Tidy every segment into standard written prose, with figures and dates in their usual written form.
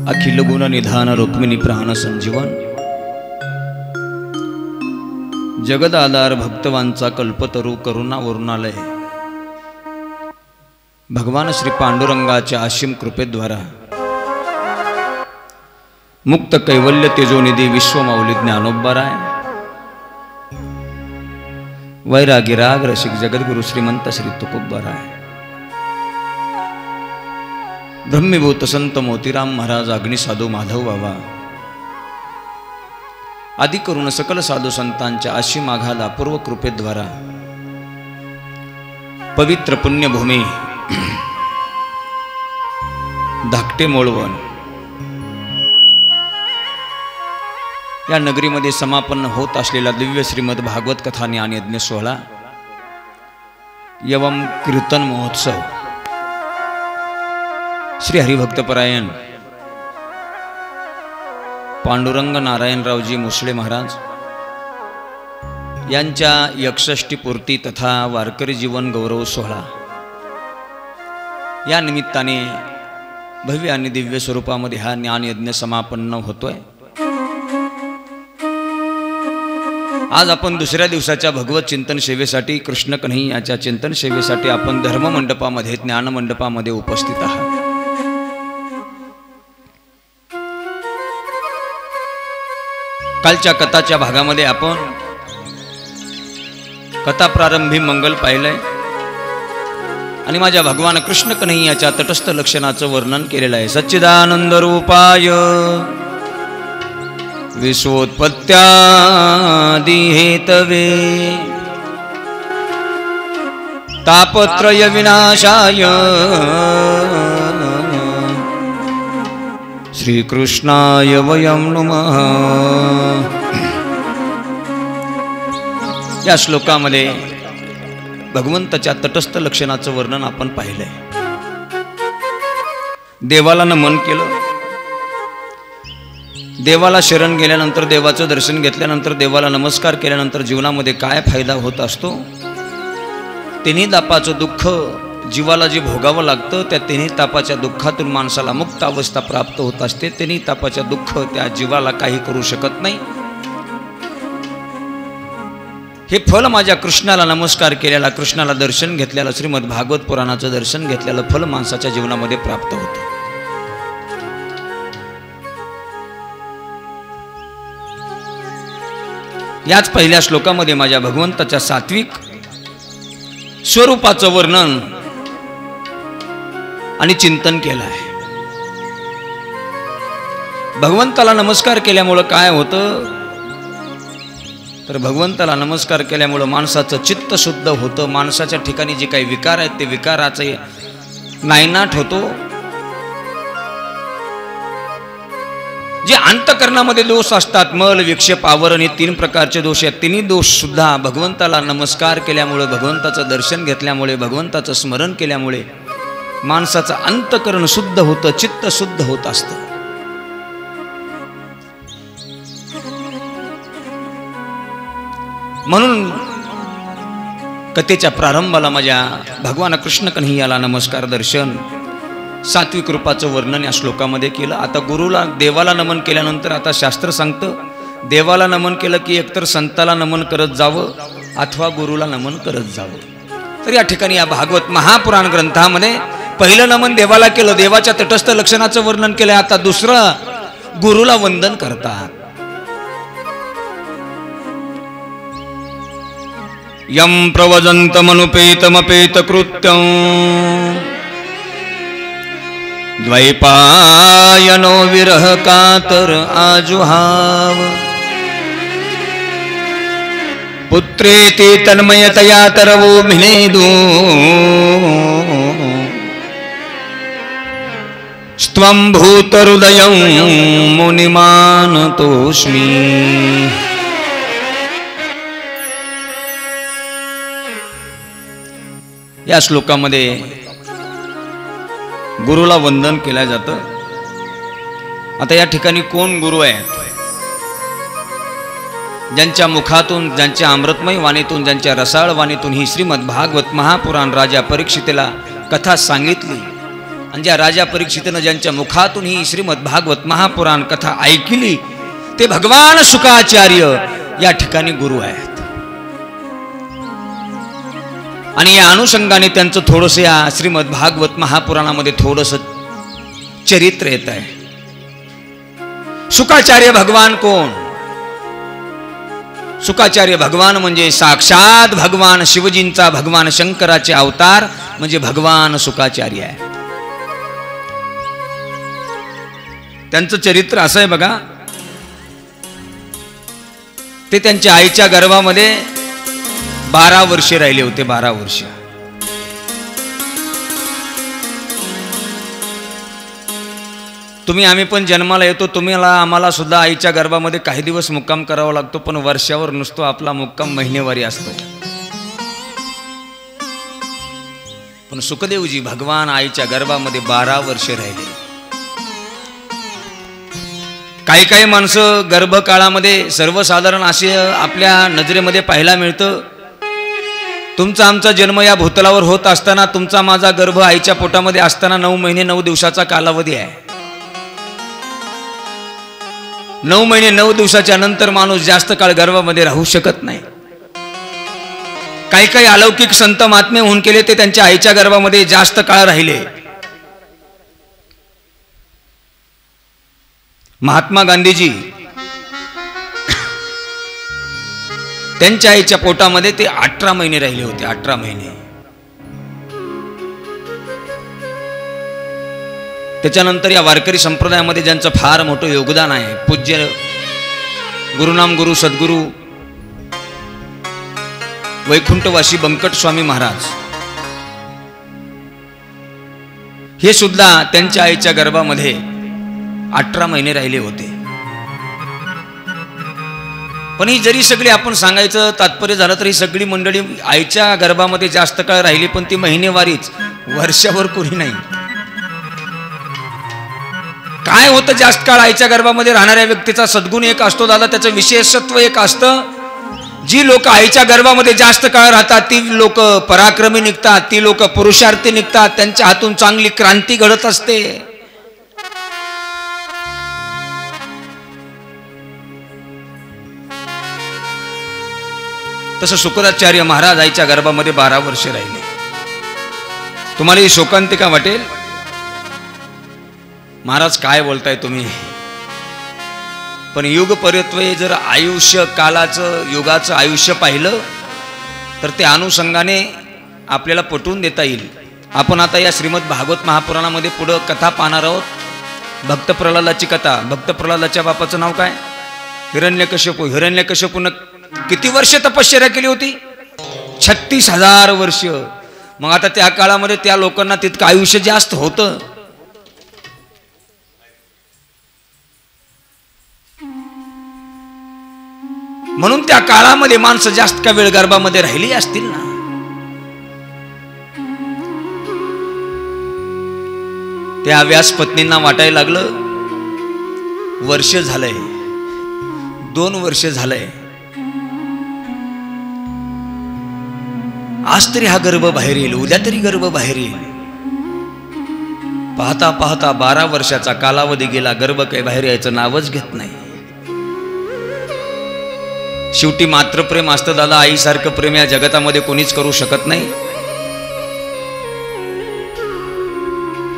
अखिल गुण निधान रुक्मिणी प्राण संजीवन, जगद आधार भक्तवांचा कल्पतरू करुणा वरुणालय, भगवान श्री पांडुरंगाच्या असीम कृपेद्वारा मुक्त कैवल्य तेजोनिधी विश्वमाऊली ज्ञानोबराय, वैरागी राग रसिक जगद्गुरु श्रीमंत श्री तुकोबराय, ब्रह्मीभूत संत मोतीराम महाराज, अग्नि साधू माधव बाबा आदि करून सकल साधू संतांच्या असीम आघात अपूर्व कृपेद्वारा पवित्र पुण्यभूमी धाकटे मोळवन या नगरीमध्ये समापन्न होत असलेला दिव्य श्रीमद भागवत कथा ज्ञान यज्ञ सोहळा एवं कीर्तन महोत्सव श्री हरिभक्तपरायण पांडुरंग नारायणरावजी मुसळे महाराज यांच्या 61 पूर्ती तथा वारकरी जीवन गौरव सोहळा या निमित्ताने भव्य आणि दिव्य स्वरूपामध्ये हा ज्ञान यज्ञ समापन्न होतोय। आज आपण दुसऱ्या दिवसाच्या भगवत चिंतन सेवेसाठी, कृष्ण कन्हैयाच्या चिंतन सेवेसाठी आपण धर्म मंडपामध्ये, ज्ञान मंडपामध्ये उपस्थित आहात। कालच्या कथाच्या भागामध्ये आपण कथा प्रारंभी मंगल पाहिलंय आणि माझ्या भगवान कृष्ण कन्हैयाच्या तटस्थ लक्षणाचं वर्णन केलेलं आहे। सच्चिदानंद रूपाय विश्वोत्पत्त्यादि हेतवे तापत्रय विनाशाय श्रीकृष्णाय वयं नमः। या श्लोकामध्ये भगवंताच्या तटस्थ लक्षणाचं वर्णन आपण पाहिलंय। देवाला नमन केलं, देवाला शरण गेल्यानंतर, देवाचं दर्शन घेतल्यानंतर, देवाला नमस्कार केल्यानंतर जीवनामध्ये काय फायदा होत असतो? तिन्ही तापाचं दुःख जीवाला जे भोगावं लागतं त्या तिन्ही तापाच्या दुःखातून माणसाला मुक्त अवस्था प्राप्त होत असते। तिन्ही तापाच्या दुःख त्या जीवाला काही करू शकत नाही। हे फल माझ्या कृष्णाला नमस्कार केलेला, कृष्णाला दर्शन घेतलेलं, श्रीमद भागवत पुराणाचं दर्शन घेतलेलं फल माणसाच्या जीवनामध्ये प्राप्त होतं। याच पहिल्या श्लोकामध्ये माझ्या भगवंताच्या सात्विक स्वरूपाचं वर्णन आणि चिंतन केलं आहे। भगवंताला नमस्कार केल्यामुळं काय होतं तर भगवंताला नमस्कार केल्यामुळं माणसाचं चित्त शुद्ध होतं। माणसाच्या ठिकाणी जे काही विकार आहेत ते विकाराचे नायनाट होतो। जे अंतकरणामध्ये दोष असतात, मल, विक्षेप, आवरण, हे 3 प्रकारचे दोष आहेत। तिन्ही दोष सुद्धा भगवंताला नमस्कार केल्यामुळे, भगवंताचं दर्शन घेतल्यामुळे, भगवंताचं स्मरण केल्यामुळे माणसाचं अंतकरण शुद्ध होतं, चित्त शुद्ध होत असतं। म्हणून कथेच्या प्रारंभाला माझ्या भगवान कृष्ण कन्हैयाला नमस्कार, दर्शन, सात्विक रूपाचं वर्णन या श्लोकामध्ये केलं। आता गुरुला, देवाला नमन केल्यानंतर आता शास्त्र सांगतं देवाला नमन केलं की एकतर संताला नमन करत जावं अथवा गुरुला नमन करत जावं। तर या ठिकाणी या भागवत महापुराण ग्रंथामध्ये पहिलं नमन देवाला केलं, देवाच्या तटस्थ लक्षणाचं वर्णन केलं। आता दुसरं गुरुला वंदन करतात। यं प्रवदन्तमनुपेतमपेत कृत्यं द्वैपायनो विरह कातर आजुहाव पुत्रेति तन्मयतया तरवो भिनेदु स्त्वं भूतहृदयं मुनिमानतोऽस्मि। या श्लोकामध्ये गुरुला वंदन केलं जातं। आता या ठिकाणी कोण गुरु आहेत? ज्यांच्या मुखातून, ज्यांच्या अमृतमय वाणीतून, ज्यांच्या रसाळ वाणीतून ही श्रीमद भागवत महापुराण राजा परीक्षितेला कथा सांगितली आणि ज्या राजा परीक्षितनं ज्यांच्या मुखातून ही श्रीमद भागवत महापुराण कथा ऐकली ते भगवान शुकाचार्य या ठिकाणी गुरु आहेत. आणि या अनुषंगाने त्यांचं थोडंसं या श्रीमद भागवत महापुराणामध्ये थोडंसं चरित्र येत आहे. शुकाचार्य भगवान कोण? शुकाचार्य भगवान म्हणजे साक्षात भगवान शिवजींचा, भगवान शंकराचे अवतार म्हणजे भगवान शुकाचार्य आहे. त्यांचं चरित्र असं आहे बघा. ते त्यांच्या आईच्या गर्भामध्ये 12 वर्षे राहिले होते. 12 वर्ष. तुम्ही आम्ही पण जन्माला येतो, आम्हाला सुद्धा आईच्या गर्भामध्ये काही दिवस मुक्काम करावा लागतो, पण वर्षावर नसतो आपला मुक्काम, महिनेवारी असतो. पण सुखदेवजी भगवान आईच्या गर्भामध्ये 12 वर्षे राहिले. काही काही माणसं गर्भकाळामध्ये सर्वसाधारण असे आपल्या नजरेमध्ये पाहायला मिळतं. तुमचा आमचा जन्म या भूतलावर होत असताना तुमचा माझा गर्भ आईच्या पोटामध्ये असताना 9 महिने 9 दिवसाचा कालावधी आहे. 9 महिने 9 दिवसाच्या नंतर माणूस जास्त काळ गर्भामध्ये राहू शकत नाही. काही काही अलौकिक संत महात्मे होऊन केले ते त्यांच्या आईच्या गर्भामध्ये जास्त काळ राहिले. महात्मा गांधीजी त्यांच्या आईच्या पोटामध्ये ते 18 महिने राहिले होते. 18 महिने. त्याच्यानंतर या वारकरी संप्रदायामध्ये ज्यांचं फार मोठं योगदान आहे, पूज्य गुरुनाम गुरु सद्गुरु वैकुंठवासी बंकट स्वामी महाराज, हे सुद्धा त्यांच्या आईच्या गर्भामध्ये 18 महिने राहिले होते. पण ही जरी सगळी आपण सांगायचं तात्पर्य झालं तरी सगळी मंडळी आईच्या गर्भामध्ये जास्त काळ राहिली, पण ती महिनेवारीच, वर्षावर कोणी नाही. काय होतं जास्त काळ आईच्या गर्भामध्ये राहणाऱ्या व्यक्तीचा सद्गुण एक असतो दादा, त्याचं विशेषत्व एक असतं. जी लोक आईच्या गर्भामध्ये जास्त काळ राहतात ती लोक पराक्रमी निघतात, ती लोक पुरुषार्थी निघतात, त्यांच्या हातून चांगली क्रांती घडत असते. तसं शुक्राचार्य महाराज आईच्या गर्भामध्ये 12 वर्षे राहिले. तुम्हाला ही शोकांतिका वाटेल, महाराज काय बोलताय तुम्ही? पण युग परत्वे जर आयुष्य कालाचं युगाचं आयुष्य पाहिलं तर ते अनुषंगाने आपल्याला पटवून देता येईल. आपण आता या श्रीमद भागवत महापुराणामध्ये पुढं कथा पाहणार आहोत. भक्त प्रल्हादाची कथा. भक्त प्रल्हादाच्या बापाचं नाव काय? हिरण्यकश्यपू. हिरण्यकश्यपूनं किती वर्ष तपश्चर्या केली होती? 36,000 वर्ष. मग आता त्या काळामध्ये त्या लोकांना तितकं आयुष्य जास्त होतं. म्हणून त्या काळामध्ये माणसं जास्त का वेळ गर्भामध्ये राहिली असतील ना. त्या व्यास पत्नींना वाटायला लागलं वर्ष झालंय, 2 वर्ष झालंय, आज तरी हा गर्भ बाहेर येईल, उद्या तरी गर्भ बाहेर येईल. पाहता पाहता 12 वर्षाचा कालावधी गेला, गर्भ काही बाहेर यायचं नावच घेत नाही. शेवटी मातृप्रेम असतं दादा, आईसारखं प्रेम या जगतामध्ये कोणीच करू शकत नाही.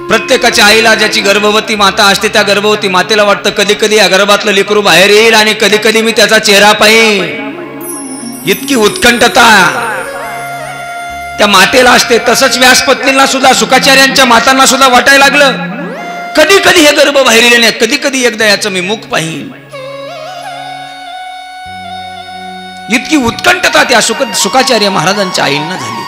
प्रत्येकाच्या आईला ज्याची गर्भवती माता असते त्या गर्भवती मातेला वाटतं कधी कधी या गर्भातलं लेकरू बाहेर येईल आणि कधी कधी मी त्याचा चेहरा पाहीन. इतकी उत्कंठता त्या मातेला असते. तसंच व्यासपत्नींना सुद्धा, शुकाचार्यांच्या मातांना सुद्धा वाटायला लागलं कधी कधी हे गर्भ बाहेर येईल नाही, कधी कधी एकदा याचं मी मुख पाहीन. इतकी उत्कंठता त्या शुकाचार्य महाराजांच्या आईंना झाली.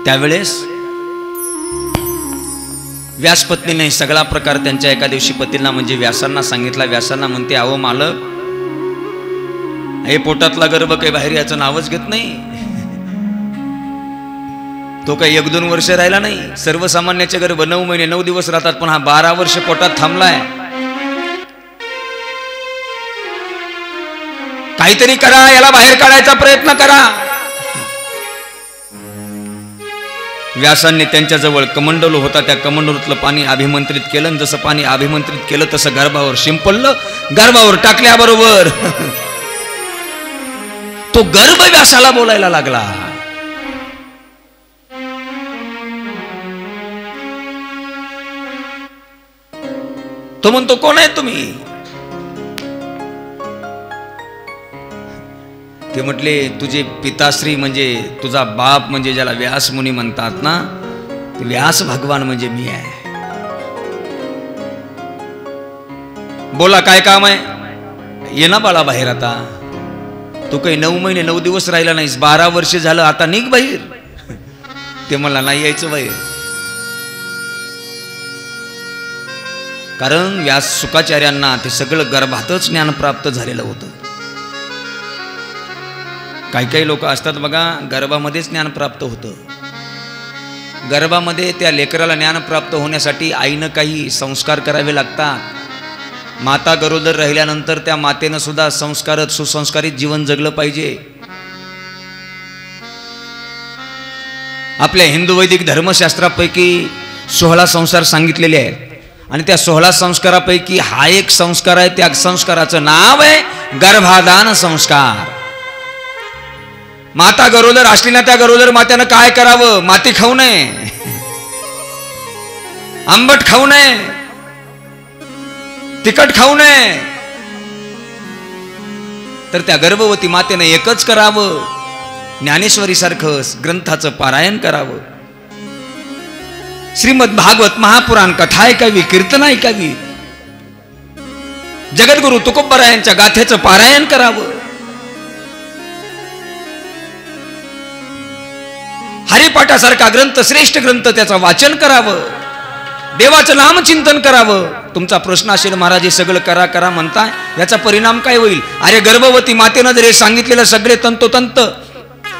त्यावेळेस व्यासपत्नीने सगळा प्रकार त्यांच्या एका दिवशी पतींना म्हणजे व्यासांना सांगितला. व्यासांना म्हणते, अहो मालक, हे पोटातला गर्भ काही बाहेर याचं नावच घेत नाही. तो काही 1-2 वर्ष राहिला नाही. सर्वसामान्याचे गर्भ 9 महिने 9 दिवस राहतात, पण हा 12 वर्ष पोटात थांबलाय. काहीतरी करा, याला बाहेर काढायचा प्रयत्न करा. व्यासांनी त्यांच्याजवळ कमंडलू होता, त्या कमंडलूतलं पाणी अभिमंत्रित केलं. जसं पाणी अभिमंत्रित केलं तसं गर्भावर शिंपडलं. गर्भावर टाकल्याबरोबर तो गर्भ व्यासाला बोलायला लागला. तो म्हणतो, कोण आहे तुम्ही? ते म्हटले, तुझे पिताश्री म्हणजे तुझा बाप म्हणजे ज्याला व्यास मुनी म्हणतात ना, ते व्यास भगवान म्हणजे मी आहे. बोला काय काम आहे? ये ना बाळा बाहेर. आता तू काही 9 महिने 9 दिवस राहिला नाहीस, 12 वर्ष झालं, आता निघ बाहेर. ते मला नाही यायचं बाहेर. कारण व्यास शुकाचार्यांना ते सगळं गर्भातच ज्ञान प्राप्त झालेलं होतं. काही काही लोक असतात बघा, गर्भामध्येच ज्ञान प्राप्त होतं. गर्भामध्ये त्या लेकराला ज्ञान प्राप्त होण्यासाठी आईनं काही संस्कार करावे लागतात. माता गरोदर राहिल्यानंतर त्या मातेनं सुद्धा सुसंस्कारित जीवन जगलं पाहिजे. आपल्या हिंदू वैदिक धर्मशास्त्रापैकी 16 संस्कार सांगितलेले आहेत आणि त्या 16 संस्कारापैकी हा एक संस्कार आहे. त्या संस्काराचं नाव आहे गर्भाधान संस्कार. माता गरोदर असली ना, त्या गरोदर मात्यानं काय करावं? माती खाऊ नये, आंबट खाऊ नये, तिखट खाऊ नये. तर त्या गर्भवती मातेनं एकच करावं, ज्ञानेश्वरी सारखं ग्रंथाचं पारायण करावं. श्रीमद भागवत महापुराण कथा ऐकावी, कीर्तन ऐकावी, जगद्गुरु तुकोबरायांच्या गाथेचं पारायण करावं. हरिपाठासारखा ग्रंथ, श्रेष्ठ ग्रंथ, त्याचं वाचन करावं, देवाचं नामचिंतन करावं. तुमचा प्रश्न असेल, महाराज हे सगळं करा करा म्हणताय, याचा परिणाम काय होईल? अरे गर्भवती मातेनं जर हे सांगितलेलं सगळे तंतोतंत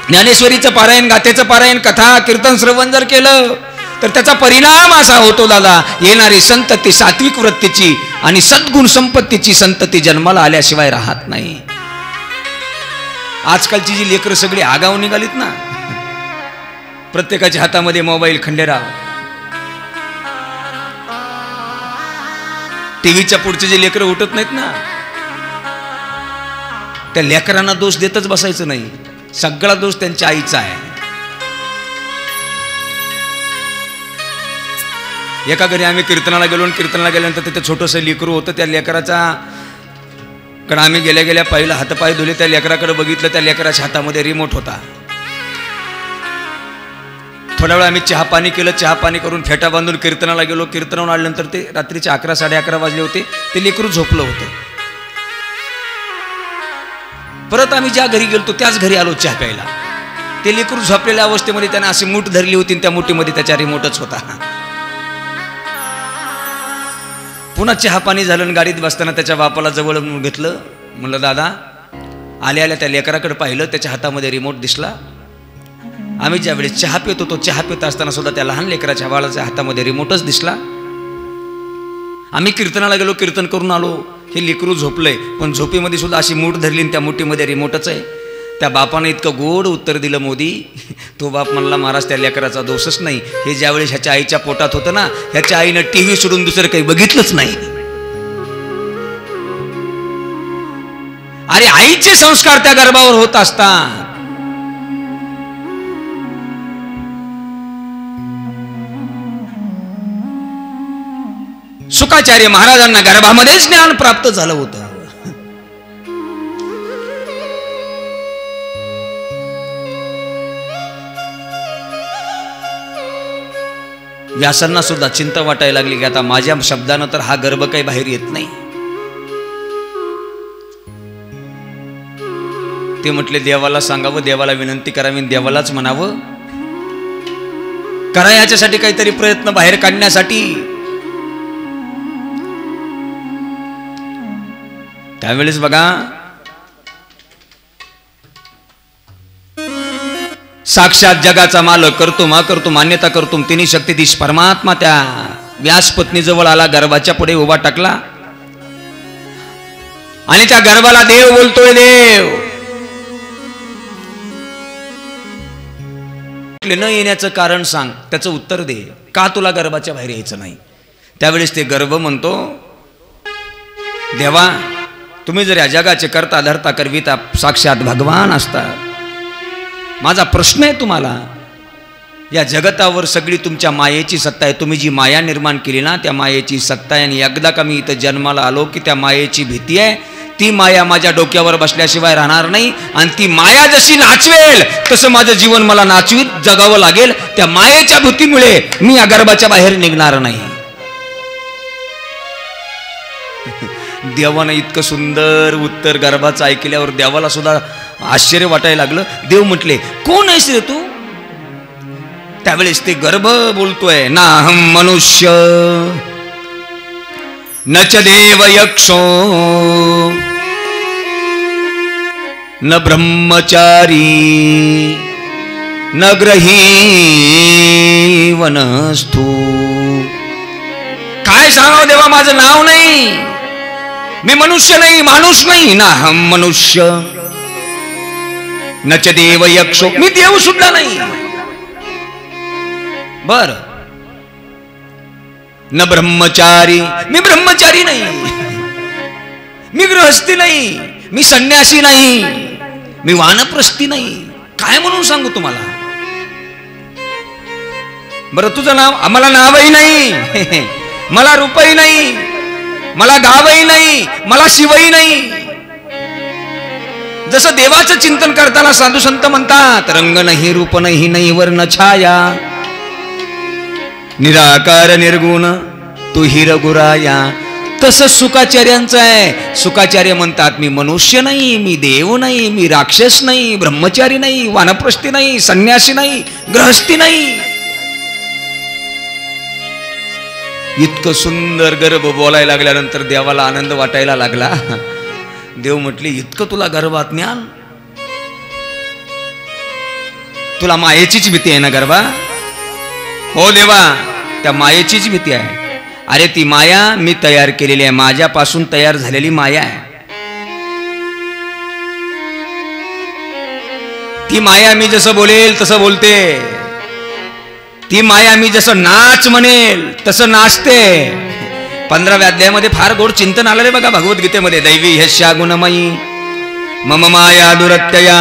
ज्ञानेश्वरीचं पारायण, गाथेचं पारायण, कथा कीर्तन श्रवण जर केलं तर त्याचा परिणाम असा होतो दादा, येणारी संतती सात्विक वृत्तीची आणि सद्गुण संपत्तीची संतती जन्माला आल्याशिवाय राहत नाही. आजकालची जी लेकरं सगळी आगाऊ निघालीत ना, प्रत्येकाच्या हातामध्ये मोबाईल, खंडेराव, टीव्हीच्या पुढचे जे लेकरं उठत नाहीत ना, त्या लेकरांना दोष देतच बसायचं नाही. सगळा दोष त्यांच्या आईचा आहे. एका घरी आम्ही कीर्तनाला गेलो, कीर्तनाला गेल्यानंतर तिथे छोटंसं लेकरू होतं. त्या लेकराचा कडे आम्ही गेल्या गेल्या पाहिलं, हातपाय धुले, त्या लेकराकडे बघितलं, त्या लेकराच्या हातामध्ये रिमोट होता. थोड्या वेळ आम्ही चहा पाणी केलं, चहा पाणी करून फेटा बांधून कीर्तनाला गेलो. कीर्तनावरून आल्यानंतर ते रात्रीचे 11 साडे 11 वाजले होते. ते लेकरू झोपलं होतं. परत आम्ही ज्या घरी गेलो त्याच घरी आलो चहा प्यायला. ते लेकरू झोपलेल्या अवस्थेमध्ये त्याने अशी मूठ धरली होती, त्या मुठीमध्ये त्याच्या रिमोटच होता. पुन्हा चहा पाणी झालं, गाडीत बसताना त्याच्या बापाला जवळ घेतलं. म्हणलं, दादा, आल्या आल्या त्या लेकराकडे पाहिलं, त्याच्या हातामध्ये रिमोट दिसला. आम्ही ज्यावेळी चहा पित होतो, चहा पित असताना सुद्धा त्या लहान लेकराच्या बाळाच्या हातामध्ये रिमोटच दिसला. आम्ही कीर्तनाला गेलो, कीर्तन करून आलो. हे लेकरू झोपलंय, पण झोपेमध्ये सुद्धा अशी मूठ धरली, त्या मुठीमध्ये रिमोटच आहे. त्या बापाने इतकं गोड उत्तर दिलं मोदी. तो बाप म्हणला, महाराज त्या लेकराचा दोषच नाही. हे ज्यावेळेस ह्याच्या आईच्या पोटात होतं ना, ह्याच्या आईनं टीव्ही सोडून दुसरं काही बघितलंच नाही. अरे आईचे संस्कार त्या गर्भावर होत असतात. शुकाचार्य महाराजांना गर्भामध्येच ज्ञान प्राप्त झालं होतं. व्यासांना सुद्धा चिंता वाटायला लागली की आता माझ्या शब्दानं तर हा गर्भ काही बाहेर येत नाही. ते म्हटले, देवाला सांगावं, देवाला विनंती करावी, देवालाच म्हणावं, करा याच्यासाठी काहीतरी प्रयत्न बाहेर काढण्यासाठी. त्यावेळेस बघा, साक्षात जगाचा मालक करतो मान्यता करतो तिन्ही शक्तिधीश परमात्मा त्या व्यास पत्नी जवळ आला, गर्भाच्या पुढे उभा टाकला आणि त्या गर्भाला देव बोलतोय. देव न येण्याचं कारण सांग, त्याचं उत्तर दे. का तुला गर्भाच्या बाहेर यायचं नाही? त्यावेळेस ते गर्भ म्हणतो, देवा तुम्ही जर या जगाचे करता धरता करविता साक्षात भगवान असतात. माझा प्रश्न आहे तुम्हाला, या जगतावर सगळी तुमच्या मायेची सत्ता आहे. तुम्ही जी माया निर्माण केली ना, त्या मायेची सत्ता आहे. आणि एकदा का मी इथं जन्माला आलो की त्या मायेची भीती आहे. ती माया माझ्या डोक्यावर बसल्याशिवाय राहणार नाही. आणि ती माया जशी नाचवेल तसं माझं जीवन मला नाचवीत जगावं लागेल. त्या मायेच्या भीतीमुळे मी या गर्भाच्या बाहेर निघणार नाही. देवानं इतकं सुंदर उत्तर गर्भाचं ऐकल्यावर देवाला सुद्धा आश्चर्य वाटायला लागलं. देव म्हटले, कोण आहेस रे तू? त्यावेळेस ते गर्भ बोलतोय, नाहं मनुष्य न च देव यक्षो न ब्रह्मचारी न ग्रही वनस्थू. काय सांगावं देवा, माझं नाव नाही, मी मनुष्य नाही, माणूस नाही. नाहं मनुष्य न च देव यक्षो, मी देव सुद्धा नाही. बर, न ब्रह्मचारी, मी ब्रह्मचारी नाही, मी गृहस्थी नाही, मी संन्यासी नाही, मी वानप्रस्थी नाही. काय म्हणून सांगू तुम्हाला? बरं तुझं नाव? आम्हाला नावही नाही, मला रूपही नाही, मला गावही नाही, मला शिवही नाही. जसं देवाचं चिंतन करताना साधू संत म्हणतात, रंग नाही, रूप नाही, नाही वर्ण छाया, निराकार निर्गुण तू हि रघुराया. तसं सुखाचार्यांचं आहे. सुखाचार्य म्हणतात, मी मनुष्य नाही, मी देव नाही, मी राक्षस नाही, ब्रह्मचारी नाही, वानप्रस्थी नाही, संन्यासी नाही, गृहस्थी नाही. इतकं सुंदर गर्भ बोलायला लागल्यानंतर देवाला आनंद वाटायला लागला. देव म्हटले, इतकं तुला गर्भात ज्ञान? तुला मायेचीच भीती आहे ना गर्भा? हो देवा, त्या मायेचीच भीती आहे. अरे ती माया मी तयार केलेली आहे, माझ्यापासून तयार झालेली माया आहे. ती माया मी जसं बोलेल तसं बोलते. ती माया मी जसं नाच म्हणेल तसं नाचते. 15व्या अध्यायामध्ये फार गोड चिंतन आलेलं बघा भगवद्गीतेमध्ये. दैवी ह्यस्या गुणमयी मम माया दुरत्यया.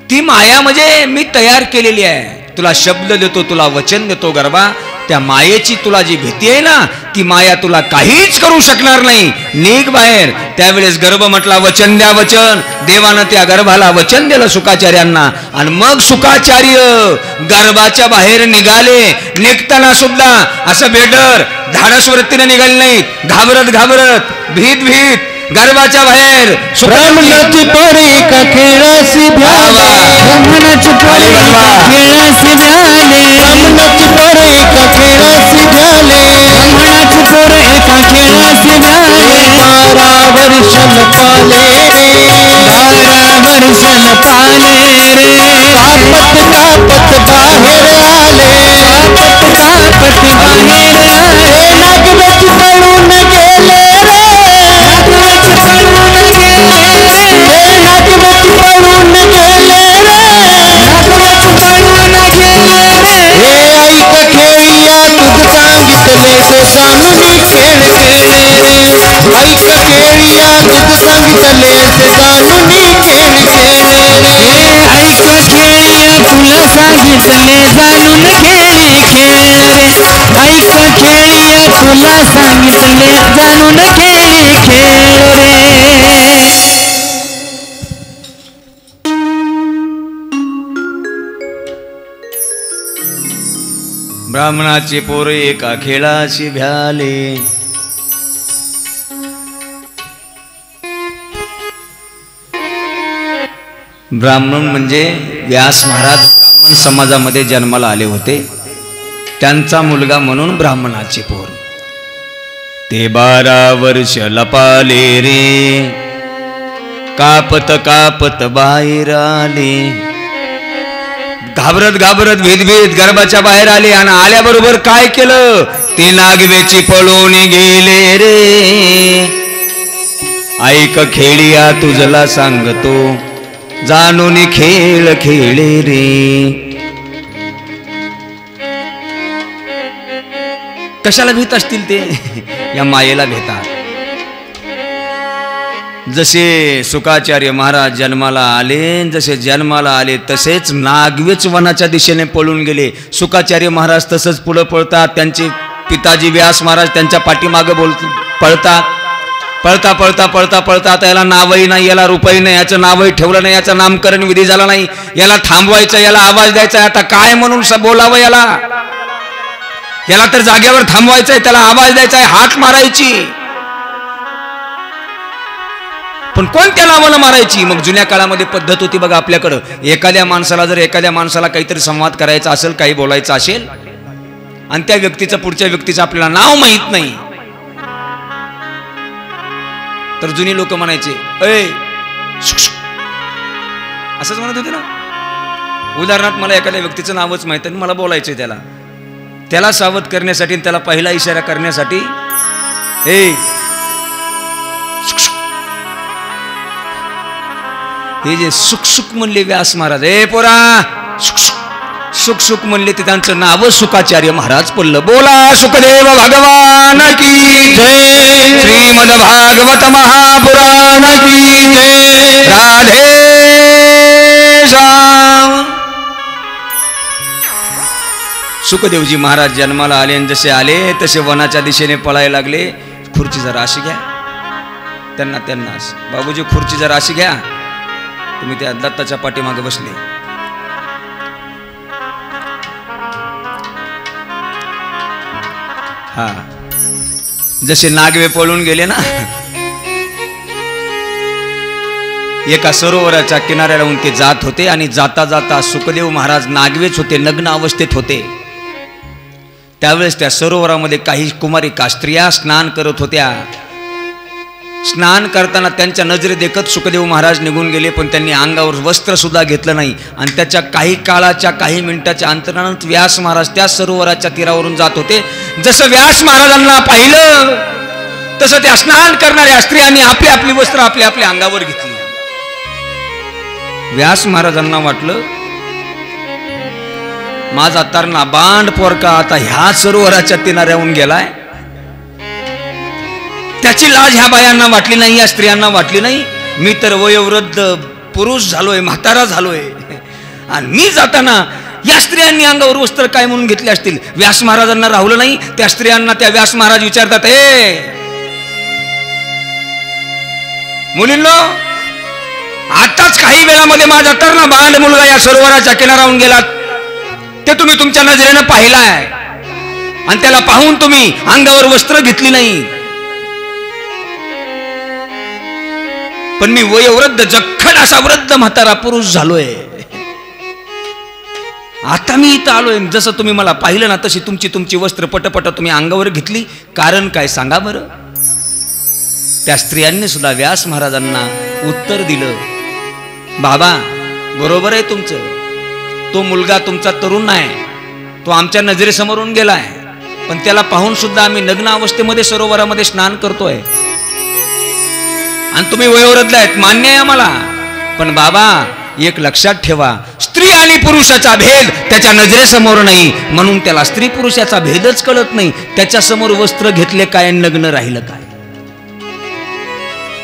ती माया म्हणजे मी तयार केलेली आहे. तुला शब्द देतो, तुला वचन देतो गर्भा. त्या मायेची तुला जी भीती आहे ना, ती माया तुला काहीच करू शकणार नाही. निघ बाहेर. त्यावेळेस गर्भ म्हटला, वचन द्या वचन. देवानं त्या गर्भाला वचन दिलं सुखाचार्यांना. आणि मग सुखाचार्य गर्भाच्या बाहेर निघाले. निघताना सुद्धा असं बेडर धाडस वृत्तीने निघाले नाहीत. घाबरत घाबरत, भीत भीत गर्भाच्या बाहेर. ब्राह्मणाची पोरी का खेळाशी भ्याले, ब्राह्मणाची पोरी का खेळाशी भ्याले, ब्राह्मणाची पोरी का खेळाशी भ्याले, ब्राह्मणाची पोरी का खेळाशी भ्याले. 12 वर्षन पाले रे, 12 वर्षन पाले रे. कापत कापत बाहेर आले, कापत कापत बाहेर आले. नागवच पळून गेले रे, ऐक खेळिया तुझ सांगितले ते जाणून खेळ खेळले रे. ऐक खेळिया तुझ सांगितले ते जाणून खेळ खेळले रे. ऐक खेळिया तुला सांगितले जाणून खेळ खेळ रे. ऐक खेळिया तुला सांगितले जाणून खेळ खेळ रे. ब्राह्मणाचे पोरे एका खेळाशी भ्याले. ब्राह्मण म्हणजे व्यास महाराज ब्राह्मण समाजामध्ये जन्माला आले होते. त्यांचा मुलगा म्हणून ब्राह्मणाचे पोर. ते 12 वर्ष लपाले रे, कापत कापत बाहेर आले. घाबरत घाबरत भीत भीत गर्भाच्या बाहेर आले. आणि आल्याबरोबर काय केलं? ते नागवेची पळून गेले रे. ऐक खेळिया तुझला सांगतो, जाणून खेळ खेळे रे. कशाला भीत असतील ते? या मायेला भेतात. जसे सुकाचार्य महाराज जन्माला आले, जसे जन्माला आले तसेच नागवेच वनाच्या दिशेने पळून गेले. सुकाचार्य महाराज तसंच पुढं पळतात. त्यांचे पिताजी व्यास महाराज त्यांच्या पाठीमागे पळतात. पळता पळता पळता पळता आता याला नावही नाही, याला रुपये नाही, याचं नावही ठेवलं नाही, याचं नामकरण विधी झाला नाही, याला थांबवायचं, याला आवाज द्यायचा, आता काय म्हणून बोलावं याला? याला तर जागेवर थांबवायचंय, त्याला आवाज द्यायचा आहे, हाक मारायची. पण कोणत्या नावानं मारायची? मग जुन्या काळामध्ये पद्धत होती बघा आपल्याकडं. एखाद्या माणसाला काहीतरी संवाद करायचा असेल, काही बोलायचं असेल आणि त्या व्यक्तीचं पुढच्या व्यक्तीचं आपल्याला नाव माहित नाही, तर जुनी लोक म्हणायचे ऐ असंच म्हणत होते ना. उदाहरणार्थ मला एखाद्या व्यक्तीचं नावच माहित आहे, मला बोलायचंय, त्याला सावध करण्यासाठी, त्याला पहिला इशारा करण्यासाठी हे जे सुख सुख म्हणले व्यास महाराज, पोरा सुख सुख म्हणले, ते त्यांचं नाव सुकाचार्य महाराज पडलं. बोला सुखदेव भगवान की जय. श्रीमद भागवत महापुराण की जय. राधे श्याम. सुखदेवजी महाराज जन्माला आले आणि जसे आले तसे वनाच्या दिशेने पळायला लागले. खुर्ची जरा अशी घ्या, त्यांना बाबूजी खुर्ची जरा अशी घ्या. तुम्ही त्या दत्ताच्या पाठीमागे बसले. हा, जसे नागवे पळून गेले ना, एका सरोवराच्या किनाऱ्याला ते जात होते आणि जाता जाता सुखदेव महाराज नागवेच होते, नग्न अवस्थेत होते. त्यावेळेस त्या सरोवरामध्ये काही कुमारिका स्त्रिया स्नान करत होत्या. स्नान करताना त्यांच्या नजरे देखत सुखदेव महाराज निघून गेले, पण त्यांनी अंगावर वस्त्र सुद्धा घेतलं नाही. आणि त्याच्या काही काळाच्या, काही मिनिटाच्या अंतरानंतर व्यास महाराज त्या सरोवराच्या तीरावरून जात होते. जसं व्यास महाराजांना पाहिलं तसं त्या स्नान करणाऱ्या स्त्रियांनी आपली आपली वस्त्र आपल्या आपल्या अंगावर घेतली. व्यास महाराजांना वाटलं माझा तरणा बांड पोरका आता ह्या सरोवराच्या किनाऱ्याहून गेलाय. त्याची लाज ह्या बायांना वाटली नाही, या स्त्रियांना वाटली नाही. मी तर वयोवृद्ध पुरुष झालोय, म्हातारा झालोय, आणि मी जाताना या स्त्रियांनी अंगावर वस्त्र काय म्हणून घेतले असतील. व्यास महाराजांना राहुलं नाही. त्या स्त्रियांना त्या व्यास महाराज विचारतात, मुलींनो, आताच काही वेळामध्ये माझा तरणा बांड मुलगा या सरोवराच्या किनाऱ्याहून गेला, ते तुम्ही तुमच्या नजरेनं पाहिलाय, आणि त्याला पाहून तुम्ही अंगावर वस्त्र घेतली नाही. पण मी वयोवृद्ध जखड असा वृद्ध म्हातारा पुरुष झालोय. आता मी इथं आलोय, जसं तुम्ही मला पाहिलं ना तशी तुमची वस्त्र पटपट तुम्ही अंगावर घेतली. कारण काय सांगा बरं? त्या स्त्रियांनी सुद्धा व्यास महाराजांना उत्तर दिलं, बाबा बरोबर आहे तुमचं, तो मुलगा तुमचा तरुण आहे, तो आमच्या नजरेसमोरून गेलाय, पण त्याला पाहून सुद्धा आम्ही नग्न अवस्थेमध्ये सरोवरामध्ये स्नान करतोय, आणि तुम्ही वयोवृद्ध आहेत, मान्य आहे आम्हाला. पण बाबा एक लक्षात ठेवा, स्त्री आणि पुरुषाचा भेद त्याच्या नजरेसमोर नाही, म्हणून त्याला स्त्री पुरुषाचा भेदच कळत नाही. त्याच्या समोर वस्त्र घेतले काय, नग्न राहिलं काय.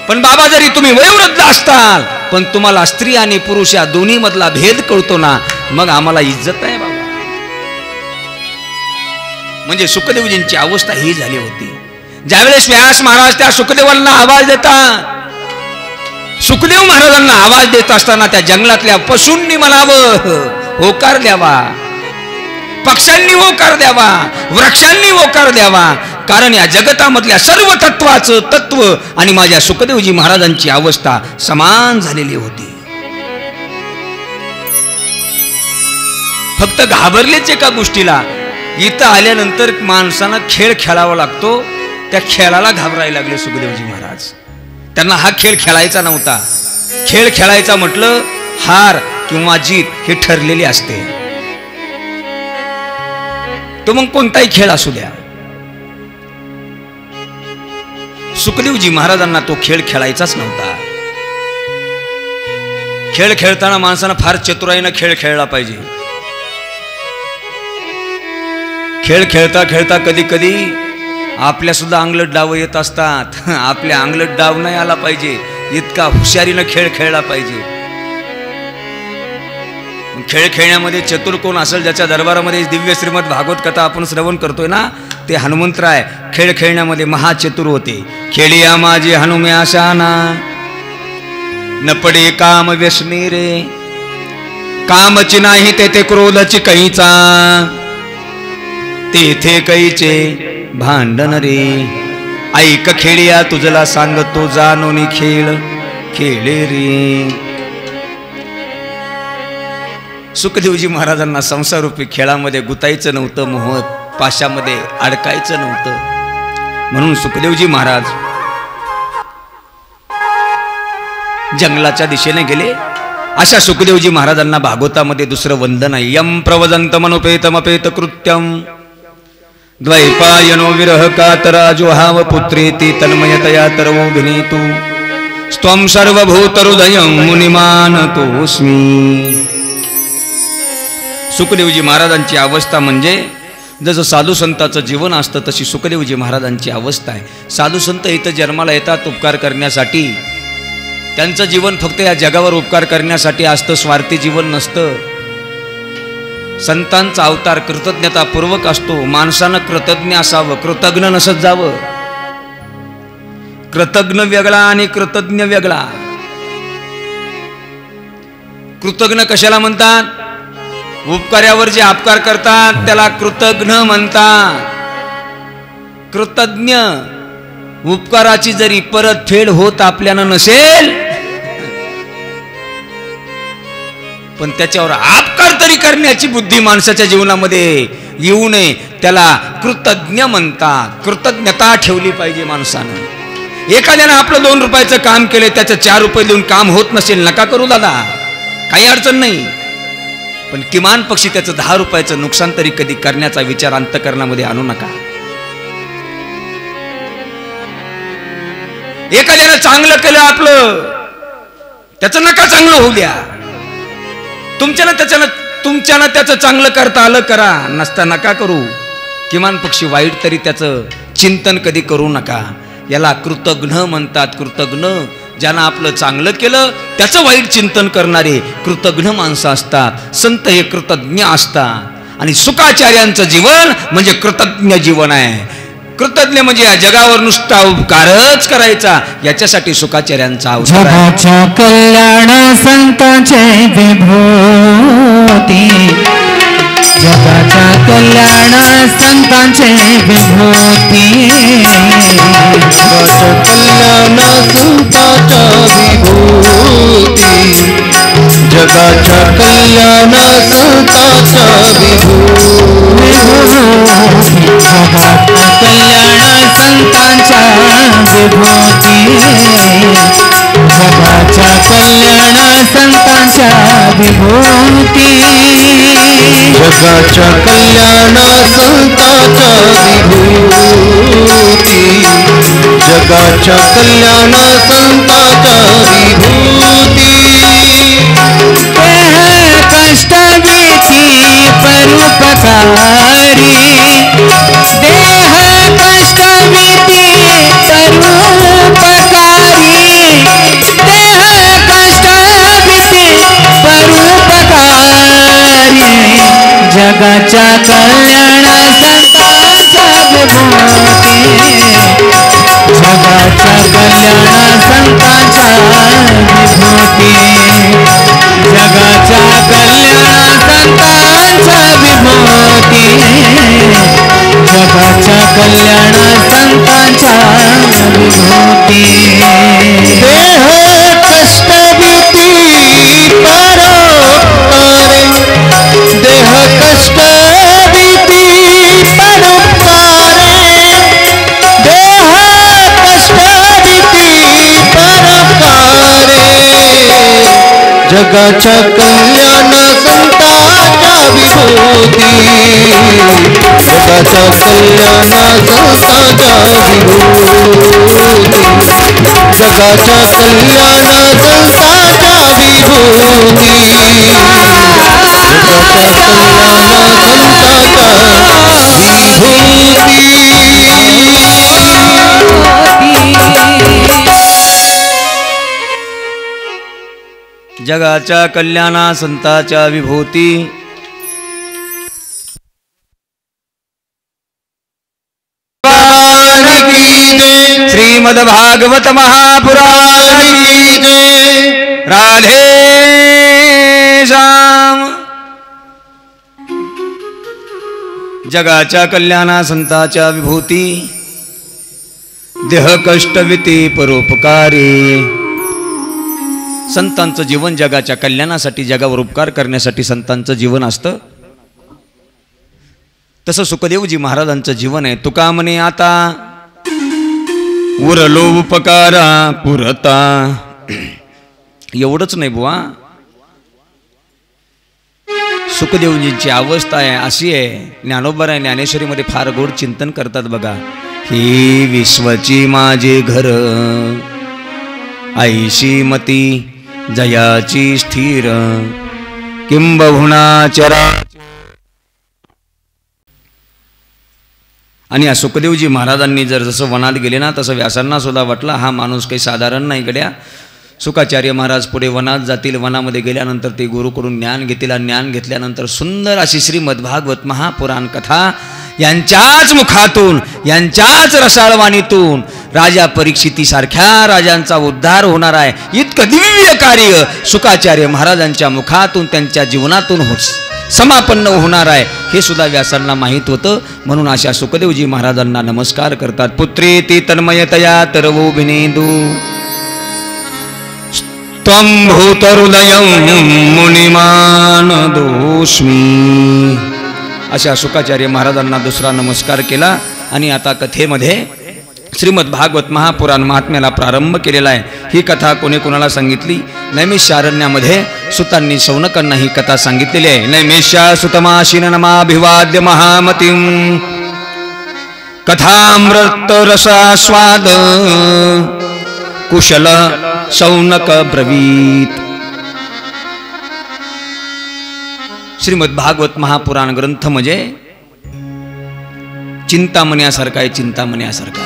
पण बाबा जरी तुम्ही वयोवृद्ध असताल, पण तुम्हाला स्त्री आणि पुरुष या दोन्ही मधला भेद कळतो ना, मग आम्हाला इज्जत आहे बाबा. म्हणजे सुखदेवजींची अवस्था ही झाली होती. ज्यावेळेस व्यास महाराज त्या सुखदेवांना आवाज देतात, सुखदेव महाराजांना आवाज देत असताना त्या जंगलातल्या पशूंनी म्हणावं, होकार द्यावा, पक्ष्यांनी होकार द्यावा, वृक्षांनी होकार द्यावा, कारण या जगतामधल्या सर्व तत्वाचं तत्व आणि माझ्या सुखदेवजी महाराजांची अवस्था समान झालेली होती. फक्त घाबरलेच एका गोष्टीला, इथं आल्यानंतर माणसानं खेळ खेळावा लागतो, त्या खेळाला घाबरायला लागले सुखदेवजी महाराज. त्यांना हा खेळ खेळायचा नव्हता. खेळ खेळायचा म्हटलं हार किंवा जीत हे ठरलेले असते. तो मग कोणताही खेळ असू द्या, सुखदेवजी महाराजांना तो खेळ खेळायचाच नव्हता. खेळ खेळताना माणसानं फार चतुराईनं खेळ खेळला पाहिजे. खेळ खेळता खेळता कधी कधी आपल्या सुद्धा अंगलट डाव येत असतात. आपल्या अंगलट डाव नाही आला पाहिजे, इतका हुशारीनं खेळ खेळला पाहिजे. खेळ खेळण्यामध्ये चतुर कोण असेल, ज्याच्या दरबारामध्ये दिव्य श्रीमद भागवत कथा आपण श्रवण करतोय ना, ते हनुमंतराय खेळ खेळण्यामध्ये महाचतुर होते. खेळिया माझे हनुमे आशाना, न पडे काम व्यसनी रे, कामची नाही तेथे क्रोधची कैचा, तेथे कैचे भांडण रे. ऐक खेळिया तुझला सांगतो, जाणून खेळ खेळे रे. सुखदेवजी महाराजांना संसाररूपी खेळामध्ये गुतायचं नव्हतं, मोह पाशामध्ये अडकायचं नव्हतं. म्हणून सुखदेवजी महाराज जंगलाच्या दिशेने गेले. अशा सुखदेवजी महाराजांना भागवतामध्ये दुसरं वंदन आहे. यम प्रवदंतमनुपेतमपेत कृत्यम द्वैपायनो विरह कातरा जोहाव पुत्रेति तन्मयतया तरवो विनीतु स्त्वं सर्वभूतहृदयं मुनिमानतोस्मि. सुखदेवजी महाराजांची अवस्था म्हणजे जसं साधू संताचं जीवन असतं तशी सुखदेवजी महाराजांची अवस्था आहे. साधू संत इथं जन्माला येतात उपकार करण्यासाठी. त्यांचं जीवन फक्त या जगावर उपकार करण्यासाठी असतं, स्वार्थी जीवन नसतं. संतांचा अवतार कृतज्ञतापूर्वक असतो. माणसानं कृतज्ञ असावं, कृतज्ञ नसत जावं. कृतज्ञ वेगळा आणि कृतज्ञ वेगळा. कृतज्ञ कशाला म्हणतात? उपकार्यावर जे अपकार करतात त्याला कृतज्ञ म्हणतात. कृतज्ञ उपकाराची जरी परतफेड होत आपल्याला नसेल, पण त्याच्यावर अपकार तरी करण्याची बुद्धी माणसाच्या जीवनामध्ये येऊ नये, त्याला कृतज्ञ म्हणतात. कृतज्ञता ठेवली पाहिजे माणसानं. एखाद्यानं आपलं 2 रुपयाचं काम केले, त्याचं 4 रुपये देऊन काम होत नसेल, नका करू दादा, काही अडचण नाही. पण किमान पक्षी त्याचं 10 रुपयाचं नुकसान तरी कधी करण्याचा विचार अंतःकरणामध्ये आणू नका. एखाद्यानं चांगलं केलं आपलं, त्याचं नका चांगलं होऊ द्या. तुमच्यानं त्याचं चांगलं करता आलं करा, नसता नका करू. किमान पक्षी वाईट तरी त्याचं चिंतन कधी करू नका. याला कृतज्ञ म्हणतात. कृतज्ञ ज्यानं आपलं चांगलं केलं त्याचं वाईट चिंतन करणारे कृतज्ञ माणसं असतात. संत हे कृतज्ञ असतात. आणि सुखाचार्यांचं जीवन म्हणजे कृतज्ञ जीवन आहे. कृतज्ञ म्हणजे या जगावर नुसता उपकारच करायचा, याच्यासाठी सुखाचार्यांचा अवतार आहे. जगाच्या कल्याण संतांचे विभूती, जगाच्या कल्याण संतांचे विभूती, जगाच्या कल्याण संतांच्या विभूती, जगाच्या कल्याण संतांच्या विभूती, जगाच्या कल्याण संतांच्या विभूती, जगाच्या कल्याण संतांच्या विभूती, जगाच्या कल्याण संतांच्या विभूती, जगाच्या कल्याण संतांच्या विभूती. कष्ट भीती परोपकारी, देह कष्ट भीती परोपकारी, देह कष्ट भीती परोपकारी, जगाच्या कल्याण संतांच्या विभूती, जगाच्या कल्याण संतांच्या विभूती, जगाच्या कल्याण संतांच्या विभूती, जगाच्या कल्याण संतांच्या विभूती. देह कष्ट भीती परोपकारी, देह कष्ट भीती परोपकारी, देह कष्ट भीती परोपकारी, जगाच्या कल्याण संतांच्या विभूती जगाच्या कल्याणाचा साचा विभूती जगाच्या कल्याणाचा साचा विभूती जगाच्या कल्याणा संताच्या विभूती श्रीमद भागवत महापुराण राधे श्याम। जगाच्या कल्याणा संताच्या विभूती देह कष्टविती परोपकारी। संतांचं जीवन जगाच्या कल्याणासाठी जगावर उपकार करण्यासाठी संतांचं जीवन असतं। तसं सुखदेवजी महाराजांचं जीवन आहे। तुका म्हणे आता उरलो उपकारा पुरता। एवढंच नाही बुवा, सुखदेवजींची अवस्था आहे अशी आहे, ज्ञानोबा आहे ज्ञानेश्वरीमध्ये फार गोड चिंतन करतात बघा। ही विश्वची माझे घर आईशी मती जयाची स्थिर किंबहुना चरा। आणि या सुखदेवजी महाराजांनी जर जसं वनात गेले ना तसं व्यासांना सुद्धा वाटलं हा माणूस काही साधारण नाही गड्या। सुखाचार्य महाराज पुढे वनात जातील, वनामध्ये गेल्यानंतर ते गुरुकडून ज्ञान घेतील, ज्ञान घेतल्यानंतर सुंदर अशी श्रीमद भागवत महापुराण कथा यांच्याच मुखातून यांच्याच रसाळवाणीतून राजा परीक्षितीसारख्या राजांचा उद्धार होणार आहे। इतकं दिव्य कार्य सुखाचार्य महाराजांच्या मुखातून त्यांच्या जीवनातून समापन्न होणार आहे हे सुद्धा व्यासांना माहीत होतं। म्हणून अशा सुखदेवजी महाराजांना नमस्कार करतात। पुत्री ती तन्मयतया तरवो भिनेदू त्वं भूतहृदयं मुनिमानदोस्मि। अशा सुखाचार्य महाराजांना दुसरा नमस्कार केला। आणि आता कथेमध्ये श्रीमद भागवत महापुराण महात्म्याला प्रारंभ केलेला आहे। ही कथा कोणी कोणाला सांगितली? नैमिषारण्यामध्ये सुतांनी शौनकांना ही कथा सांगितलेली आहे। नैमिषा सुतमाशिन नमाभिवाद्य महामतिं कथामृत रसास्वाद कुशल शौनक ब्रवीत। श्रीमद भागवत महापुराण ग्रंथ म्हणजे चिंतामण्यासारखा आहे, चिंतामण्यासारखा।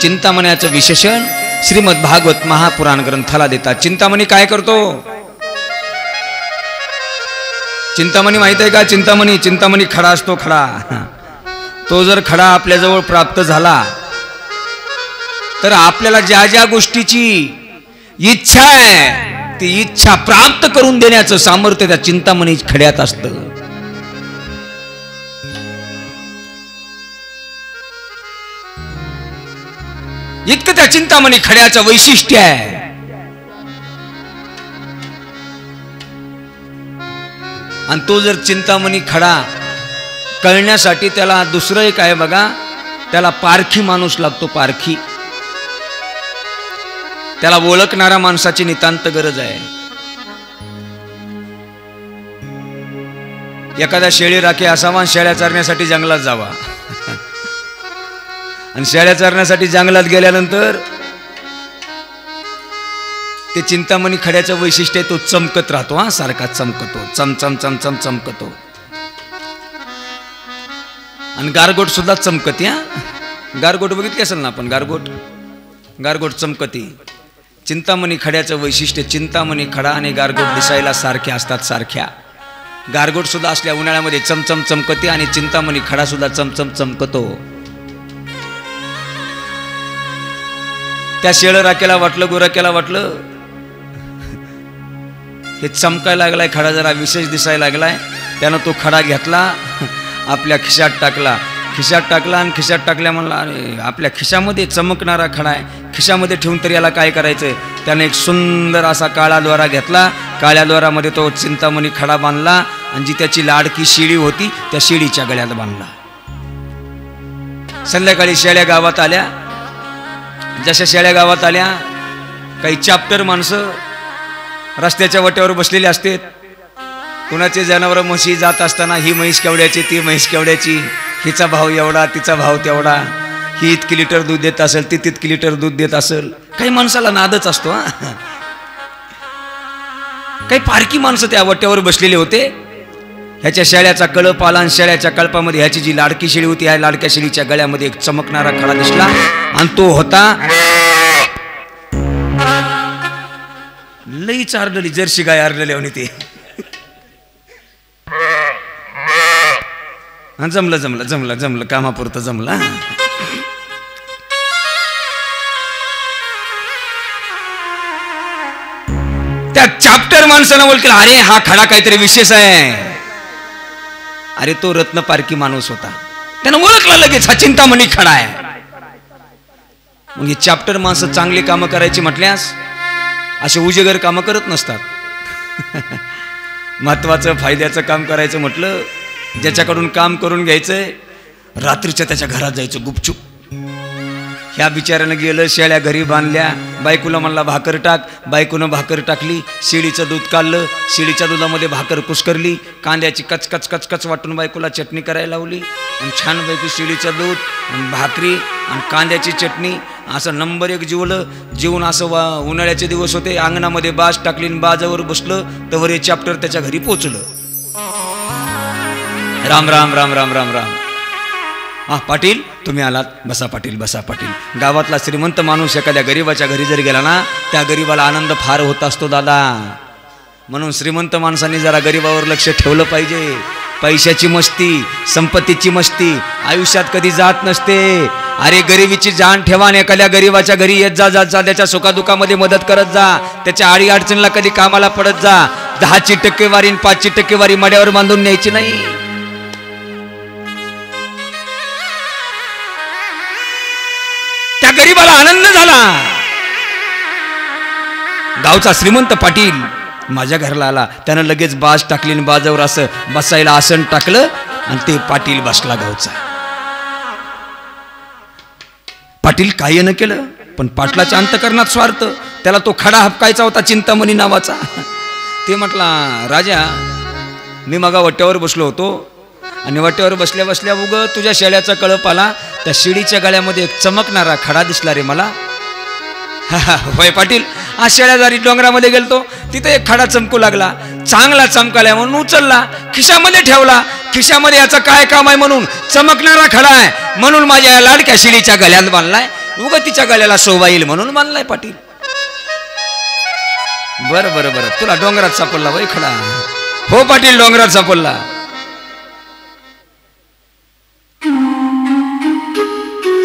चिंतामण्याचं विशेषण श्रीमद भागवत महापुराण ग्रंथाला देतात। चिंतामणी काय करतो? चिंतामणी माहित आहे का? चिंतामणी खडा असतो, खडा। तो जर खडा आपल्याजवळ प्राप्त झाला तर आपल्याला ज्या ज्या गोष्टीची इच्छा आहे ती इच्छा प्राप्त करून देण्याचं सामर्थ्य त्या चिंतामणी खड्यात असतं। इतकं त्या चिंतामणी खड्याचं वैशिष्ट्य आहे। आणि तो जर चिंतामणी खडा कळण्यासाठी त्याला दुसरं एक आहे बघा, त्याला पारखी माणूस लागतो, पारखी। त्याला ओळखणाऱ्या माणसाची नितांत गरज आहे। एखादा शेळी राखे असावा, शेळ्या चरण्यासाठी जंगलात जावा। आणि शेळ्या चरण्यासाठी जंगलात गेल्यानंतर ते चिंतामणी खड्याचं वैशिष्ट्य आहे, तो चमकत राहतो, हा सारखा चमकतो, चमचम चमचम चमकतो। आणि गारगोट सुद्धा चमकती, हा गारगोट बघितली असेल ना आपण, गारगोट चमकती। चिंतामणी खड्याचं वैशिष्ट्य, चिंतामणी खडा आणि गारगोट दिसायला सारख्या असतात, सारख्या। गारगोट सुद्धा असल्या उन्हाळ्यामध्ये चमचम चमकते आणि चिंतामणी खडा सुद्धा चमचम चमकतो। त्या शेळ राखेला वाटलं, गोरख्याला वाटलं हे चमकायला लागलाय खडा, जरा विशेष दिसायला लागलाय। त्यानं तो खडा घेतला, आपल्या खिशात टाकला आणि खिशात टाकल्या म्हणला अरे आपल्या खिशामध्ये चमकणारा खडा आहे, खिशामध्ये ठेवून तर याला काय करायचंय? त्याने एक सुंदर असा काळा दोरा घेतला, काळ्या दोरामध्ये तो चिंतामणी खडा बांधला आणि जी त्याची लाडकी शिडी होती त्या शिडीच्या गळ्यात बांधला। संध्याकाळी शेळ्या गावात आल्या। जशा शेळ्या गावात आल्या, काही चाप्टर माणसं रस्त्याच्या वट्यावर बसलेले असतात, कुणाचे जनावर म्हशी जात असताना ही म्हैस केवढ्याची, ती म्हैस केवढ्याची, हिचा भाव एवढा, तिचा भाव तेवढा, ही इतकी लिटर दूध देत असेल, ती तितकी लिटर दूध देत असेल. काही माणसाला नादच असतो. काही पारकी माणसं त्या वट्यावर बसलेले होते. ह्याच्या शेळ्याचा कळप आला आणि शेळ्याच्या कळपामध्ये ह्याची जी लाडकी शेळी होती, ह्या लाडक्या शेळीच्या गळ्यामध्ये एक चमकणारा खडा दिसला आणि तो होता लईच आरडली, जर्सी गाय आरडली होती ती. जमलं जमलं जमलं जमलं, कामापुरतं जमलं. त्या चॅप्टर माणसानं ओळखलं, अरे हा खडा काहीतरी विशेष आहे. अरे तो रत्न पारकी माणूस होता, त्यानं ओळखला लगेच हा चिंतामणी खडा आहे. मग ही चॅप्टर माणसं चांगली कामं करायची म्हटल्यास असे उजेगर कामं करत नसतात. महत्वाचं फायद्याचं काम करायचं म्हटलं, ज्याच्याकडून काम करून घ्यायचंय, रात्रीच्या त्याच्या घरात जायचं गुपचूप. ह्या बिचाऱ्यानं गेलं, शेळ्या घरी बांधल्या, बायकोला म्हणला भाकर टाक, बायकोनं भाकर टाकली, शेळीचं दूध काढलं, शेळीच्या दुधामध्ये भाकर कुस्करली, कांद्याची कचकच कचकच वाटून बायकोला चटणी करायला लावली आणि छानपैकी शेळीचं दूध आणि भाकरी आणि कांद्याची चटणी असं नंबर एक जेवलं. जेवून असं उन्हाळ्याचे दिवस होते, अंगणामध्ये बाज टाकली आणि बाजावर बसलं तर हे चॅप्टर त्याच्या घरी पोचलं. राम राम राम राम राम राम. हा पाटील तुम्ही आलात, बसा पाटील बसा पाटील. गावातला श्रीमंत माणूस एखाद्या गरीबाच्या घरी जर गेला ना, त्या गरीबाला आनंद फार होत असतो दादा. म्हणून श्रीमंत माणसांनी जरा गरीबावर लक्ष ठेवलं पाहिजे. पैशाची मस्ती, संपत्तीची मस्ती आयुष्यात कधी जात नसते. अरे गरिबीची जाण ठेवा आणि एखाद्या गरीबाच्या घरी येत जा, जात जा, त्याच्या सुखादुखामध्ये मदत करत जा, त्याच्या आडी अडचणीला कधी कामाला पडत जा. 10ची टक्केवारी 5ची टक्केवारी मड्यावर बांधून न्यायची नाही. त्या गरीबाला आनंद झाला. गावचा श्रीमंत पाटील माझ्या घराला आला, त्यानं लगेच बाज टाकली आणि बाजावर असं बसायला आसन टाकलं आणि ते पाटील बसला गावचा. पाटील काही न केलं, पण पाटलाच्या अंतकरणात स्वार्थ. त्याला तो खडा हपकायचा होता, चिंतामणी नावाचा. ते म्हटला, राजा मी मगा वट्यावर बसलो होतो आणि वट्यावर बसल्या बसल्या उग तुझ्या शेळ्याचा कळप आला, त्या शेळीच्या गळ्यामध्ये एक चमकणारा खडा दिसला रे मला. होय पाटील, आज शेळ्यादारी डोंगरामध्ये गेलतो, तिथे एक खडा चमकू लागला, चांगला चमकाला म्हणून उचलला, खिशामध्ये ठेवला. खिशामध्ये याचं काय काम आहे म्हणून, चमकणारा खडा आहे म्हणून माझ्या लाडक्या शेळीच्या गळ्यात बांधलाय, उग तिच्या गळ्याला शोभा येईल म्हणून बांधलाय पाटील. बरं बरं बरं, तुला डोंगरात सापडला वय खडा? हो पाटील, डोंगरात सापडला.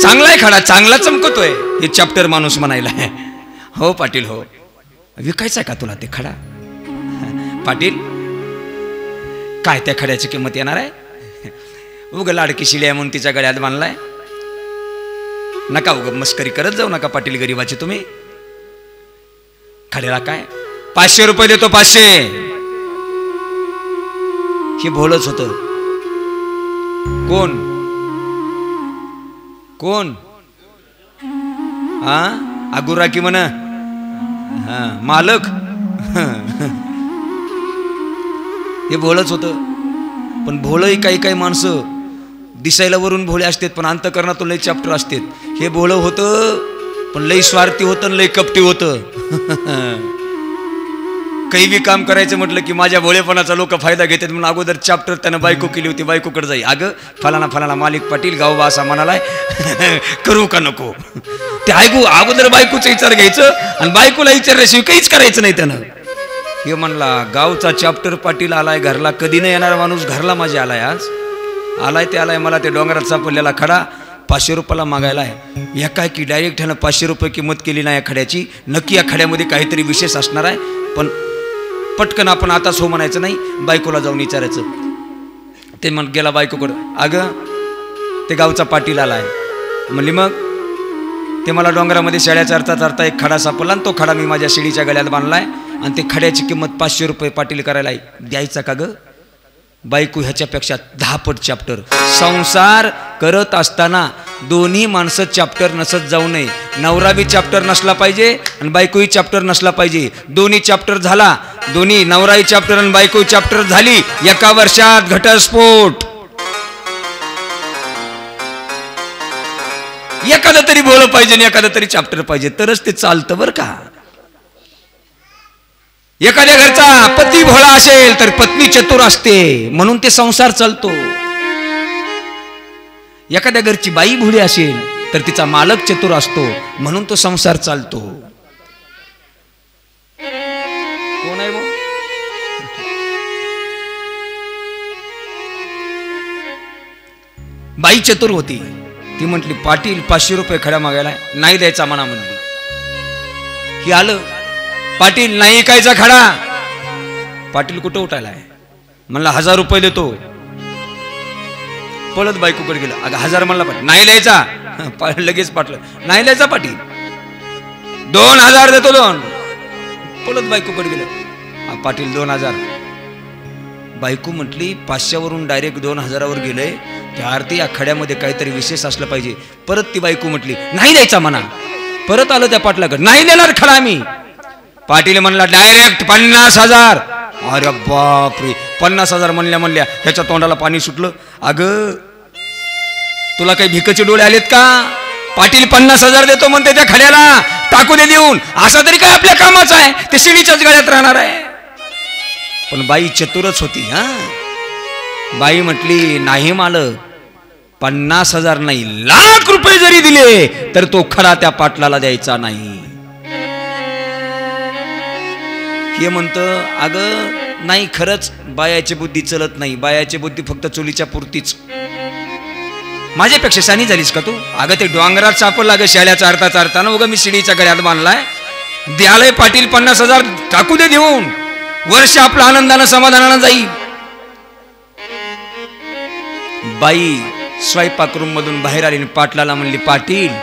चांगला आहे खडा, चांगला चमकतोय, हे चॅप्टर माणूस म्हणायला. हो पाटील हो. विकायचा का तुला ते खडा? पाटील काय त्या खड्याची किंमत येणार आहे? उग लाडकी शिळी आहे म्हणून तिच्या गळ्यात बांधलाय. नका उग मस्करी करत जाऊ नका पाटील गरीबाची तुम्ही. खड्याला काय 500 रुपये देतो, 500. हे भोलच होत. कोण कोण? हा अगुरा की म्हण, हा मालक. हे भोळच होतं. पण भोळही काही काही माणसं दिसायला वरून भोळे असतात, पण अंतकरणातून लई चॅप्टर असतात. हे भोळं होतं पण लई स्वार्थी होतं, लई कपटी होतं. काही बी काम करायचं म्हटलं की माझ्या भोळेपणाचा लोक फायदा घेतात म्हणून अगोदर चॅप्टर त्यानं बायको केली होती, बायकोकडे जाई, अगं फलाना फलाना मालिक पाटील गावबा असा म्हणालाय, करू का नको ते ऐकू. अगोदर बायकोचा विचार घ्यायचं आणि बायकोला विचारल्याशिवाय काहीच करायचं नाही त्यानं. हे म्हणला गावचा चॅप्टर पाटील आलाय घरला, कधी नाही येणारा माणूस घरला माझ्या आलाय, आज आलाय ते आलाय. मला ते डोंगरात सापडलेला खडा 500 रुपयाला मागायला आहे. या काय की डायरेक्ट ह्यानं 500 रुपये किंमत केली नाही या खड्याची. नक्की या खड्यामध्ये काहीतरी विशेष असणार आहे. पण पटकन आपण आताच हो म्हणायचं नाही, बायकोला जाऊन विचारायचं. ते म्हण गेला बायकोकडं, अगं ते गावचा पाटील आलाय म्हणली. मग ते मला डोंगरामध्ये शेळ्या चरता चरता एक खडा सापडला आणि तो खडा मी माझ्या शेळीच्या गळ्यात बांधलाय आणि ते खड्याची किंमत 500 रुपये पाटील करायला द्यायचा का ग? बायको ह्याच्यापेक्षा 10 पट चॅप्टर. संसार करत असताना दोन्ही माणसं चॅप्टर नसत जाऊ नये. नवरा बी चॅप्टर नसला पाहिजे आणि बायकोही चॅप्टर नसला पाहिजे. दोन्ही चॅप्टर झाला दोन्ही नवराई चॅप्टर आणि बायको चॅप्टर झाली एका वर्षात घटस्फोट. एखादं तरी भोळं पाहिजे आणि एखादं तरी चॅप्टर पाहिजे तरच ते चालतं बरं का. एखाद्या घरचा पती भोळा असेल तर पत्नी चतुर असते म्हणून ते संसार चालतो. एखाद्या घरची बाई भोळी असेल तर तिचा मालक चतुर असतो म्हणून तो संसार चालतो. कोण आहे? बाई चतुर होती. ती म्हटली पाटील 500 रुपये खड्या मागायला नाही द्यायचा म्हणा म्हणली. ही आलं पाटील नाही ऐकायचा खडा. पाटील कुठं उठायलाय म्हणला 1000 रुपये देतो. पळत बायकोकडे गेला. अगं 1000 म्हणला पाटील नाही द्यायचा. लगेच पाटलं नाही द्यायचा पाटील 2000 देतो 2. पळत बायकोकडे गेलं. पाटील 2000. बायको म्हटली 500 वरून डायरेक्ट 2000 गेलंय त्या आरती या खड्यामध्ये काहीतरी विशेष असलं पाहिजे. परत ती बायको म्हटली नाही द्यायचा म्हणा. परत आलं त्या पाटलाकडे नाही देणार खडा मी. पाटील म्हणला डायरेक्ट 50,000. अरे बापरे 50,000 म्हणल्या ह्याच्या तोंडाला पाणी सुटलं. अगं तुला काही भिकाचे डोळे आलेत का? पाटील 50,000 देतो म्हणते त्या खड्याला टाकू दे देऊन. असा तरी काय आपल्या कामाचा आहे? ते शिडीच्याच गळ्यात राहणार आहे. पण बाई चतुरच होती. हा बाई म्हटली नाही मालक 50,000 नाही 1,00,000 रुपये जरी दिले तर तो खडा त्या पाटलाला द्यायचा नाही. हे म्हणतं अगं नाही खरंच बायाची बुद्धी चलत नाही. बायाची बुद्धी फक्त चुलीच्या पुरतीच. माझ्यापेक्षा शानी झालीस का तू? अगं ते डोंगरात सापडला ग शाळ्याचा अर्था चारताना उगा मी शिडीच्या गळ्यात बांधलाय. द्यालय पाटील 50,000 टाकू दे देऊन. वर्ष आपलं आनंदानं समाधानानं जाईल. बाई स्वयंपाक रूम मधून बाहेर आली आणि पाटलाला म्हणली पाटील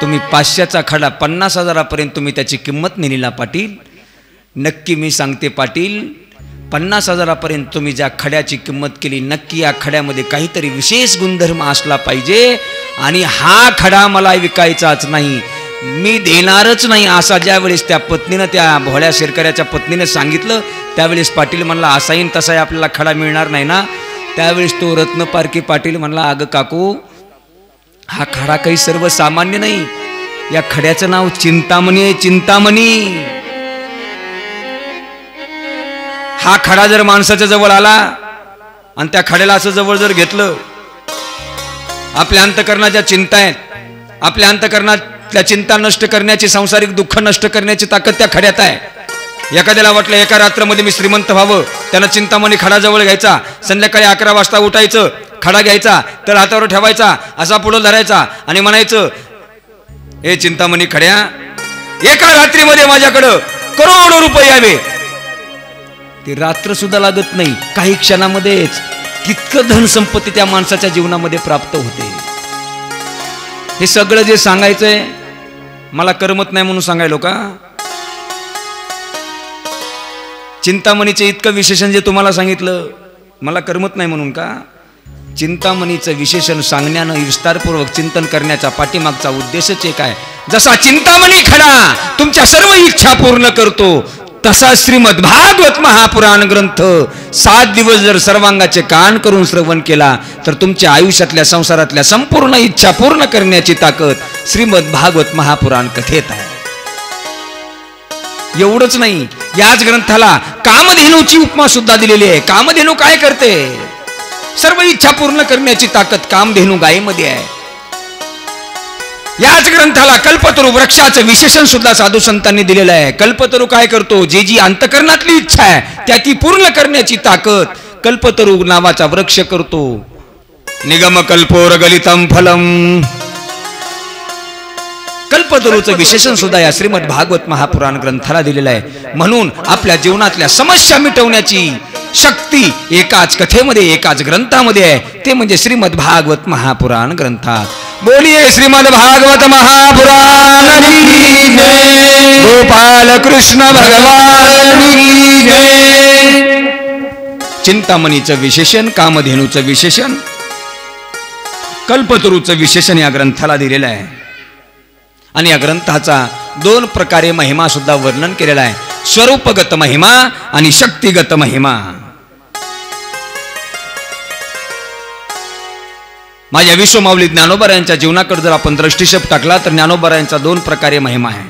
तुम्ही 500चा खडा 50,000 पर्यंत तुम्ही त्याची किंमत नेलीला पाटील. नक्की मी सांगते पाटील 50,000 पर्यंत तुम्ही ज्या खड्याची किंमत केली नक्की या खड्यामध्ये काहीतरी विशेष गुणधर्म असला पाहिजे आणि हा खडा मला विकायचाच नाही मी देणारच नाही. असा ज्यावेळेस त्या पत्नीनं त्या भोळ्या शेरकऱ्याच्या पत्नीने सांगितलं त्यावेळेस पाटील म्हणला असाही तसाही आपल्याला खडा मिळणार नाही ना. त्यावेळेस तो रत्नपारखी पाटील म्हणला अगं काकू हा खडा काही सर्वसामान्य नाही. या खड्याचं नाव चिंतामणी आहे. चिंतामणी हा खडा जर माणसाच्या जवळ आला आणि त्या खड्याला असं जवळ जर घेतलं आपल्या अंतकरणाच्या चिंता आहेत आपल्या अंतकरणातल्या चिंता नष्ट करण्याची सांसारिक दुःख नष्ट करण्याची ताकद त्या खड्यात आहे. एखाद्याला वाटलं एका रात्रमध्ये मी श्रीमंत व्हावं त्यानं चिंतामणी खडा जवळ घ्यायचा. संध्याकाळी 11 वाजता उठायचं खडा घ्यायचा तर हातावर ठेवायचा असा पुढं धरायचा आणि म्हणायचं हे चिंतामणी खड्या एका रात्रीमध्ये माझ्याकडं करोडो रुपये यावे. ती रात्र सुद्धा लागत नाही काही क्षणामध्येच कितकं धन संपत्ती त्या माणसाच्या जीवनामध्ये प्राप्त होते. हे सगळं जे सांगायचंय मला करमत नाही म्हणून सांगायलो का? चिंतामणीचे इतकं विशेषण जे तुम्हाला सांगितलं मला करमत नाही म्हणून का? चिंतामणीचं विशेषण सांगण्यानं विस्तारपूर्वक चिंतन करण्याचा पाठीमागचा उद्देशच एक आहे. जसा चिंतामणी खडा तुमच्या सर्व इच्छा पूर्ण करतो तसा श्रीमद भागवत महापुराण ग्रंथ 7 दिवस जर सर्वांगाचे कान करून श्रवण केला तर तुमच्या आयुष्यातल्या संसारातल्या संपूर्ण इच्छा पूर्ण करण्याची ताकद श्रीमद भागवत महापुराण कथेत आहे. एवढंच नाही याच ग्रंथाला कामधेनूची उपमा सुद्धा दिलेली आहे. कामधेनू काय करते? सर्व इच्छा पूर्ण करण्याची ताकद कामधेनू गायीमध्ये आहे. याच ग्रंथाला कल्पतरू वृक्षाचं विशेषण सुद्धा साधू संतांनी दिलेलं आहे. कल्पतरू काय करतो? जी अंतकरणातली इच्छा आहे त्या ती पूर्ण करण्याची ताकद कल्पतरू नावाचा वृक्ष करतो. निगम कल्पोर गलितम फलम कल्पतरूचं विशेषण सुद्धा या श्रीमद भागवत महापुराण ग्रंथाला दिलेलं आहे. म्हणून आपल्या जीवनातल्या समस्या मिटवण्याची शक्ती एकाच कथेमध्ये एकाच ग्रंथामध्ये आहे ते म्हणजे श्रीमद भागवत महापुराण ग्रंथात. बोलिए श्रीमद भागवत महापुराण की जय. गोपाल कृष्ण भगवान की जय. चिंतामणीचं विशेषण कामधेनूचं विशेषण कल्पतरूचं विशेषण या ग्रंथाला दिलेलं आहे आणि या ग्रंथाचा 2 प्रकारे महिमा सुद्धा वर्णन केलेला आहे. स्वरूपगत महिमा आणि शक्तिगत महिमा. माझ्या विश्वमाऊली ज्ञानोबरायांच्या जीवनाकडे जर आपण दृष्टिक्षेप टाकला तर ज्ञानोबरायांचा 2 प्रकारे महिमा आहे.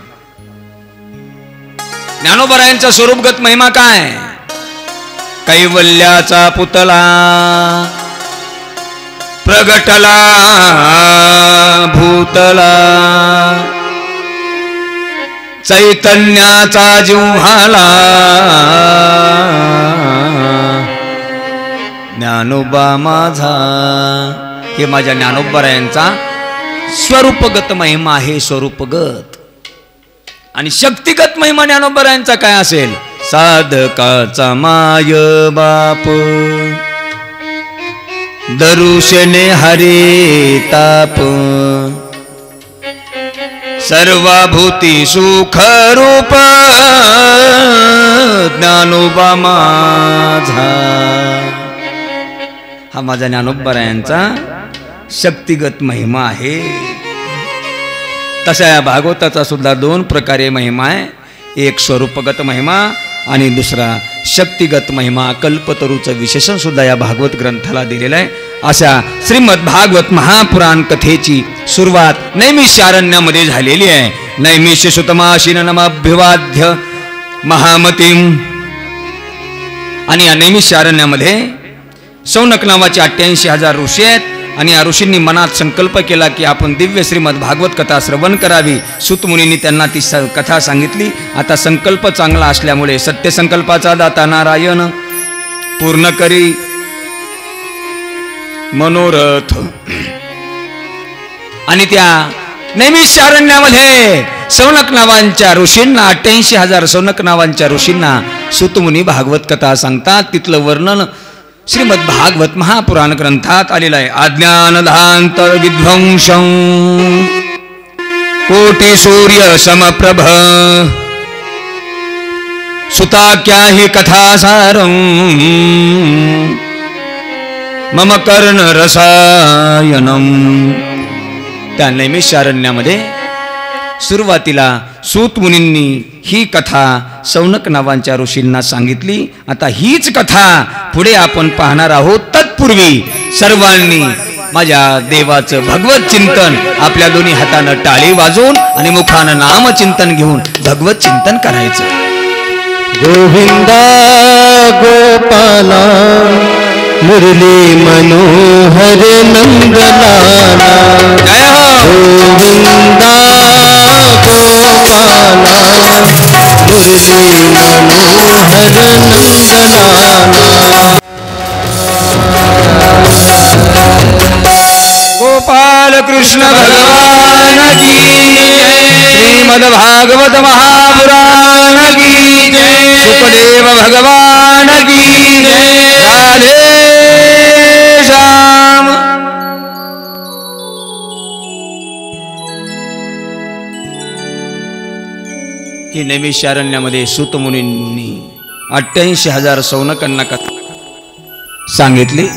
ज्ञानोबरायांचा स्वरूपगत महिमा काय? कैवल्याचा पुतला प्रगटला भूतला, चैतन्याचा जिव्हाला ज्ञानोबा माझा. हे माझ्या ज्ञानोबरायांचा स्वरूपगत महिमा आहे. स्वरूपगत आणि शक्तिगत महिमा ज्ञानोबरायांचा काय असेल? साधकाचा माय बाप दरुशने हरे ताप, सर्वभूती सुख रूप ज्ञानोबा माझा. हा माझा ज्ञानोबरायांचा शक्तिगत महिमा आहे. तसा या भागवताचा सुद्धा 2 प्रकारे महिमा आहे. एक स्वरूपगत महिमा आणि दुसरा शक्तिगत महिमा. कल्पतरूचं विशेषण सुद्धा या भागवत ग्रंथाला दिलेलं आहे. अशा श्रीमद भागवत महापुराण कथेची सुरुवात नैमिषारण्यामध्ये झालेली आहे. नैमिष सुतमाशीन नमाभ्यवाद्य महामतीम. आणि या नैमिषारण्यामध्ये शौनक नावाचे 88,000 ऋषी आहेत. आणि या ऋषींनी मनात संकल्प केला की आपण दिव्य श्रीमद भागवत कथा श्रवण करावी. सूत मुनींनी त्यांना ती कथा सांगितली. आता संकल्प चांगला असल्यामुळे सत्य संकल्पाचा दाता नारायण पूर्ण करी मनोरथ. आणि त्या नैमिषारण्यामध्ये शौनक नावांच्या ऋषींना 88,000 शौनक नावांच्या ऋषींना सूतमुनी भागवत कथा सांगतात. तिथलं वर्णन श्रीमद भागवत महापुराण ग्रंथात आलेला आहे. अज्ञानधांत विध्वंसं कोटी सूर्य समप्रभ, सुताक्या हि कथासारं मम कर्ण रसायनम. त्या नैमिषारण्यामध्ये सुरुवातीला सूत मुनींनी ही कथा शौनक नावांच्या ऋषींना सांगितली. आता हीच कथा पुढे आपण पाहणार आहोत. तत्पूर्वी सर्वांनी माझ्या देवाचं भगवत चिंतन आपल्या दोन्ही हातानं टाळी वाजवून आणि मुखानं नामचिंतन घेऊन भगवत चिंतन करायचं. गोविंदा गोपाला मुरली मनोहर नंदलाला. जय हो. गोविंदा गोपाला मुरली मनोहर नंदलाला. गोपाल कृष्ण भगवान की जय. श्रीमद भागवत महापुराण की जय. सुखदेव भगवान की जय. राधे श्याम. ही नैमिषारण्यामध्ये सूत मुनींनी 88,000 शौनकांना कथा सांगितली.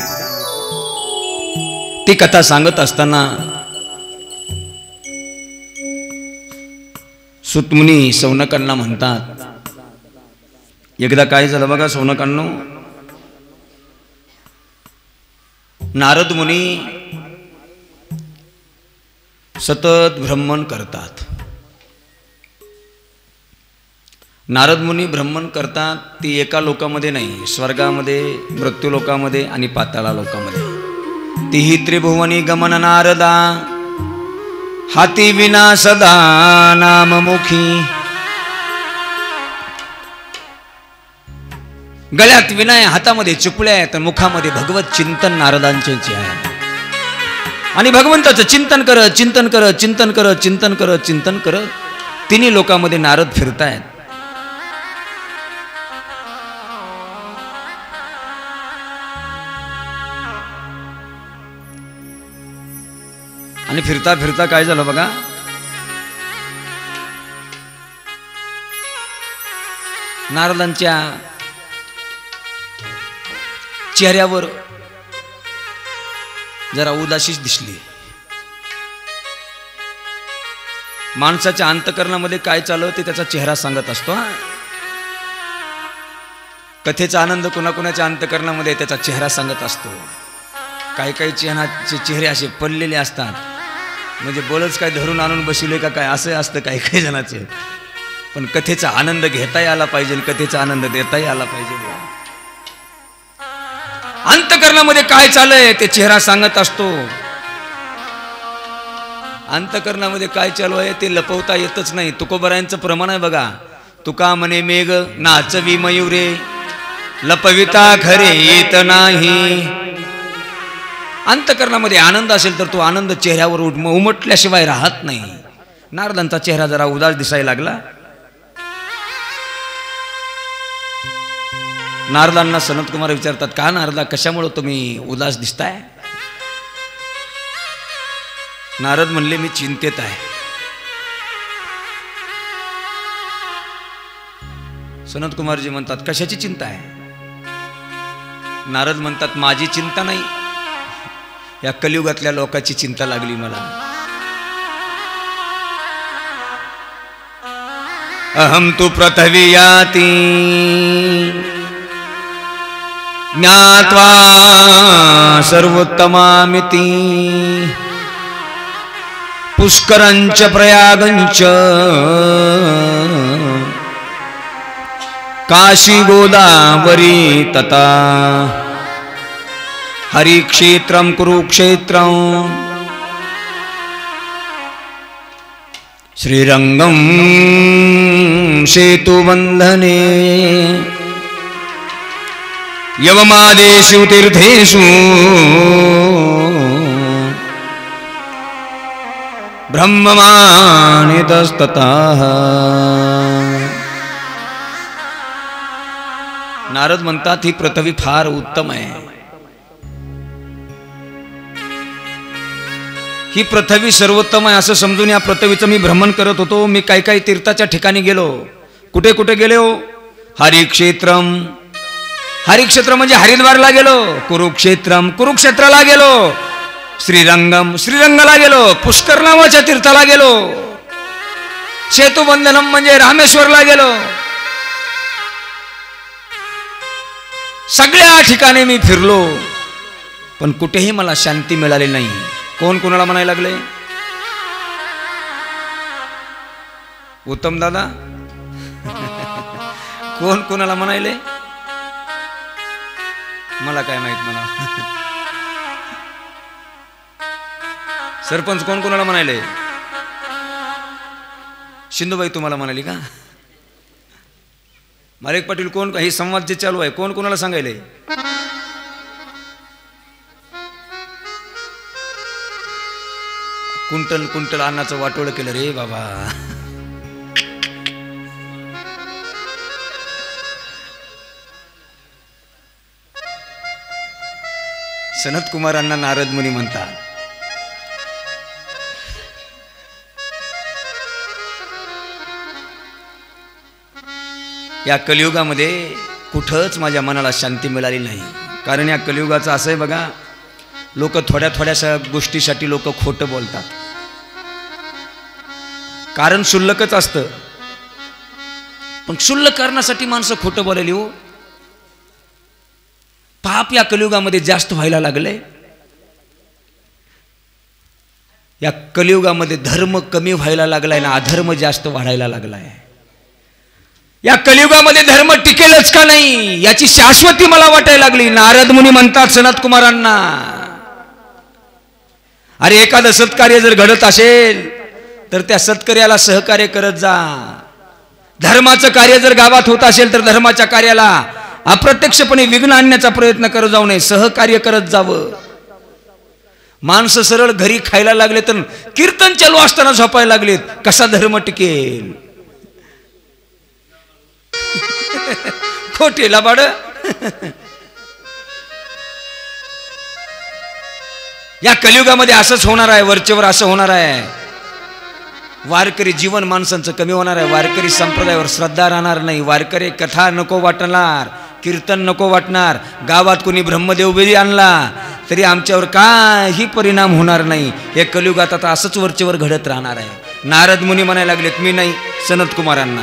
ती कथा सांगत असताना सूतमुनी शौनकांना म्हणतात, एकदा काय झालं बघा शौनकांनो. नारद मुनी सतत भ्रमण करतात. नारद मुनी भ्रमण करतात ती एका लोकामध्ये नाही, स्वर्गामध्ये, मृत्यू लोकामध्ये आणि पाताळा लोकामध्ये. तीही त्रिभुवनी गमन नारदा, हाती विना सदा नाममुखी. गळ्यात विनाय, हातामध्ये चुकल्या आहेत, मुखामध्ये भगवत चिंतन नारदांचे आहे. आणि भगवंताचं चिंतन करत चिंतन करत चिंतन करत चिंतन करत चिंतन करत तिन्ही लोकांमध्ये नारद फिरतायत. आणि फिरता फिरता काय झालं बघा, नारदांच्या चेहऱ्यावर जरा उदासीच दिसली. माणसाच्या अंतकरणामध्ये काय चाललं ते त्याचा चेहरा सांगत असतो. कथेचा आनंद कुणाकुणाच्या अंतकरणामध्ये त्याचा चेहरा सांगत असतो. काही काही चेहरे असे पडलेले असतात, म्हणजे बळच काय धरून आणून बसले का काय असं असतं काही काही जणांचे. पण कथेचा आनंद घेताही आला पाहिजे, कथेचा आनंद देताही आला पाहिजे. अंतकरणामध्ये काय चाललंय ते चेहरा सांगत असतो. अंतकरणामध्ये काय चालू आहे ते लपवता येतच नाही. तुकोबरायांचं प्रमाण आहे बघा. तुका म्हणे मेघ नाचवी मयुरे, लपविता खरे येत नाही. अंतकरणामध्ये आनंद असेल तर तो आनंद चेहऱ्यावर उमटल्याशिवाय राहत नाही. नारदांचा चेहरा जरा उदास दिसायला लागला. नारदांना सनत कुमार विचारतात, का नारदा कशामुळे तुम्ही उदास दिसताय? नारद म्हणले, मी चिंतेत आहे. सनत कुमारजी म्हणतात, कशाची चिंता आहे? नारद म्हणतात, माझी चिंता नाही, या कलियुगातल्या लोकांची चिंता लागली मला. अहम तु पृथ्वी याती ज्ञात्वा सर्वोत्तमामिति, पुष्करंच प्रयागंच काशी गोदावरी तथा हरिक्षेत्रम कुरुक्षेत्रम श्रीरंगम सेतुबंधने यवमादेषु तीर्थेषु ब्रह्ममानितस्ततः. नारद म्हणतात, ही पृथ्वी फार उत्तम आहे. ही पृथ्वी सर्वोत्तम आहे असं समजून या पृथ्वीचं मी भ्रमण करत होतो. मी काही काही तीर्थाच्या ठिकाणी गेलो. कुठे कुठे गेलो? हरिक्षेत्रम, हरिक्षेत्र म्हणजे हरिद्वारला गेलो. कुरुक्षेत्रम, कुरुक्षेत्राला गेलो. श्रीरंगम, श्रीरंगाला गेलो. पुष्कर नावाच्या तीर्थाला गेलो. सेतुबंधनम म्हणजे रामेश्वरला गेलो. सगळ्या ठिकाणी मी फिरलो, पण कुठेही मला शांती मिळाली नाही. कोण कोणाला म्हणायला लागले? उत्तम दादा कोण कोणाला म्हणायले? मला काय माहित म्हणा. सरपंच कोण कोणाला म्हणायले? शिंदूबाई तुम्हाला म्हणाली का? मालिक पाटील कोण? हे संवाद जे चालू आहे कोण कोणाला सांगायले? कुंटल कुंटल अन्नाचं वाटोळ केलं रे बाबा. सनत कुमारांना नारद मुनी म्हणतात. या कलियुगामध्ये कुठंच माझ्या मनाला शांती मिळाली नाही. कारण या कलियुगाचं असं आहे बघा, लोक थोड्या थोड्याशा गोष्टीसाठी लोक खोटं बोलतात. कारण क्षुल्लकच असतं, पण क्षुल्लक कारणासाठी माणसं खोटं बोलायली. हो, पाप या कलियुगामध्ये जास्त व्हायला लागले. या कलियुगामध्ये धर्म कमी व्हायला लागलाय ना अधर्म जास्त वाढायला लागलाय. या कलियुगामध्ये धर्म टिकेलच का नाही याची शाश्वती मला वाटायला लागली. नारद मुनी म्हणतात सनत कुमारांना, अरे एखादं सत्कार्य जर घडत असेल तर त्या सत्कार्याला सहकार्य करत जा. धर्माचं कार्य जर गावात होत असेल तर धर्माच्या कार्याला अप्रत्यक्षपणे विघ्न आणण्याचा प्रयत्न करत जाऊ नये, सहकार्य करत जावं. माणसं सरळ घरी खायला लागले तर कीर्तन चालू असताना झोपायला लागलेत, कसा धर्म टिकेल? खोटे लबाड. या कलियुगामध्ये असंच होणार आहे, वरचेवर असं होणार आहे. वारकरी जीवन माणसांचं कमी होणार आहे. वारकरी संप्रदायावर श्रद्धा राहणार नाही. वारकरी कथा नको वाटणार, कीर्तन नको वाटणार. गावात कोणी ब्रह्मदेव बेरी आणला तरी आमच्यावर काही परिणाम होणार नाही. हे कलियुगात आता असंच वरचेवर घडत राहणार आहे. नारद मुनी म्हणायला लागलेत, मी नाही, सनत कुमारांना.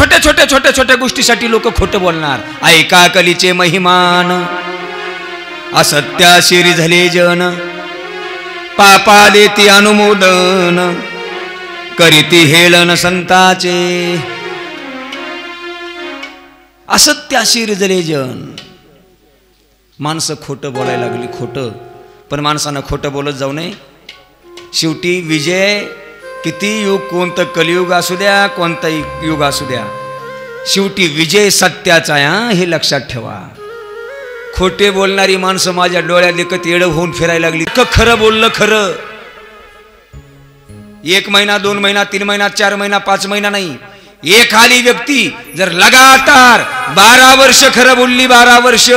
छोट्या छोट्या गोष्टीसाठी लोक खोटं बोलणार. ऐका कलीचे महिमान, असत्याशी झाले जन, पापा देती अनुमोदन, करीती हेळन संताचे. असत्याशी रिजले जन. माणसं खोटं बोलायला लागली, खोटं. पण माणसानं खोटं बोलत जाऊ नये. शेवटी विजय किती युग, कोणतं कलियुग असू द्या, कोणताही युग असू द्या, शेवटी विजय सत्याचा आहे, हे लक्षात ठेवा. खोटे बोलणारी माणसं माझ्या डोळ्यात देखत येडं होऊन फिरायला लागली. खरं बोललं खरं. 1 महिना 2 महिना 3 महिना 4 महिना 5 महिना नाही, एखादी व्यक्ती जर लगातार 12 वर्ष खरं बोलली, 12 वर्ष,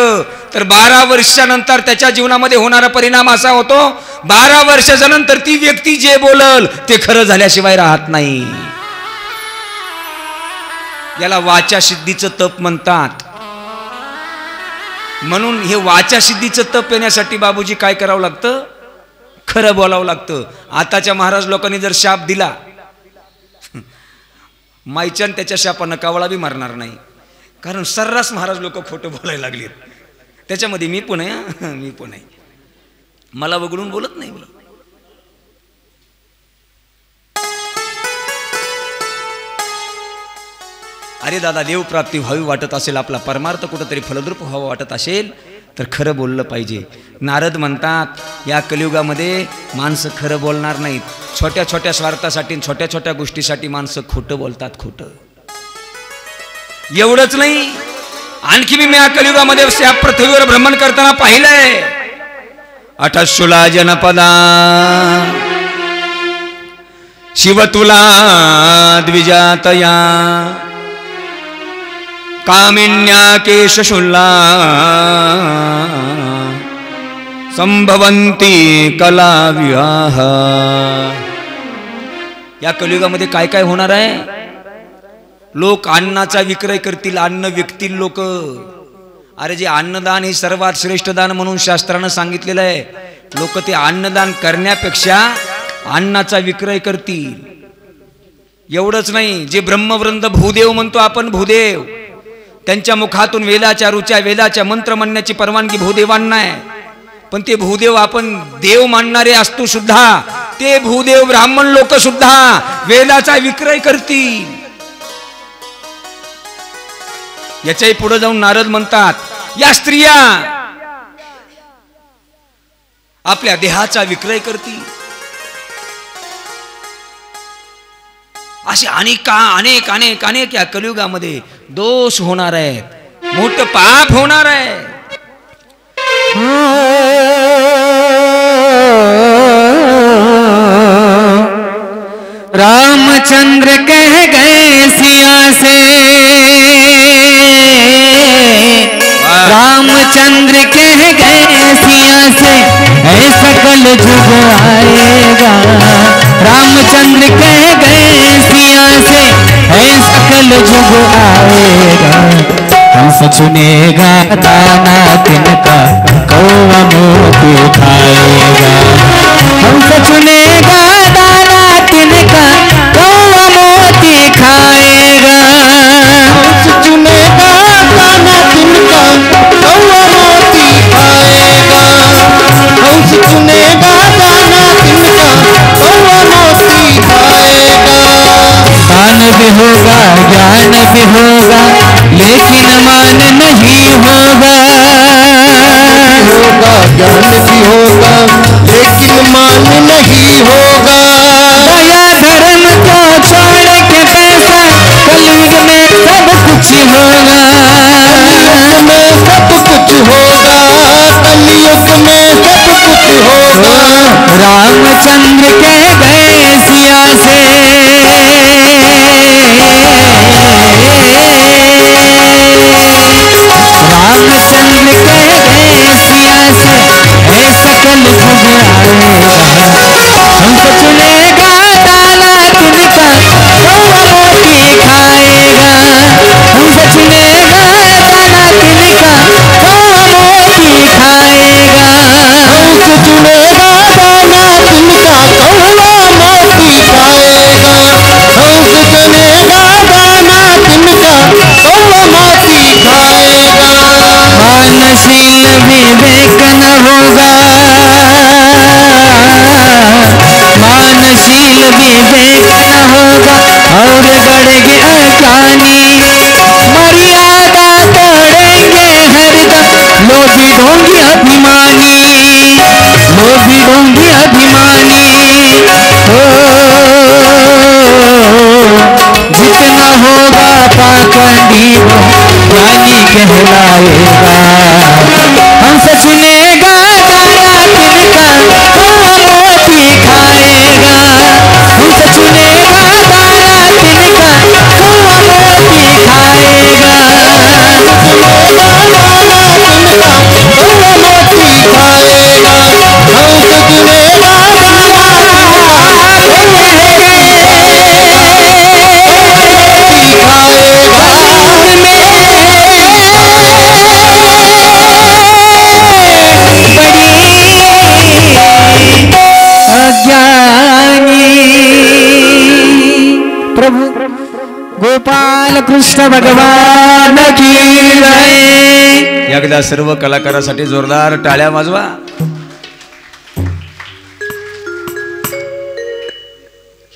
तर 12 वर्षानंतर त्याच्या जीवनामध्ये होणारा परिणाम असा होतो, 12 वर्षाच्या नंतर ती व्यक्ती जे बोलल ते खरं झाल्याशिवाय राहत नाही. याला वाचा सिद्धीचं तप म्हणतात. म्हणून हे वाचा सिद्धीचं तप येण्यासाठी बाबूजी काय करावं लागतं? खरं बोलावं लागतं. आताच्या महाराज लोकांनी जर शाप दिला, माईच्यान त्याच्या शापानं कावळा बी मारणार नाही. कारण सर्रास महाराज लोक खोटं बोलायला लागले. त्याच्यामध्ये मी पण आहे, मी पण आहे. मला वगळून बोलत नाही मी. अरे दादा, देवप्राप्ती व्हावी वाटत असेल, आपला परमार्थ कुठंतरी फलद्रूप व्हावं वाटत असेल, तर खरं बोललं पाहिजे. नारद म्हणतात, या कलियुगामध्ये माणसं खरं बोलणार नाहीत. छोट्या छोट्या स्वार्थासाठी, छोट्या छोट्या गोष्टीसाठी माणसं खोटं बोलतात, खोटं. एवढंच नाही, आणखी मी या कलियुगामध्ये या पृथ्वीवर भ्रमण करताना पाहिलंय. अठशुला जनपदा शिवतुला द्विजातया, कामिन्या केशशुल्ला संभवंती कला विवाह. या कलियुगामध्ये काय काय होणार आहे? लोक अन्नाचा विक्रय करतील, अन्न विकतील लोक. अरे जे अन्नदान हे सर्वात श्रेष्ठ दान म्हणून शास्त्रानं सांगितलेलं आहे, लोक ते अन्नदान करण्यापेक्षा अन्नाचा विक्रय करतील. एवढंच नाही, जे ब्रह्मवृंद भूदेव म्हणतो आपण, भूदेव, त्यांच्या मुखातून वेदाच्या रुच्या, वेदाच्या मंत्र म्हणण्याची परवानगी भूदेवांना आहे. पण ते भूदेव आपण देव मानणारे असतो सुद्धा, ते भूदेव ब्राह्मण लोक सुद्धा वेदाचा विक्रय करतील. याच्याही पुढे जाऊन नारद म्हणतात, या स्त्रिया आपल्या देहाचा विक्रय करतील. असे अनेक अनेक अनेक या कलियुगामध्ये दोष होणार आहेत, मोठं पाप होणार आहे. रामचंद्र कह गए सिया से, रामचंद्र कह गए सिया से, ऐसा कल जुग आएगा. रामचंद्र कह गए सिया से, ऐसा कल जुग आएगा. हंस चुनेगा दाना तिनका, कौवा मोती खाएगा. हंस चुनेगा दाना तिनका, कौवा मोती खाएगा. हंस चुनेगा दाना तिनका, कौवा मोती खाएगा. हंस चुनेगा दाना तिनका, कौवा मोती खाएगा. दान भी होगा, ज्ञान भी होगा, लेकिन मान नहीं होगा. ज्ञान भी होगा, लेकिन मान नहीं होगा. दया धर्म को छोड़ के पैसा, कलयुग में सब कुछ होगा. कलयुग में सब कुछ होगा, कलयुग में सब कुछ होगा. रामचंद्र कह गए सिया से, रामचंद्र कह गए सिया से, ऐसा कल जुग आएगा. हमको चुनेगा दाना तिनका, कौवा मोती खाएगा. हमको चुनेगा दाना तिनका, कौवा मोती खाएगा. हमको चुनेगा दाना मानशील विवेक न होगा, मानशील विवेक न होगा और बढ़ेंगे अज्ञानी, मर्यादा तोड़ेंगे हरदम लोभी ढोंगी अभिमानी, लोभी ढोंगी अभिमानी। जितना होगा पाखंडी वो ज्ञानी कहलाएगा, हमसे सुनेगा दारा तिनका वो मोती खाएगा, हमसे सुनेगा दारा तिनका वो मोती खाएगा, मोती खाएगा, हमसे सुनेगा प्रभु गोपाल कृष्ण भगवान की जय। एकदा सर्व कलाकारांसाठी जोरदार टाळ्या वाजवा.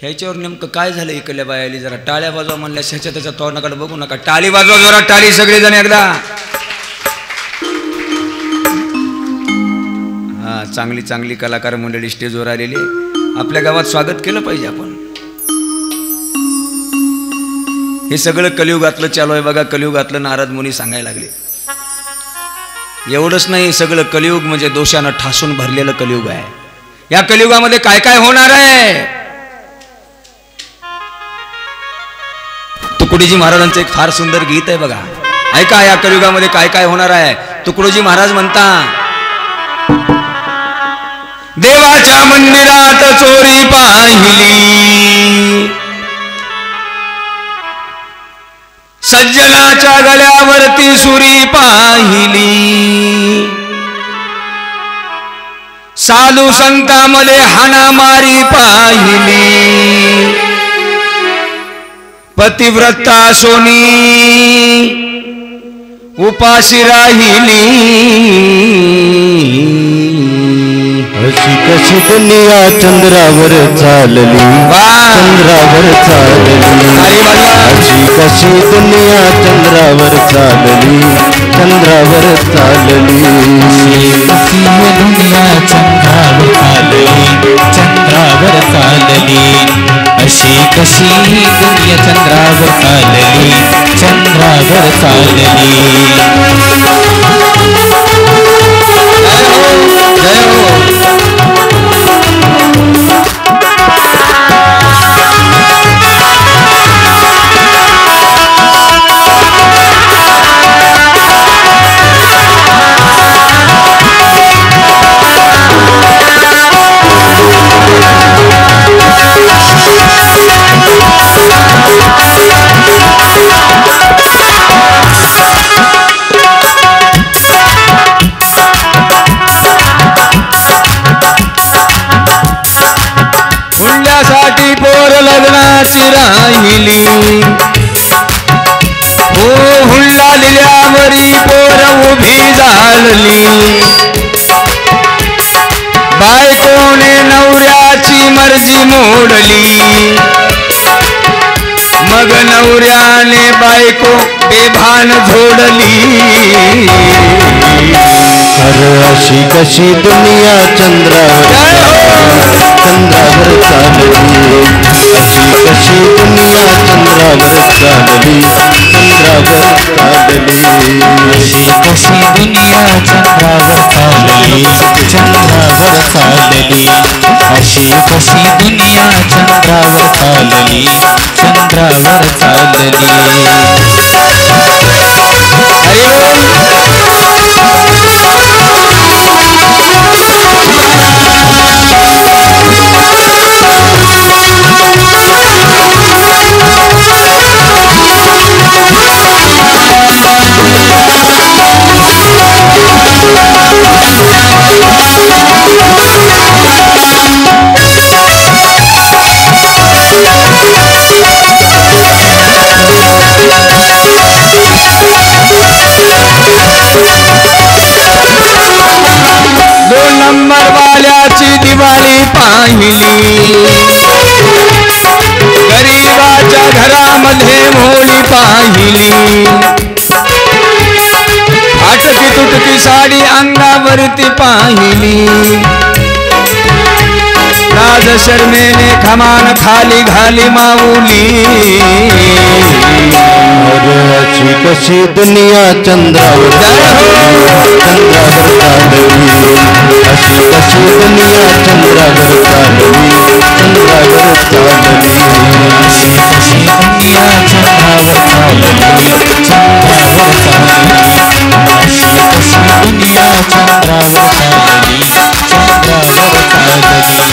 ह्याच्यावर नेमकं काय झालं इकडल्या बायाली जरा टाळ्या वाजवा म्हणल्या ह्याच्या त्याच्या तोंडाकडे बघू नका, टाळी वाजवा जोरात, टाळी सगळेजण एकदा. हा चांगली चांगली कलाकार मंडळी स्टेजवर आलेली, आपल्या गावात स्वागत केलं पाहिजे आपण. हे सगळं कलियुगातलं चालू आहे बघा, कलियुगातलं नारद मुनी सांगायला लागले. एवढंच नाही, सगळं कलियुग म्हणजे दोषानं ठासून भरलेलं कलियुग आहे. या कलियुगामध्ये काय काय होणार आहे. तुकडोजी महाराजांचं एक फार सुंदर गीत आहे बघा, ऐका. या कलियुगामध्ये काय काय होणार आहे. तुकडोजी महाराज म्हणता, देवाच्या मंदिरात चोरी पाहिली, सज्जनाच्या गळ्यावरती सुरी पाहिली, साधू संतांमध्ये हाणामारी पाहिली, पतिव्रता सोनी उपाशी राहिली, अशी कशी दुनिया चंद्रावर चालली, चंद्रावर चालली, अशी कशी दुनिया चंद्रावर चालली, चंद्रावर चालली, अशी दुनिया चंद्रावर चालली, चंद्रावर चालली, अशी कशी दुनिया चंद्रावर चालली, चंद्रावर चालली. जय हो. हुंड्यासाठी पोर लग्नाची राहिली, हो हुंडा दिल्यावरी पोर उभी झालली, बायकोने नवऱ्याची मर्जी मोडली, मग नवऱ्याने बायको बेभान झोडली. अरे अशी कशी दुनिया चंद्रावर चंद्रावर चालली, अशी कशी दुनिया चंद्रावर चालली, चंद्रावर चालली, अशी कशी दुनिया चंद्रावर चालली, चंद्रावर चालली, अशी कशी दुनिया चंद्रावर चालली, चंद्रावर चालली. पाहिली, गरीबाच्या घरामध्ये भोळी पाहिली, आटकी तुटकी साडी अंगावरती पाहिली, लाज शर्मेने खमान खाली घाली माऊली, अशी कशी दुनिया चंद्रावर चंद्रावर चालली, अशी कशी दुनिया चंद्रावर चालली, चंद्रावर चालली, अशी कशी दुनिया चंद्रावर चालली, चंद्रावर चालली, अशी कशी दुनिया चंद्रावर चालली, चंद्रावर चालली.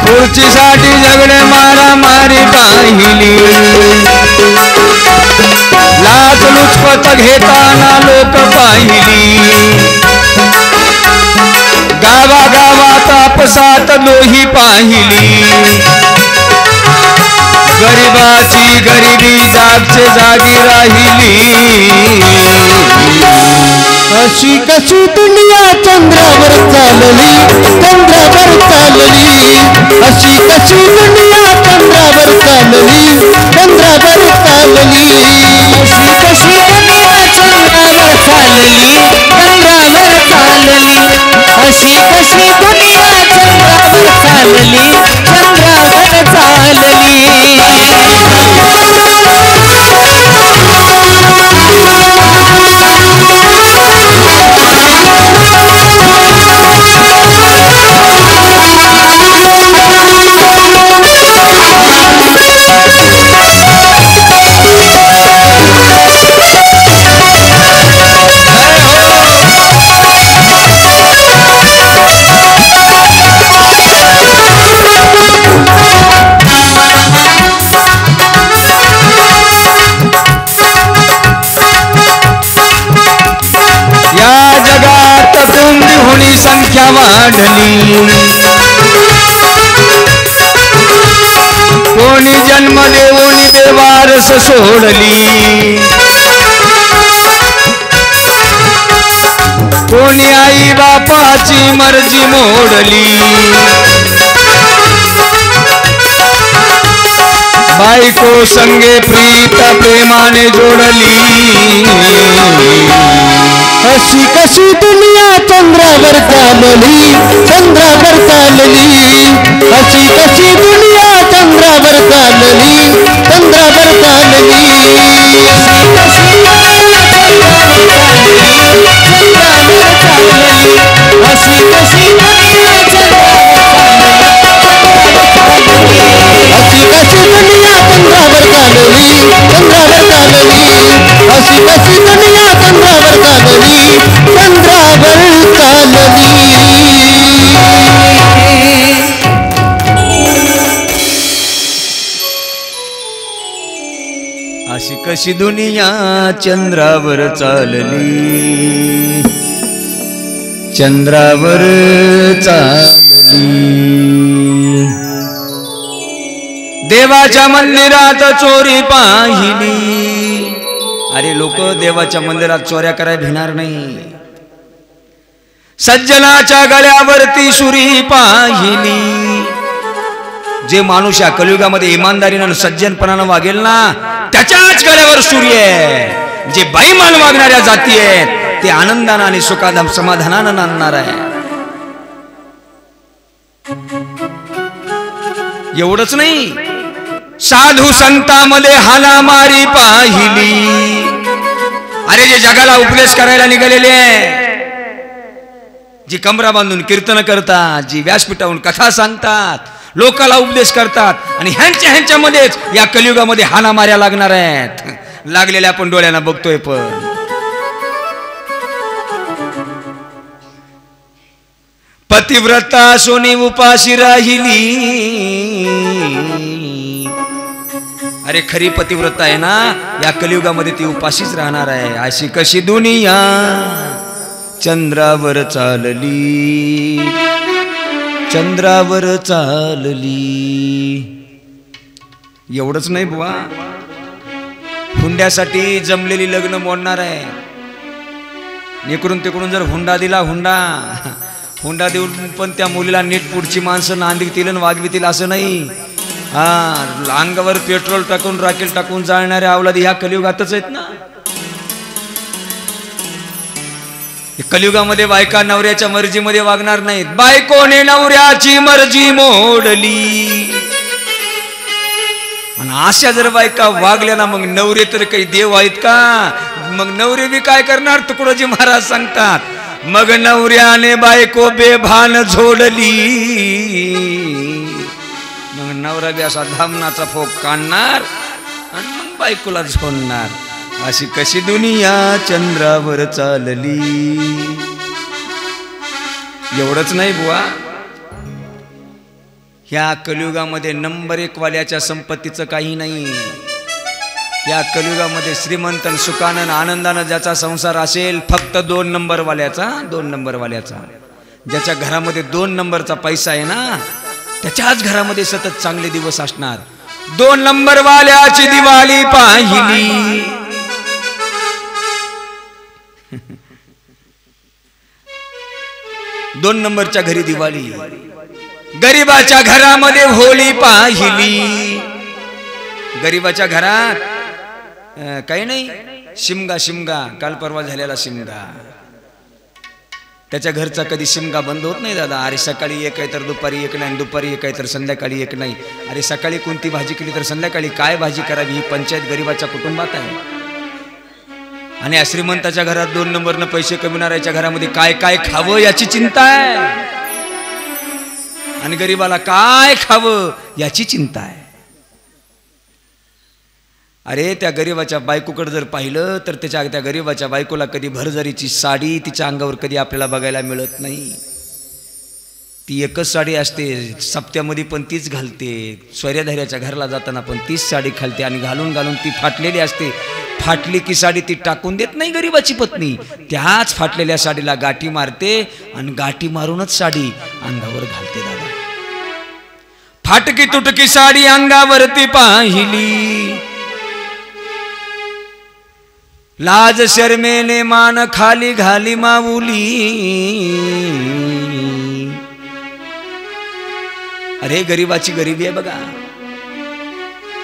खुर्चीसाठी झगडे मारामारी पाहिली, लाच लुचपत घेताना लोक पाहिली, गावागावात आपसात लोही पाहिली, गरिबाची गरिबी जागचे जागी राहिली, अशी कशी दुनिया चंद्रावर चालली, चंद्रावर चालली, अशी कशी दुनिया चंद्रावर चालली, चंद्रावर चालली, अशी कशी दुनिया चंद्रावर चालली, चंद्रावर चालली, अशी कशी दुनिया चंद्रावर चालली, चंद्रावर चालली. संख्या वाढली, कोणी जन्म देऊनी बेवारस सोडली, कोणी आई बापाची मर्जी मोडली, बायको संगे प्रीत प्रेमाने जोडली, अशी कशी दुनिया चंद्रावर चालली, चंद्रावर चालली, अशी कशी दुनिया चंद्रावर चालली, चंद्रावर चालली, अशी कशी दुनिया चंद्रावर चालली, चंद्रावर चालली, अशी कशी दुनिया चंद्रावर चालली, अशी कशी दुनिया चंद्रावर चालली, चंद्रावर चालली, अशी कशी दुनिया चंद्रावर चालली, चंद्रावर चालली. अशी कशी दुनिया चंद्रावर चालली, चंद्रावर चालली. देवाच्या मंदिरात चोरी पाहिली, अरे लोक देवाच्या मंदिरात चोऱ्या करायला भिणार नाही. सज्जनाच्या गळ्यावरती सुरी पाहिली, जे माणूस या कलियुगामध्ये इमानदारीनं सज्जनपणानं वागेल ना त्याच्याच गळ्यावर सुरी आहे. जे बेईमान वागणाऱ्या जाती आहेत ते आनंदानं आणि सुखादाम समाधानानं नांदणार आहे. एवढंच नाही, साधू संतांमध्ये हाणामारी पाहिली. अरे जे जगाला उपदेश करायला निघालेले आहे, जी कमरा बांधून कीर्तन करतात, जी व्यासपीठावरून कथा सांगतात, लोकाला उपदेश करतात, आणि ह्यांच्यामध्येच या कलियुगामध्ये हाणामाऱ्या लागणार आहेत. लागलेल्या आपण डोळ्यांना बघतोय. पण पतिव्रता सोनी उपाशी राहिली. अरे खरी पतिव्रता आहे ना, या कलियुगामध्ये ती उपाशीच राहणार आहे. अशी कशी दुनिया चंद्रावर चालली, चंद्रावर चालली. एवढंच नाही बुवा, हुंड्यासाठी जमलेली लग्न मोडणार आहे. इकडून तिकडून जर हुंडा दिला, हुंडा देऊन पण त्या मुलीला नीट पुढची माणसं नांदवितील आणि वागवितील असं नाही. अंगावर पेट्रोल टाकून, राखेल टाकून जाळणारे अवलादी ह्या कलियुगातच आहेत ना. कलियुगामध्ये बायका नवऱ्याच्या मर्जीमध्ये वागणार नाहीत. बायकोने नवऱ्याची मर्जी मोडली. आणि अशा जर बायका वागल्या ना, मग नवरे तर काही देव आहेत का? मग नवरे बी काय करणार? तुकडोजी महाराज सांगतात, मग नवऱ्याने बायको बेभान झोडली. मग नवरा बी असा धामनाचा फोक काढणार आणि मग बायकोला झोडणार. अशी कशी दुनिया चंद्रावर चालली. एवढंच नाही बुवा, ह्या कलियुगामध्ये नंबर 1 वाल्याच्या संपत्तीचं काही नाही. या कलियुगामध्ये श्रीमंत सुखानंद आनंदानं ज्याचा संसार असेल, फक्त 2 नंबर वाल्याचा. 2 नंबर वाल्याचा, ज्याच्या घरामध्ये 2 नंबरचा पैसा आहे ना, त्याच्याच घरामध्ये सतत चांगले दिवस असणार. 2 नंबर वाल्याची दिवाळी पाहिली. 2 नंबरच्या घरी दिवाळी, गरीबाच्या घरामध्ये होळी पाहिली. गरीबाच्या घरात काही नाही, शिमगा काल परवा झालेला शिमगा. त्याच्या घरचा कधी शिमगा बंद होत नाही दादा. अरे सकाळी एक आहे तर दुपारी एक नाही, दुपारी एक आहे तर संध्याकाळी एक नाही. अरे सकाळी कोणती भाजी केली तर संध्याकाळी काय भाजी करावी, ही पंचायत गरीबाच्या कुटुंबात आहे. आणि श्रीमंताच्या घरात 2 नंबरनं पैसे कमविणाऱ्याच्या घरामध्ये काय काय खावं याची चिंता आहे, आणि गरीबाला काय खावं याची चिंता आहे. अरे त्या गरीबाच्या बायकोकडे जर पाहिलं तर त्या गरीबाच्या बायकोला कधी भरजरीची साडी तिच्या अंगावर कधी आपल्याला बघायला मिळत नाही. ती एकच साडी असते, सप्त्यामध्ये पण तीच घालते, स्वैर्यधार्याच्या घराला जाताना पण तीच साडी घालते, आणि घालून घालून ती फाटलेली असते. फाटली की साडी ती टाकून देत नाही गरीबाची पत्नी, त्याच फाटलेल्या साडीला गाठी मारते, आणि गाठी मारूनच साडी अंगावर घालते. दादा फाटकी तुटकी साडी अंगावरती पाहिली. लाज शर्मेने मान खाली घाली माऊली. अरे गरीबाची गरिबी आहे बघा.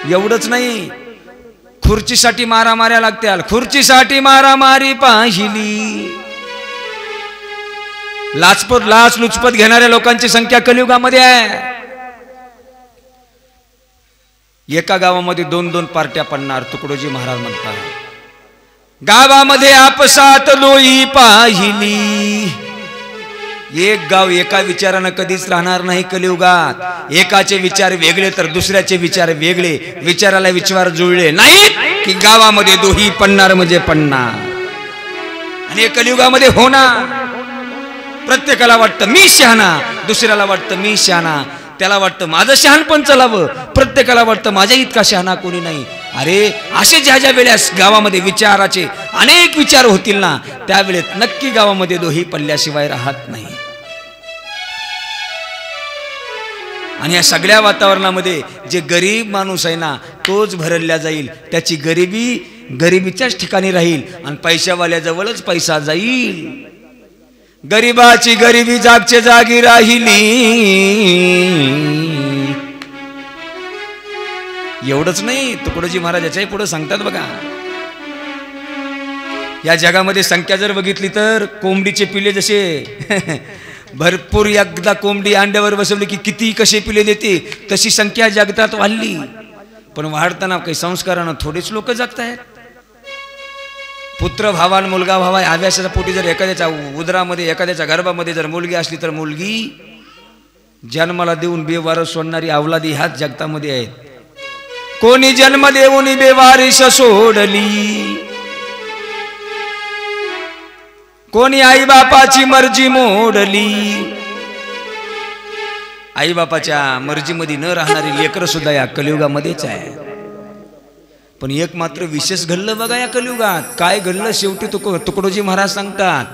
एवढंच नाही, खुर्चीसाठी मारामाऱ्या लागत्याल. खुर्चीसाठी मारामारी पाहिली. लाच लुचपत घेणाऱ्या लोकांची संख्या कलियुगामध्ये आहे. एका गावामध्ये 2-2 पार्ट्या पडणार. तुकडोजी महाराज म्हणतात, गावामध्ये आपसात लोई पाहिली. एक गाव एका विचारानं कधीच राहणार नाही कलियुगात. एकाचे विचार वेगळे तर दुसऱ्याचे विचार वेगळे. विचाराला विचार जुळले नाहीत की गावामध्ये दोही पडणार म्हणजे पडणार. आणि कलियुगामध्ये होणार. प्रत्येकाला वाटतं मी शहाणा, दुसऱ्याला वाटतं मी शहाणा, त्याला वाटतं माझं शहाणपण चालावं, प्रत्येकाला वाटतं माझ्या इतका शहाणा कोणी नाही. अरे असे ज्या ज्या वेळेस गावामध्ये विचाराचे अनेक विचार होतील ना, त्यावेळेत नक्की गावामध्ये दोही पडल्याशिवाय राहत नाही. आणि या सगळ्या वातावरणामध्ये जे गरीब माणूस आहे ना, तोच भरल्या जाईल. त्याची गरिबी गरिबीच्याच ठिकाणी राहील, आणि पैशावाल्याजवळच पैसा जाईल. गरीबाची गरिबी जागच्या जागी राहिली. एवढंच नाही, तुकडोजी महाराज याच्याही पुढे सांगतात बघा. या जगामध्ये संख्या जर बघितली तर कोंबडीचे पिले जसे भरपूर एकदा कोंबडी अंड्यावर बसवली की किती कसे पिले देते, तशी संख्या जगतात वाढली. पण वाढताना काही संस्कारानं थोडेच लोक जगतायत. पुत्र भावा मुलगा भावा अभ्यासाच्या पोटी जर एखाद्याच्या उदरामध्ये एखाद्याच्या गर्भामध्ये जर मुलगी असली तर मुलगी जन्माला देऊन बेवारस सोडणारी अवलादी ह्याच जगतामध्ये आहेत. कोणी जन्म देऊन बेवारिस सोडली, कोणी आई बापाची मर्जी मोडली. आई बापाच्या मर्जीमध्ये न राहणारी लेकरं सुद्धा या कलियुगामध्येच आहे. पण एक मात्र विशेष घडलं बघा या कलियुगात. काय घडलं शेवटी तुकडोजी महाराज सांगतात,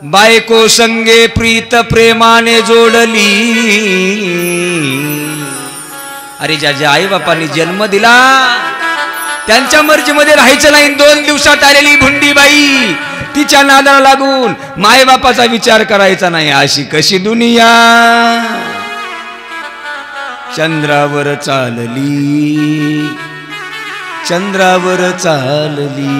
बायको संगे प्रीत प्रेमाने जोडली. अरे ज्या ज्या आई बापांनी जन्म दिला त्यांच्या मर्जीमध्ये राहायचं नाही. 2 दिवसात आलेली भुंडीबाई तिच्या नादाला लागून माय बापाचा विचार करायचा नाही. अशी कशी दुनिया चंद्रावर चालली, चंद्रावर चालली.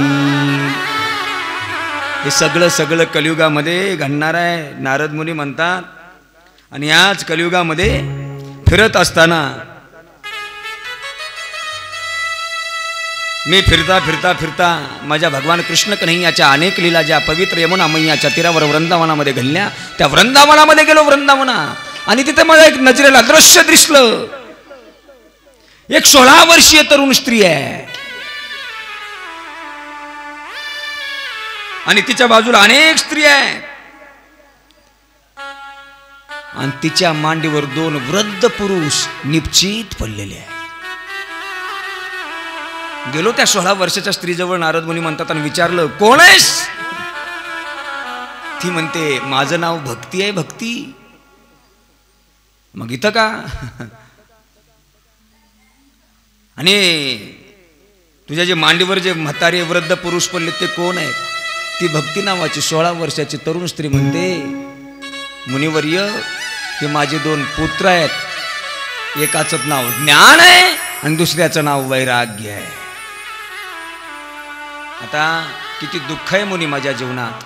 हे सगळं कलियुगामध्ये घडणार आहे नारद मुनी म्हणतात. आणि याच कलियुगामध्ये फिरत असताना मी फिरता माझ्या भगवान कृष्ण कन्हैयाच्या अनेक लीला ज्या पवित्र यमुना मैयाच्या तीरावर वृंदावनामध्ये घडल्या, त्या वृंदावनामध्ये गेलो वृंदावनात. आणि तिथे मला एक नजरेला दृश्य दिसलं. एक 16 वर्षीय तरुण स्त्री आहे आणि तिच्या बाजूला अनेक स्त्री आहेत आणि तिच्या मांडीवर 2 वृद्ध पुरुष निपचित पडलेले आहेत. गेलो त्या 16 वर्षाच्या स्त्रीजवळ नारद मुनी म्हणतात आणि विचारलं, कोण आहेस? ती म्हणते, माझं नाव भक्ती आहे. भक्ती? मग इथं का? आणि तुझ्या जे मांडीवर जे म्हातारे वृद्ध पुरुष पडले ते कोण आहेत? ती भक्ती नावाची 16 वर्षाची तरुण स्त्री म्हणते, मुनिवर्य हे माझे 2 पुत्र आहेत. एकाचं नाव ज्ञान आहे आणि दुसऱ्याचं नाव वैराग्य आहे. आता किती दुःख आहे मुनी माझ्या जीवनात.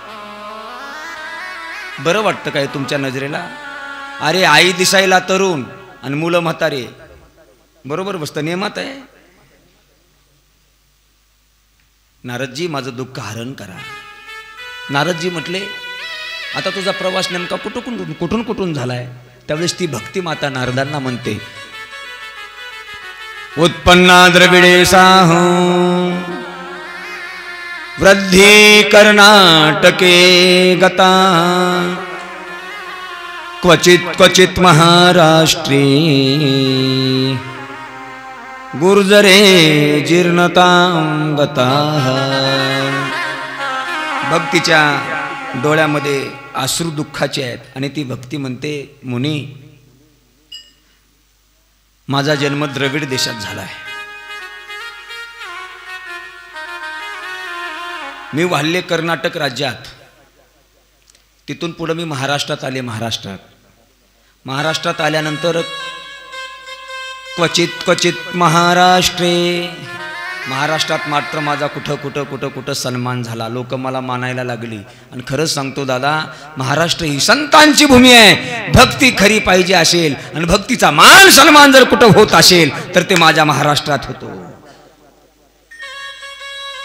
बरं वाटतं काय तुमच्या नजरेला? अरे आई दिसायला तरुण आणि मुलं म्हातारे, बरोबर बसतं, नियमात आहे. नारदजी माझं दुःख हरण करा. नारदजी म्हटले, आता तुझा प्रवास नेमका कुठून झालाय? त्यावेळेस ती भक्ती माता नारदांना म्हणते, उत्पन्ना द्रविडे साह वृद्धी कर्नाटके गता क्वचित महाराष्ट्रे गुर्जरे जीर्णतां गताः. भक्तीच्या डोळ्यामध्ये अश्रू दुःखाचे आहेत आणि ती भक्ती म्हणते, मुनी माझा जन्म द्रविड देशात झाला आहे. मी वाढले कर्नाटक राज्यात, तिथून पुढे मी महाराष्ट्रात आले. महाराष्ट्रात आल्यानंतर क्वचित महाराष्ट्रे, महाराष्ट्रात मात्र माझा कुठं सन्मान झाला. लोक मला मानायला लागली. आणि खरंच सांगतो दादा, महाराष्ट्र ही संतांची भूमी आहे. भक्ती खरी पाहिजे असेल आणि भक्तीचा मान सन्मान जर कुठं होत असेल तर ते माझ्या महाराष्ट्रात होतो.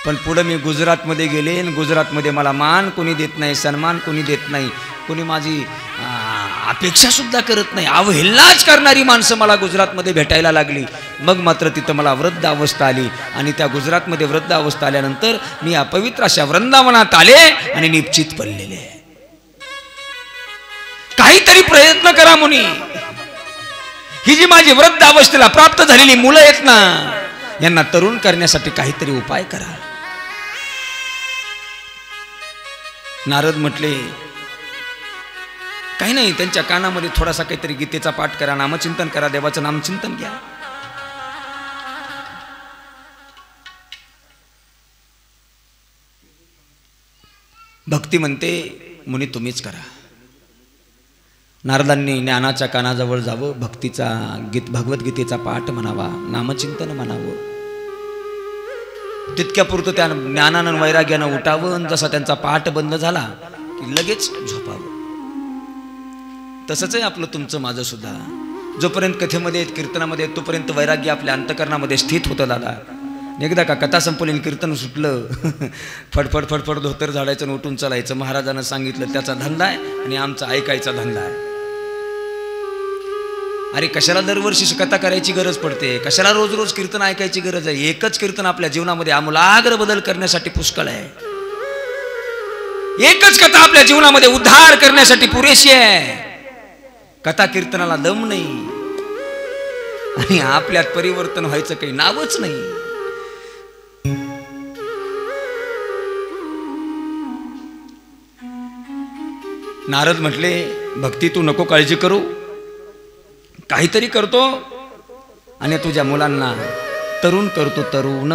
पण पुढे मी गुजरातमध्ये गेले आणि गुजरातमध्ये मला मान कोणी देत नाही, सन्मान कोणी देत नाही, कोणी माझी अपेक्षा सुद्धा करत नाही. अवहेलनाच करणारी माणसं मला गुजरातमध्ये भेटायला लागली. मग मात्र तिथं मला वृद्ध अवस्था आली आणि त्या गुजरातमध्ये वृद्ध अवस्था आल्यानंतर मी या पवित्र अशा वृंदावनात आले आणि निश्चित पडलेले. काहीतरी प्रयत्न करा मुनी. ही जी माझी वृद्ध अवस्थेला प्राप्त झालेली मुलं आहेत ना, यांना तरुण करण्यासाठी काहीतरी उपाय करा. नारद म्हटले, काही नाही, त्यांच्या कानामध्ये थोडासा काहीतरी गीतेचा पाठ करा, नामचिंतन करा, देवाचं नामचिंतन घ्या. भक्ती म्हणते, मुनी तुम्हीच करा. नारदांनी ज्ञानाच्या कानाजवळ जावं, भक्तीचा भगवद्गीतेचा पाठ म्हणावा, नामचिंतन म्हणावं. तितक्यापुरतं त्या ज्ञानानं वैराग्यानं उठावं. जसा त्यांचा पाठ बंद झाला की लगेच झोपावं. तसंच आहे आपलं तुमचं माझं सुद्धा. जोपर्यंत कथेमध्ये कीर्तनामध्ये तोपर्यंत वैराग्य आपल्या अंतकरणामध्ये स्थित होतं दादा. एकदा का कथा संपली कीर्तन सुटलं फडफड फडफड धोतर झाडायचं आणि उठून चालायचं. महाराजांना सांगितलं त्याचा धंदा आहे आणि आमचा ऐकायचा धंदा आहे. अरे कशाला दरवर्षी कथा करायची गरज पडते, कशाला रोज रोज कीर्तन ऐकायची गरज आहे. एकच कीर्तन आपल्या जीवनामध्ये आमूलाग्र बदल करण्यासाठी पुष्कळ आहे. एकच कथा आपल्या जीवनामध्ये उद्धार करण्यासाठी पुरेशी आहे. कथा कीर्तनाला दम नाही आणि आपल्यात परिवर्तन व्हायचं काही नावच नाही. नारद म्हटले भक्ती तू नको काळजी करू, काहीतरी करतो आणि तुझ्या मुलांना तरुण करतो. तरुण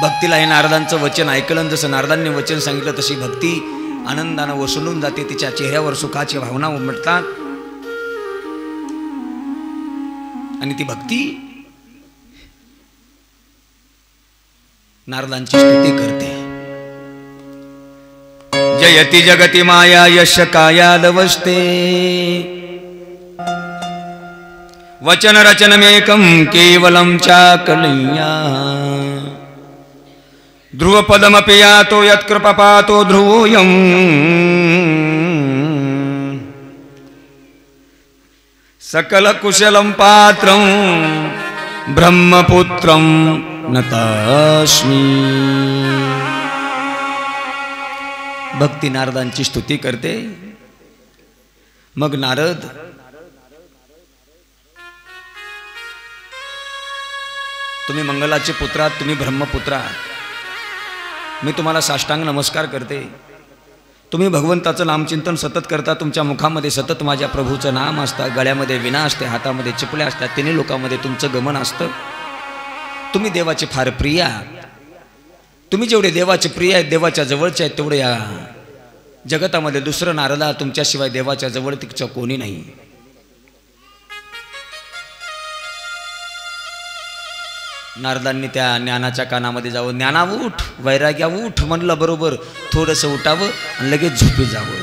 भक्तीला हे नारदांचं वचन ऐकलं. जसं नारदांनी वचन सांगितलं तशी भक्ती आनंदानं वसुलून जाते. तिच्या चेहऱ्यावर सुखाची भावना उमटतात आणि ती भक्ती नारदांची स्तुती करते. जयति जगति माया यश कायादवस्ते वचन रचनमेकं केवलं चाकलय्या ध्रुवपदमपि यातो यत्कृपपातो ध्रुवोऽयं सकलकुशलं पात्रं ब्रह्मपुत्रं नतास्मि. भक्ती नारदांची स्तुती करते. मग नारद तुम्ही मंगलाचे पुत्र आहात, तुम्ही ब्रह्मपुत्र आहात. मी तुम्हाला साष्टांग नमस्कार करते. तुम्ही भगवंताचं नामचिंतन सतत करता. तुमच्या मुखामध्ये सतत माझ्या प्रभूचं नाम असतं, गळ्यामध्ये विणा असते, हातामध्ये चिपल्या असतात, तिन्ही लोकांमध्ये तुमचं गमन असतं. तुम्ही देवाचे फार प्रिय आहात. तुम्ही जेवढे देवाचे प्रिय आहेत, देवाच्या जवळचे आहेत, तेवढे या जगतामध्ये दुसरं नारदा तुमच्याशिवाय देवाच्या जवळ तिचं कोणी नाही. नारदांनी त्या ज्ञानाच्या कानामध्ये जावं. ज्ञाना उठ, वैराग्या उठ म्हणलं बरोबर थोडंसं उठावं आणि लगेच झोपी जावं.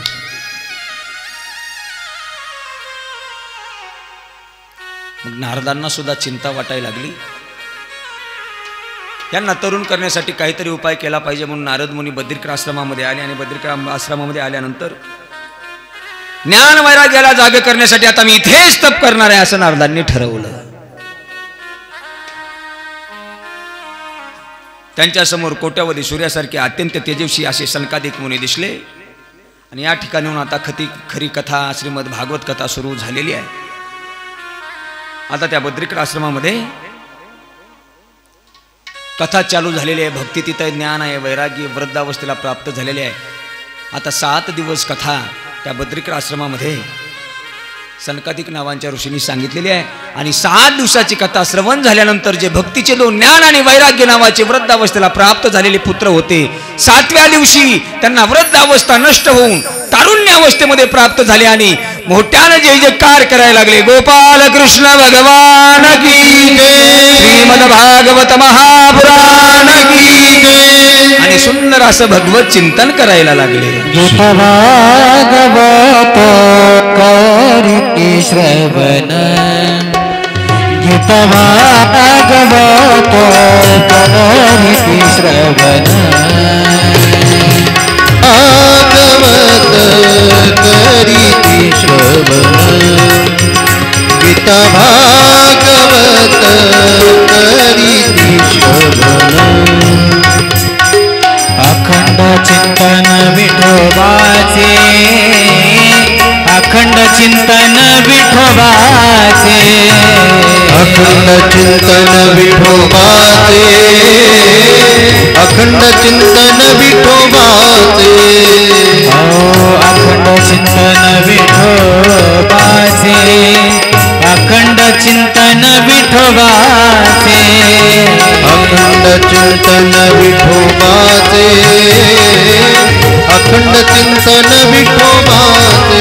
मग नारदांना सुद्धा चिंता वाटायला लागली. यांना तरुण करण्यासाठी काहीतरी उपाय केला पाहिजे म्हणून नारद मुनी बद्रिका आश्रमामध्ये आले. आणि बद्रिका आश्रमामध्ये आल्यानंतर ज्ञान वैराग्याला जागे करण्यासाठी आता मी इथेच तप करणार आहे असं नारदांनी ठरवलं. त्यांच्यासमोर कोट्यावधी सूर्यासारखे अत्यंत तेजस्वी असे सनकादिक मुनी दिसले. आणि या ठिकाणून आता खरी कथा श्रीमद भागवत कथा सुरू झालेली आहे. आता त्या बद्रिका आश्रमामध्ये कथा चालू झालेली आहे. भक्ती तिथं, ज्ञान आहे, वैराग्य वृद्धावस्थेला प्राप्त झालेले आहे. आता 7 दिवस कथा त्या बद्रिका आश्रमामध्ये सनकादिक नावांच्या ऋषींनी सांगितलेली आहे. आणि 7 दिवसाची कथा श्रवण झाल्यानंतर जे भक्तीचे 2 ज्ञान आणि वैराग्य नावाचे वृद्धावस्थेला प्राप्त झालेले पुत्र होते, 7व्या दिवशी त्यांना वृद्धावस्था नष्ट होऊन तारुण्यावस्थेमध्ये प्राप्त झाले आणि मोठ्यानं जय जयकार करायला लागले. गोपाल कृष्ण भगवान की जय, श्रीमद भागवत महापुराण की जय. आणि सुंदर असं भगवत चिंतन करायला लागले. भागवत करी श्रवण, गीत भागवत करी श्रवण, भागवत करी श्रवण, गीत भागवत करी श्रवण. अखंड चिंतन विठोबाचे, अखंड चिंतन विठोबाचे, अखंड चिंतन विठोबाचे, अखंड चिंतन विठोबाचे, अखंड चिंतन विठोबाचे, अखंड चिंतन विठोबाचे, अखंड चिंतन विठोबाचे, अखंड चिंतन विठोबाचे.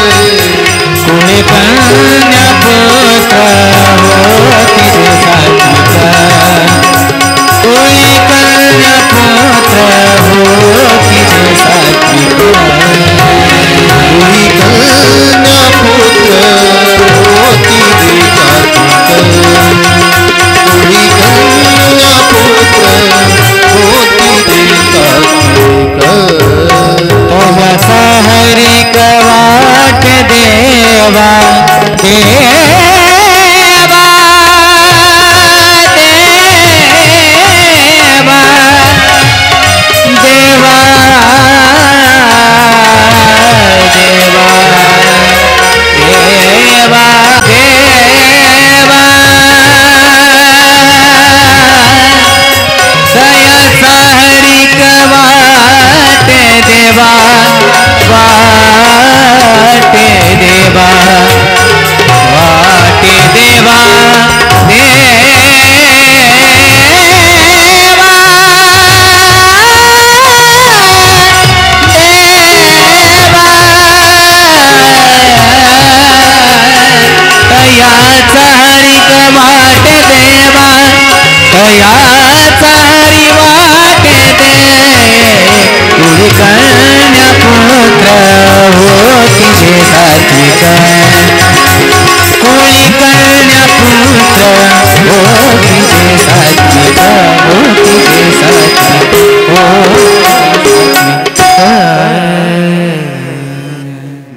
कोणी कन्या पुत्र होती सात्विका, कोणी कन्या पुत्र होती सात्विका, कोणी देवा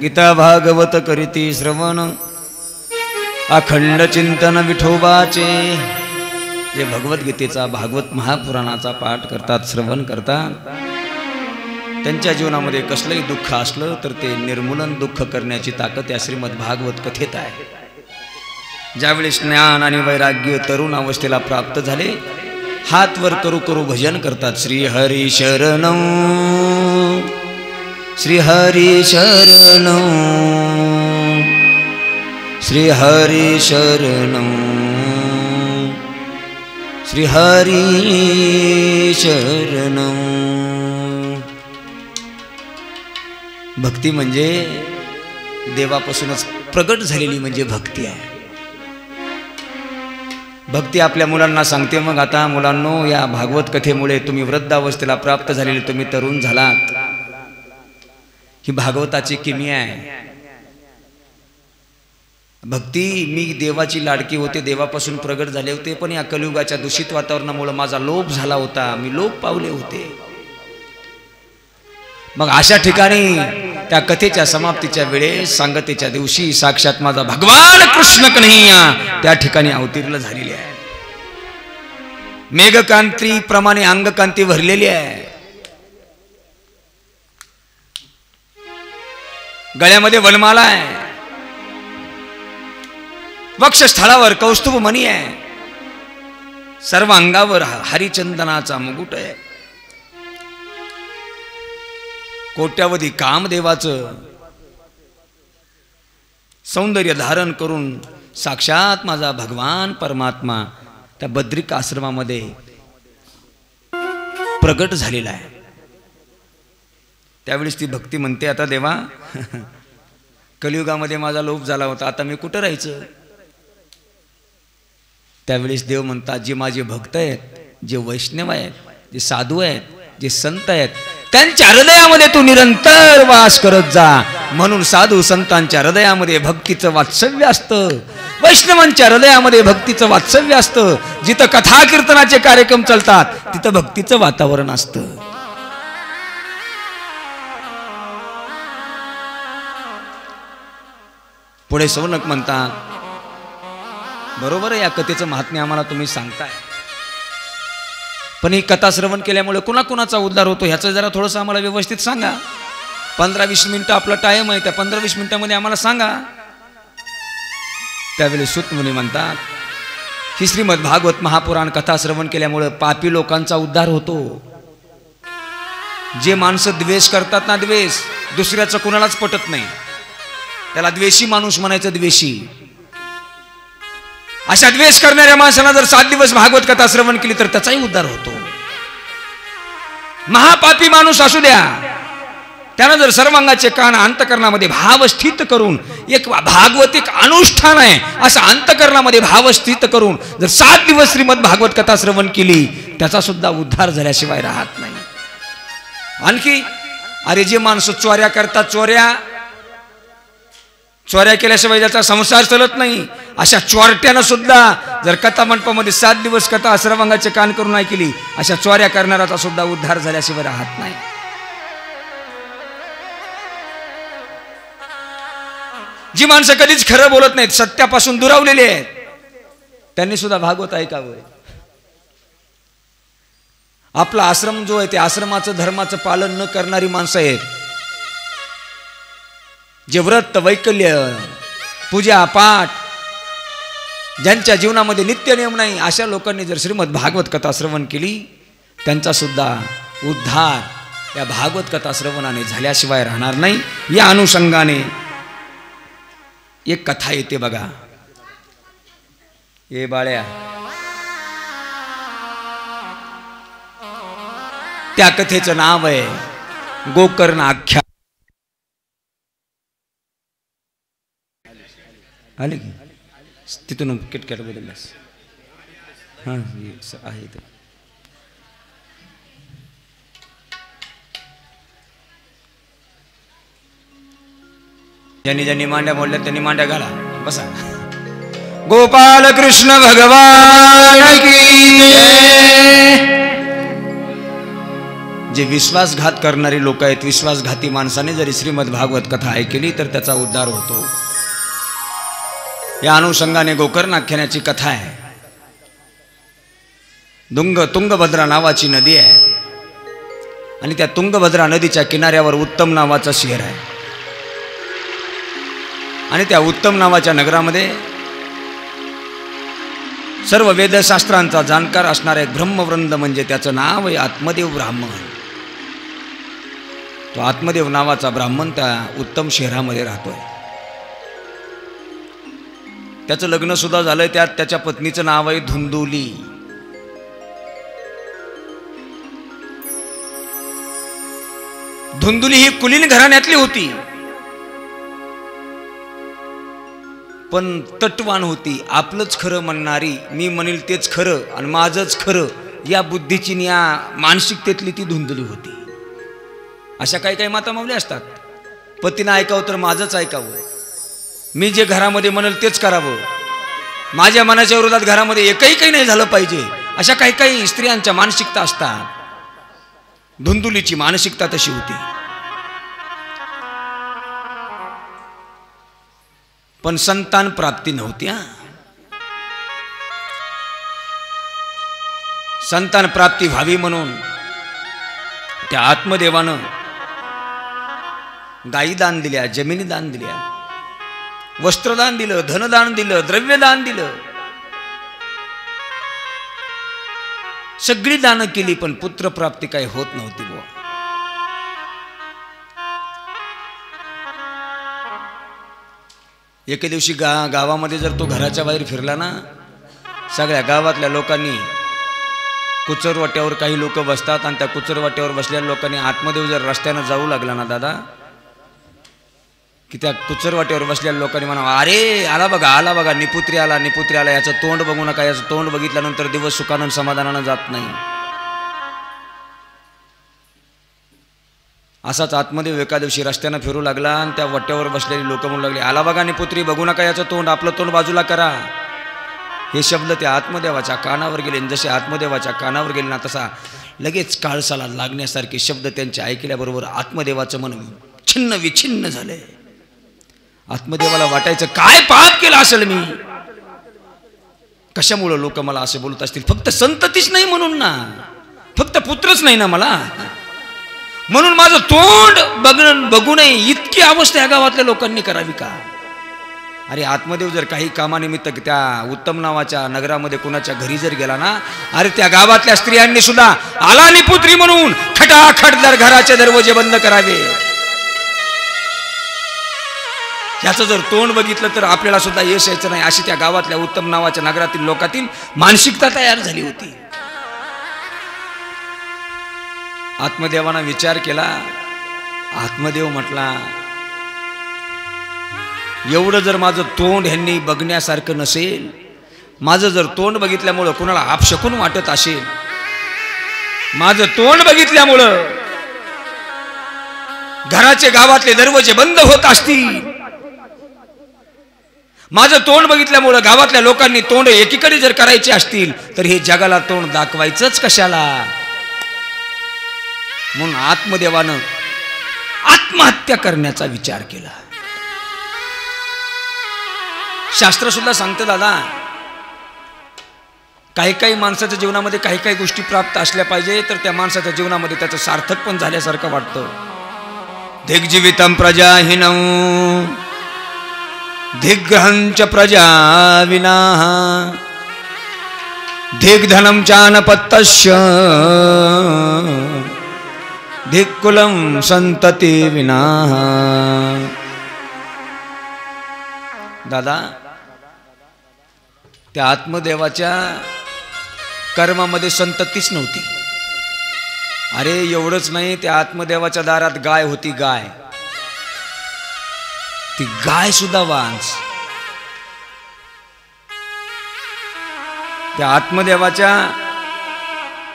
गीता भागवत करीती श्रवण अखंड चिंतन विठोबाचे जे भगवद्गीतेचा भागवत महापुराणाचा पाठ करतात श्रवण करतात त्यांच्या जीवनामध्ये कसलंही दुःख असलं तर ते निर्मूलन दुःख करण्याची ताकद या श्रीमद भागवत कथेत आहे. ज्यावेळी ज्ञान आणि वैराग्य तरुण अवस्थेला प्राप्त झाले हात वर करू करू भजन करतात. श्री हरी शरणं श्री हरी शरणं श्री हरी शरणं श्री हरी शरणं. भक्ती म्हणजे देवापासूनच प्रगट झालेली म्हणजे भक्ती आहे. भक्ती आपल्या मुलांना सांगते मग आता मुलांनो या भागवत कथेमुळे तुम्ही वृद्ध अवस्थेला प्राप्त झालेले तुम्ही तरुण झालात. ही भागवताची किमी आहे. भक्ती मी देवाची लाडकी होते देवापासून प्रगट झाले होते पण या कलियुगाच्या दूषित वातावरणामुळे माझा लोभ झाला होता मी लोभ पावले होते. मग अशा ठिकाणी त्या कथेच्या समाप्तीच्या वेळेस सांगतेच्या दिवशी साक्षात माझा भगवान कृष्ण कन्हैया त्या ठिकाणी अवतीर्ण झालेले आहे. मेघकांती प्रमाणे अंगकांती भरलेली आहे. गळ्यामध्ये वनमाला आहे. वक्षस्थळावर कौस्तुभ मणी आहे. सर्व अंगावर हरिचंदनाचा मुकुट आहे. कोट्यावधी कामदेवाचं सौंदर्य धारण करून साक्षात माझा भगवान परमात्मा त्या बद्रिक आश्रमामध्ये प्रगट झालेला आहे. त्यावेळेस ती भक्ती म्हणते आता देवा कलियुगामध्ये माझा लोभ झाला होता आता मी कुठं राहायचं. त्यावेळेस देव म्हणतात जे माझे भक्त आहेत जे वैष्णव आहेत जे साधू आहेत जे संत आहेत त्यांच्या हृदयामध्ये तू निरंतर वास करत जा. म्हणून साधू संतांच्या हृदयामध्ये भक्तीचं वात्सल्य असतं. वैष्णवांच्या हृदयामध्ये भक्तीचं वात्सल्य असतं. जिथं कथा कीर्तनाचे कार्यक्रम चालतात तिथं भक्तीचं वातावरण असतं. पुढे सौनक म्हणतात बरोबर आहे या कथेचं महात्म्य आम्हाला तुम्ही सांगताय पण ही कथा श्रवण केल्यामुळे कुणाकुणाचा उद्धार होतो ह्याचं जरा थोडंसं आम्हाला व्यवस्थित सांगा. 15-20 मिनिटं आपला टाइम आहे त्या 15-20 मिनिटांमध्ये आम्हाला सांगा. त्यावेळी सूत मुनी म्हणतात ही श्रीमद भागवत महापुराण कथा श्रवण केल्यामुळे पापी लोकांचा उद्धार होतो. जे माणसं द्वेष करतात ना द्वेष दुसऱ्याचं कुणालाच पटत नाही त्याला द्वेषी माणूस म्हणायचं. द्वेषी अशा द्वेष करणाऱ्या माणसाला जर 7 दिवस भागवत कथा श्रवण केली तर त्याचाही उद्धार होतो. महापापी माणूस असू द्या त्यानं जर सर्वांगाचे कान अंतकरणामध्ये भाव स्थित करून एक भागवत एक अनुष्ठान आहे असं अंतकरणामध्ये भाव स्थित करून जर 7 दिवस श्रीमद भागवत कथा श्रवण केली त्याचा सुद्धा उद्धार झाल्याशिवाय राहत नाही. आणखी अरे जे माणसं चोऱ्या करतात चोऱ्या केल्याशिवाय त्याचा संसार चालत नाही. अशा चोरट्यानं सुद्धा जर कथा मंडपामध्ये 7 दिवस कथा सर्वांगाचे कान करून नाही केली अशा चोऱ्या करणाराचा सुद्धा उद्धार झाल्याशिवाय राहत नाही. जी माणसं कधीच खरं बोलत नाहीत, सत्यापासून दुरावलेली आहेत, त्यांनी सुद्धा भागवत ऐकावं. आपला आश्रम जो आहे ते आश्रमाचं धर्माचं पालन न करणारी माणसं आहेत. जे व्रत वैकल्य पूजा पाठ ज्यांच्या जीवनामध्ये नित्य नियम नाही, अशा लोकांनी जर श्रीमद भागवत कथा श्रवण केली, त्यांचा सुद्धा उद्धार या भागवत कथा श्रवणाने झाल्याशिवाय राहणार नाही. या अनुषंगाने एक कथा येते बघा. ये बाळ्या, त्या कथेचं नाव आहे गोकर्ण आख्या. आले की तिथून किटकॅट बदलल्यास हा आहे इथं. ज्यांनी ज्यांनी मांड्या मोडल्या त्यांनी मांड्या घाला, बसा. गोपाल कृष्ण भगवान की जय. जे विश्वासघात करणारी लोक आहेत, विश्वासघाती माणसाने जरी श्रीमद भागवत कथा ऐकली तर त्याचा उद्धार होतो. या अनुषंगाने गोकर्ण आख्यानाची कथा आहे. तुंगभद्रा नावाची नदी आहे आणि त्या तुंगभद्रा नदीच्या किनाऱ्यावर उत्तम नावाचं शहर आहे. आणि त्या उत्तम नावाच्या नगरामध्ये सर्व वेदशास्त्रांचा जाणकार असणारा एक ब्रह्मवृंद, म्हणजे त्याचं नाव आहे आत्मदेव ब्राह्मण. तो आत्मदेव नावाचा ब्राह्मण त्या उत्तम शहरामध्ये राहतोय. त्याचं लग्न सुद्धा झालंय. त्यात त्याच्या पत्नीचं नाव आहे धुंदुली. धुंदुली ही कुलीन घराण्यातली होती, पण तटवान होती. आपलंच खरं म्हणणारी, मी म्हणेल तेच खरं आणि माझंच खरं, या बुद्धीची या मानसिकतेतली ती धुंदुली होती. अशा काही काही माता मावल्या असतात, पतीनं ऐकावं तर माझंच ऐकावं, मी जे घरामध्ये म्हणेल तेच करावं, माझ्या मनाच्या विरोधात घरामध्ये एकही काही नाही झालं पाहिजे. अशा काही काही स्त्रियांच्या मानसिकता असतात. धुंदुलीची मानसिकता तशी होती. पण संतान प्राप्ती नव्हती. संतान प्राप्ती व्हावी म्हणून त्या आत्मदेवानं गायी दान दिल्या, जमिनी दान दिल्या, वस्त्रदान दिलं, धनदान दिलं, द्रव्यदान दिलं, सगळी दानं केली, पण पुत्रप्राप्ती काही होत नव्हती. बुवा एके दिवशी गावामध्ये जर तो घराच्या बाहेर फिरला ना, सगळ्या गावातल्या लोकांनी, कुचरवाट्यावर काही लोक बसतात आणि त्या कुचरवाट्यावर बसलेल्या लोकांनी आत्मदेव जर रस्त्यानं जाऊ लागला ना दादा, की त्या कुचरवाट्यावर बसलेल्या लोकांनी म्हणा, अरे आला बघा निपुत्री आला, याचं तोंड बघू नका, याचं तोंड बघितल्यानंतर दिवस सुखानं समाधानानं जात नाही. असाच आत्मदेव एका दिवशी रस्त्यानं फिरू लागला आणि त्या वाट्यावर बसलेली लोक म्हणू लागली, आला बघा निपुत्री, बघू नका याचं तोंड, आपलं तोंड बाजूला करा. हे शब्द त्या आत्मदेवाच्या कानावर गेले. जसे आत्मदेवाच्या कानावर गेले ना, तसा लगेच काळसाला लागण्यासारखे शब्द त्यांचे ऐकल्याबरोबर आत्मदेवाचं मन छिन्न विछिन्न झाले. आत्मदेवाला वाटायचं, काय पाप केलं असेल मी, कशामुळे लोक मला असे बोलत असतील. फक्त संततीच नाही म्हणून ना, फक्त पुत्रच नाही ना मला, म्हणून माझं तोंड बघू नये इतकी अवस्था या गावातल्या लोकांनी करावी का. अरे आत्मदेव जर काही कामानिमित्त त्या उत्तम नावाच्या नगरामध्ये कुणाच्या घरी जर गेला ना, अरे त्या गावातल्या स्त्रियांनी सुद्धा आला निपुत्री म्हणून खटाखट दर घराचे दरवाजे बंद करावे. याचं जर तोंड बघितलं तर आपल्याला सुद्धा यश यायचं नाही, अशी त्या गावातल्या उत्तम नावाच्या नगरातील लोकातील मानसिकता तयार झाली होती. आत्मदेवानं विचार केला. आत्मदेव म्हटला, एवढं जर माझं तोंड ह्यांनी बघण्यासारखं नसेल, माझं जर तोंड बघितल्यामुळं कुणाला आपशकून वाटत असेल, माझं तोंड बघितल्यामुळं घराचे गावातले दरवाजे बंद होत असतील, माझं तोंड बघितल्यामुळं गावातल्या लोकांनी तोंड एकीकडे जर करायचे असतील, तर हे जगाला तोंड दाखवायचंच कशाला. म्हणून आत्मदेवानं आत्महत्या करण्याचा विचार केला. शास्त्र सुद्धा सांगतं दादा, काही काही माणसाच्या जीवनामध्ये काही काही गोष्टी प्राप्त असल्या पाहिजे, तर त्या माणसाच्या जीवनामध्ये त्याचं सार्थक पण झाल्यासारखं वाटतं. दिग्जीवितम प्रजाहीनम दिग्ग्रहंच प्रजा विना दिग्धनम चानपत्तस्य दिक्कुलम संतती विना. दादा, त्या आत्मदेवाच्या कर्मामध्ये संततीच नव्हती. अरे एवढंच नाही, त्या आत्मदेवाच्या दारात गाय होती. गाय, ती गाय सुद्धा वांस. त्या आत्मदेवाच्या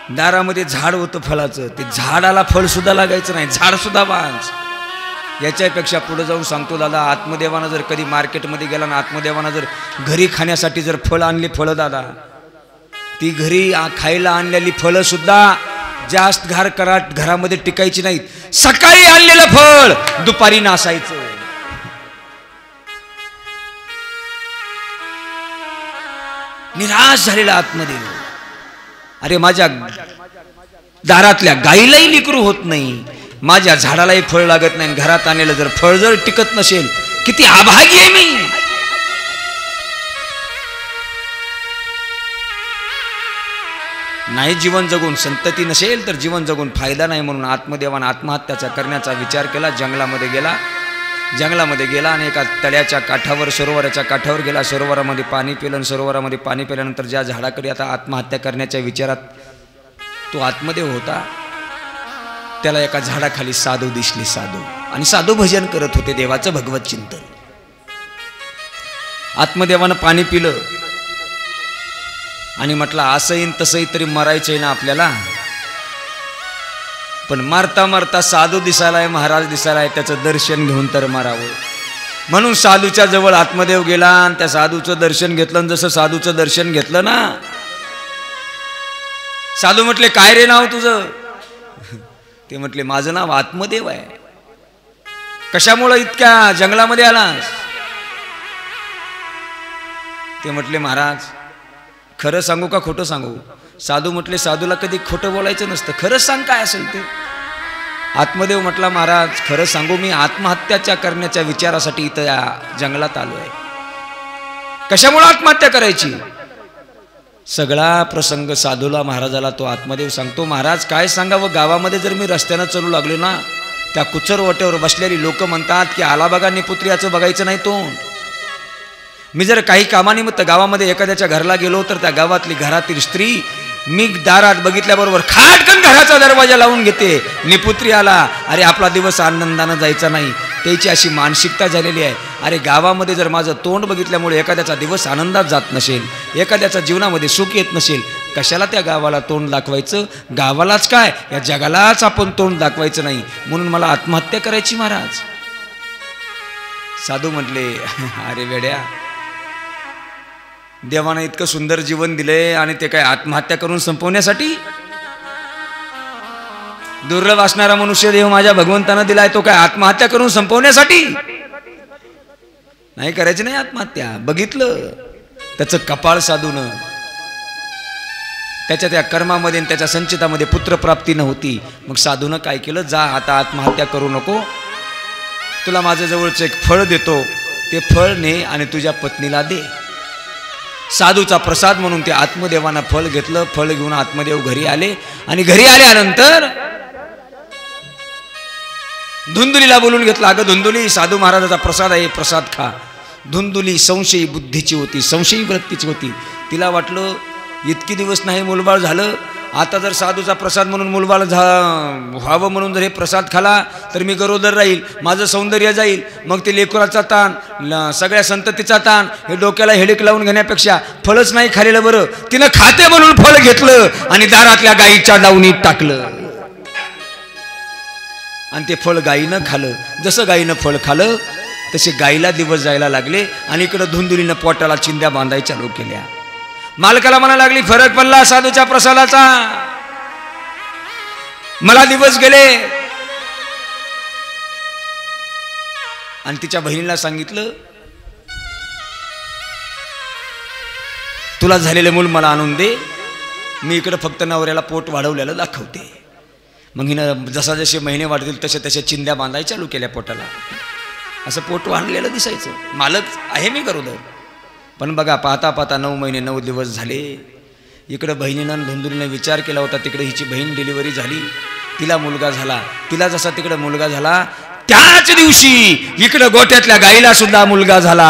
दारामध्ये झाड होतं फळाचं, ते झाडाला फळ सुद्धा लागायचं नाही, झाड सुद्धा वांस. याच्यापेक्षा पुढे जाऊन सांगतो दादा, आत्मदेवानं जर कधी मार्केटमध्ये गेला ना, आत्मदेवानं जर घरी खाण्यासाठी जर फळं आणली, फळं दादा, ती घरी खायला आणलेली फळं सुद्धा जास्त घरामध्ये टिकायची नाहीत. सकाळी आणलेलं फळ दुपारी नासायचं. निराश झालेला आत्मदेव. अरे माझ्या दारातल्या गाईलाही लेकरू होत नाही, माझ्या झाडालाही फळ लागत नाही, घरात आणलेलं जर फळ जर टिकत नसेल, किती अभागी आहे मी. नाही जीवन जगून संतती नसेल तर जीवन जगून फायदा नाही. म्हणून आत्मदेवानं आत्महत्याचा करण्याचा विचार केला. जंगलामध्ये गेला आणि एका तळ्याच्या काठावर, सरोवराच्या काठावर गेला. सरोवरामध्ये पाणी पिलं आणि सरोवरामध्ये पाणी पिल्यानंतर ज्या झाडाकडे आता आत्महत्या करण्याच्या विचारात तो आत्मदेव होता, त्याला एका झाडाखाली साधू दिसले. आणि साधू भजन करत होते, देवाचं भगवत चिंतन. आत्मदेवानं पाणी पिलं आणि म्हटलं, असंही तसंही तरी मरायचंय ना आपल्याला. पण मारता मारता साधू दिसायलाय, महाराज दिसायलाय, त्याचं दर्शन घेऊन तर मारावं. म्हणून साधूच्या जवळ आत्मदेव गेला आणि त्या साधूचं दर्शन घेतलं. आणि जसं साधूचं दर्शन घेतलं ना, साधू म्हटले, काय रे नाव तुझं? ते म्हटले, माझं नाव आत्मदेव आहे. कशामुळे इतक्या जंगलामध्ये आलास? ते म्हटले, महाराज खरं सांगू का खोटं सांगू? साधू म्हटले, साधूला कधी खोटं बोलायचं नसतं, खरंच सांग काय असेल ते. आत्मदेव म्हटला, महाराज खरं सांगू, मी आत्महत्याच्या करण्याच्या विचारासाठी इथं या जंगलात आलो आहे. कशामुळे आत्महत्या करायची? सगळा प्रसंग साधूला, महाराजाला तो आत्मदेव सांगतो. महाराज काय सांगावं, गावामध्ये जर मी रस्त्यानं चालू लागलो ना, त्या कुचर वाटेवर बसलेली लोक म्हणतात की आला बघा निपुत्री, याचं बघायचं नाही तोंड. मी जर काही कामानिमित्त गावामध्ये एखाद्याच्या घरला गेलो तर त्या गावातली घरातील स्त्री मी दारात बघितल्याबरोबर खाटकन घराचा दरवाजा लावून घेते. निपुत्री आला, अरे आपला दिवस आनंदानं जायचा नाही, त्याची अशी मानसिकता झालेली आहे. अरे गावामध्ये जर माझं तोंड बघितल्यामुळे एखाद्याचा दिवस आनंदात जात नसेल, एखाद्याच्या जीवनामध्ये सुख येत नसेल, कशाला त्या गावाला तोंड दाखवायचं? गावालाच काय, या जगालाच आपण तोंड दाखवायचं नाही. म्हणून मला आत्महत्या करायची महाराज. साधू म्हटले, अरे वेड्या, देवानं इतकं सुंदर जीवन दिलंय आणि ते काय आत्महत्या करून संपवण्यासाठी? दुर्लभ असणारा मनुष्य देव माझ्या भगवंतानं दिलाय, तो काय आत्महत्या करून संपवण्यासाठी? नाही करायची नाही आत्महत्या. बघितलं त्याचं कपाळ साधून, त्याच्या त्या कर्मामध्ये त्याच्या संचितामध्ये पुत्रप्राप्ती नव्हती. मग साधूनं काय केलं, जा आता आत्महत्या करू नको, तुला माझ्या जवळचं एक फळ देतो, ते फळ ने आणि तुझ्या पत्नीला दे. साधूचा प्रसाद म्हणून ते आत्मदेवानं फळ घेतलं. फळ घेऊन आत्मदेव घरी आले आणि घरी आल्यानंतर धुंदुलीला बोलून घेतलं. अगं धुंदुली, साधू महाराजाचा प्रसाद आहे, प्रसाद खा. धुंदुली संशयी बुद्धीची होती, संशयी वृत्तीची होती. तिला वाटलं इतकी दिवस नाही मुलबाळ झालं, आता जर साधूचा प्रसाद म्हणून मुलबाळ व्हावं म्हणून जर हे प्रसाद खाला तर मी गरोदर राहील, माझं सौंदर्य जाईल. मग ते लेकराचा ताण, सगळ्या संततीचा ताण, हे डोक्याला हेडेक लावून घेण्यापेक्षा फळच नाही खालेलं बरं. तिनं खाते म्हणून फळ घेतलं आणि दारातल्या गाईच्या दावणीत टाकलं आणि ते फळ गाईनं खालं. जसं गाईनं फळ खालं तसे गाईला दिवस जायला लागले आणि इकडं धुंदुलीनं पोटाला चिंध्या बांधायच्या चालू केल्या. मालकाला म्हणा लागली, फरक पडला साधूच्या प्रसादाचा, मला दिवस गेले. आणि तिच्या बहिणीला सांगितलं तुला झालेलं मूल मला आणून दे, मी इकडं फक्त नवऱ्याला पोट वाढवलेलं दाखवते. मग हिनं जसा जसे महिने वाढतील तसे तसे चिंध्या बांधायला चालू केल्या पोटाला. असं पोट वाढलेलं दिसायचं. मालक आहे मी गरोदर. पण बघा पाहता पाहता 9 महिने 9 दिवस झाले. इकडं बहिणीनं धुंदुलीने विचार केला होता, तिकडे हिची बहीण डिलिव्हरी झाली, तिला मुलगा झाला. तिला जसा तिकडं मुलगा झाला त्याच दिवशी इकडं गोठ्यातल्या गाईला सुद्धा मुलगा झाला.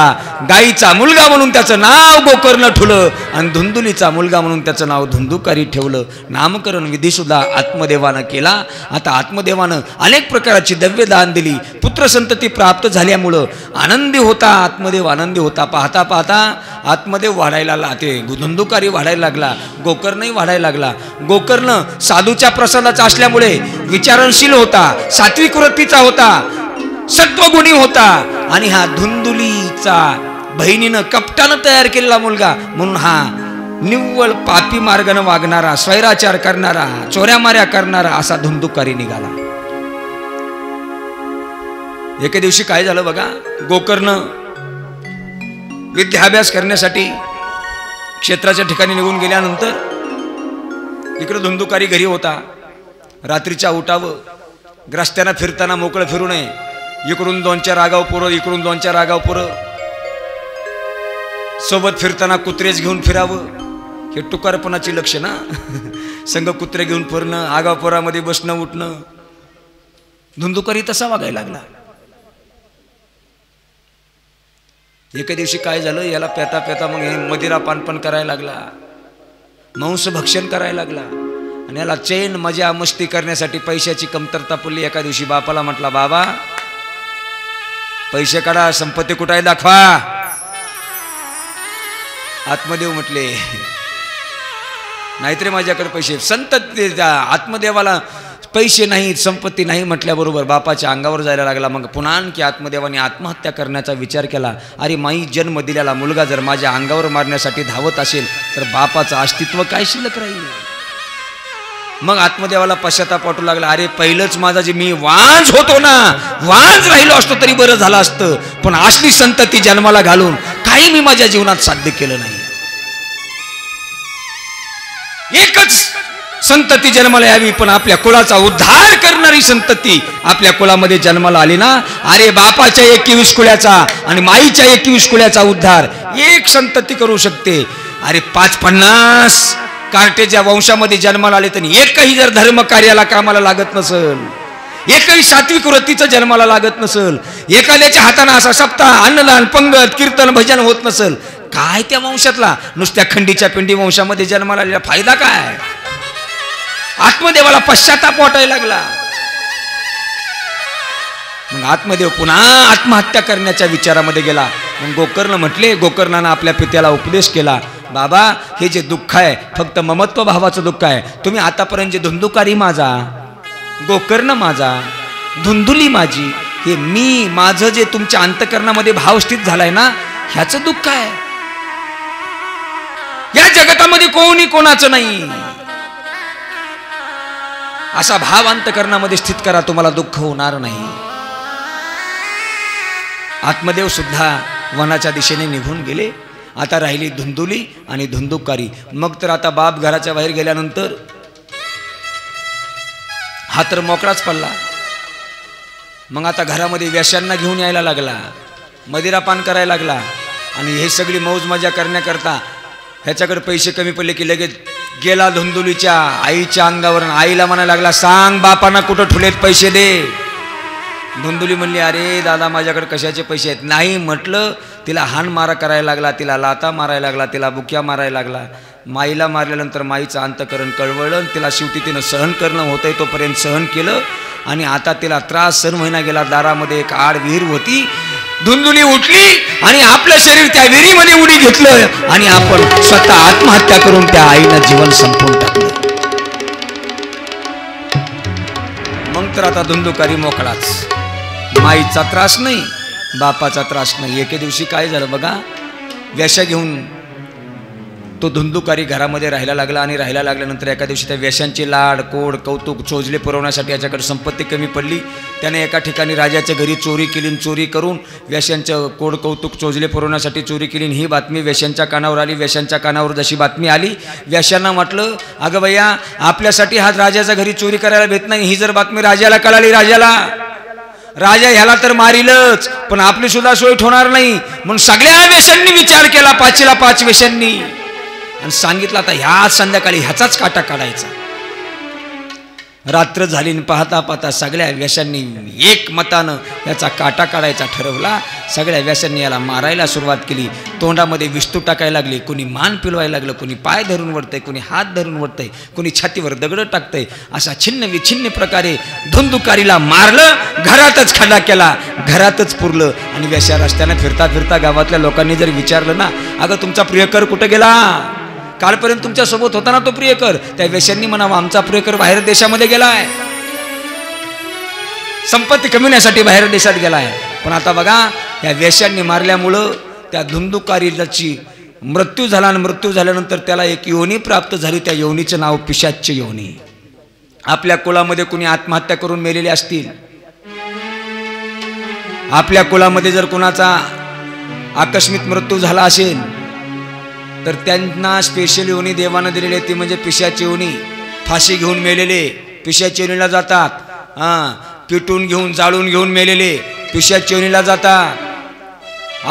गाईचा मुलगा म्हणून त्याचं नाव गोकर्ण ठेवलं आणि धुंदुलीचा मुलगा म्हणून त्याचं नाव धुंदुकारी ठेवलं. नामकरण विधी सुद्धा आत्मदेवानं केला. आता आत्मदेवानं अनेक प्रकारची द्रव्य दान दिली. पुत्र संतती प्राप्त झाल्यामुळं आनंदी होता. आत्मदेव आनंदी होता. पाहता पाहता आत्मदेव वाढायला लागला, ते धुंदुकारी वाढायला लागला, गोकर्णही वाढायला लागला. गोकर्ण साधूच्या प्रसादाचा असल्यामुळे विचारणशील होता, सात्विक वृत्तीचा होता, सत्वगुणी होता. आणि हा धुंदुलीचा बहिणीनं कपटानं तयार केलेला मुलगा म्हणून हा निव्वळ पापी मार्गानं वागणारा, स्वैराचार करणारा, चोऱ्या माऱ्या करणारा असा धुंदुकारी निघाला. एके दिवशी काय झालं बघा, गोकर्ण विद्याभ्यास करण्यासाठी क्षेत्राच्या ठिकाणी निघून गेल्यानंतर इकडे धुंदुकारी घरी होता. रात्रीच्या उठावं, रस्त्यानं फिरताना मोकळं फिरू नये. इकडून 2-4 आगाव पोरं, इकडून 2-4 आगाव पोरं, सोबत फिरताना कुत्रेच घेऊन फिरावं. हे टुकारपणाची लक्षणं. संघ कुत्रे घेऊन फिरणं, आगाव पोरामध्ये बसणं उठणं. धुंदुकारी तसा वागायला लागला. एके दिवशी काय झालं, याला पेता पेता मग हे मदिरा पानपण करायला लागला, मांस भक्षण करायला लागला. आणि याला चैन मजा मस्ती करण्यासाठी पैशाची कमतरता पडली. एका दिवशी बापाला म्हटला, बाबा पैसे काढा, संपत्ती कुठे आहे दाखवा. आत्मदेव म्हटले, नाहीतरी माझ्याकडे पैसे. संत आत्मदेवाला पैसे नाहीत, संपत्ती नाही म्हटल्याबरोबर बापाच्या अंगावर जायला लागला. मग पुन्हा आणखी आत्मदेवाने आत्महत्या करण्याचा विचार केला. अरे माई जन्म दिलेला मुलगा जर माझ्या अंगावर मारण्यासाठी धावत असेल तर बापाचं अस्तित्व काय शिल्लक राहील. मग आत्मदेवाला पश्चाताप वाटू लागला, अरे पहिलंच माझा जे मी वांज होतो ना, वांज राहिलो असतो तरी बरं झालं असतं, पण असली संतती जन्माला घालून काही मी माझ्या जीवनात साध्य केलं नाही. एकच संतती जन्माला यावी, पण आपल्या कुळाचा उद्धार करणारी संतती आपल्या कुळामध्ये जन्माला आली ना, अरे बापाच्या 21 कुळाचा आणि माईच्या 21 कुळाचा उद्धार एक संतती करू शकते. अरे 5-50 कार्टेच्या वंशामध्ये जन्माला आले तरी एकही जर धर्म कार्याला कामाला लागत नसल, एकही सात्विक वृत्तीचं जन्माला लागत नसल, एखाद्याच्या हाताने असा सप्ताह अन्नदान पंगत कीर्तन भजन होत नसल, काय त्या वंशातला नुसत्या खंडीच्या पिंडी वंशामध्ये जन्माला आलेला फायदा काय. आत्मदेवाला पश्चाताप वाटायला लागला. मग आत्मदेव पुन्हा आत्महत्या करण्याच्या विचारामध्ये गेला. मग गोकर्ण म्हटले, गोकर्णानं आपल्या पित्याला उपदेश केला, बाबा हे जे दुःख आहे फक्त ममत्व भावाचं दुःख आहे. तुम्ही आतापर्यंत जे धुंदुकारी माझा, गोकर्ण माझा, धुंदुली माझी, हे मी माझं जे तुमच्या अंतकरणामध्ये भाव स्थित झालाय ना, ह्याचं दुःख आहे. या जगतामध्ये कोणी कोणाचं नाही. असा भाव अंतकरणामध्ये स्थित करा, तुम्हाला दुःख होणार नाही. आत्मदेव सुद्धा वनाच्या दिशेने निघून गेले. आता राहिली धुंदुली आणि धुंदुकारी. मग तर आता बाप घराच्या बाहेर गेल्यानंतर हा तर मोकळाच पडला. मग आता घरामध्ये व्याशांना घेऊन यायला लागला, मदिरापान करायला लागला. आणि हे सगळी मौज मजा करण्याकरता ह्याच्याकडे पैसे कमी पडले की लगेच गेला धुंदुलीच्या आईच्या अंगावर. आईला म्हणायला लागला, सांग बापांना कुठं ठुलेत पैसे दे. धुंदुली म्हणली, अरे दादा माझ्याकडे कशाचे पैसे आहेत. नाही म्हटलं. तिला हाण मारा करायला लागला, तिला लाता मारायला लागला, तिला बुक्या मारायला लागला. माईला मारल्यानंतर माईचं अंतकरण कळवळलं. तिला शेवटी तिनं सहन करणं होतंय तोपर्यंत सहन केलं. आणि आता तिला त्रास सहन होईना गेला. दारामध्ये एक आड विहीर होती. धुंदुली उठली आणि आपलं शरीर त्या विहिरीमध्ये उडी घेतलं आणि आपण स्वतः आत्महत्या करून त्या आईनं जीवन संपवून टाकलं. मग तर आता धुंदुकारी मोकळाच. माईचा त्रास नाही, बापाचा त्रास नाही. एके दिवशी काय झालं बघा, व्याशा घेऊन तो धुंदुकारी घरामध्ये राहायला लागला आणि राहायला लागल्यानंतर एका दिवशी त्या वेश्यांची लाड कोड कौतुक चोजले पुरवण्यासाठी याच्याकडे संपत्ती कमी पडली. त्याने एका ठिकाणी राजाच्या घरी चोरी केली. चोरी करून वेश्यांचं कोड कौतुक चोजले पुरवण्यासाठी चोरी केली. ही बातमी वेश्यांच्या कानावर आली. वेश्यांच्या कानावर जशी बातमी आली वेश्यांना म्हटलं अगं भैया आपल्यासाठी हा राजाच्या घरी चोरी करायला भेट नाही. ही जर बातमी राजाला कळाली राजा ह्याला तर मारीलच पण आपली सुद्धा सोय होणार नाही. म्हणून सगळ्या वेश्यांनी विचार केला 5ला 5 वेश्यांनी आणि सांगितलं आता ह्या संध्याकाळी ह्याचाच काटा काढायचा. रात्र झाली पाहता पाहता सगळ्या वेश्यांनी एक मतानं याचा काटा काढायचा ठरवला. सगळ्या वेश्यांनी याला मारायला सुरुवात केली. तोंडामध्ये विस्तू टाकायला लागली. कोणी मान पिलवायला लागलं. कोणी पाय धरून वरतंय. कोणी हात धरून वरतंय. कोणी छातीवर दगड टाकतंय. अशा छिन्न विछिन्न प्रकारे धुंदुकारीला मारलं. घरातच खड्डा केला. घरातच पुरलं. आणि वेश्या रस्त्यानं फिरता फिरता गावातल्या लोकांनी जर विचारलं ना अगं तुमचा प्रियकर कुठं गेला कालपर्यंत तुमच्या सोबत होता ना तो प्रियकर. त्या वेश्यांनी म्हणावं आमचा प्रियकर बाहेर देशामध्ये गेलाय. संपत्ती कमविण्यासाठी बाहेर देशात गेलाय. पण आता बघा या वेश्यांनी मारल्यामुळं त्या धुंदुकारीची मृत्यू झाला. आणि मृत्यू झाल्यानंतर त्याला एक योनी प्राप्त झाली. त्या योनीचं नाव पिशाच्य योनी. आपल्या कुलामध्ये कुणी आत्महत्या करून मेलेले असतील. आपल्या कुलामध्ये जर कुणाचा आकस्मिक मृत्यू झाला असेल तर त्यांना स्पेशल योनी देवानं दिलेली ती म्हणजे पिशाची योनी. फाशी घेऊन मेलेले पिशाची योनीला जातात. पिटून घेऊन जाळून घेऊन मेलेले पिशाची योनीला जातात.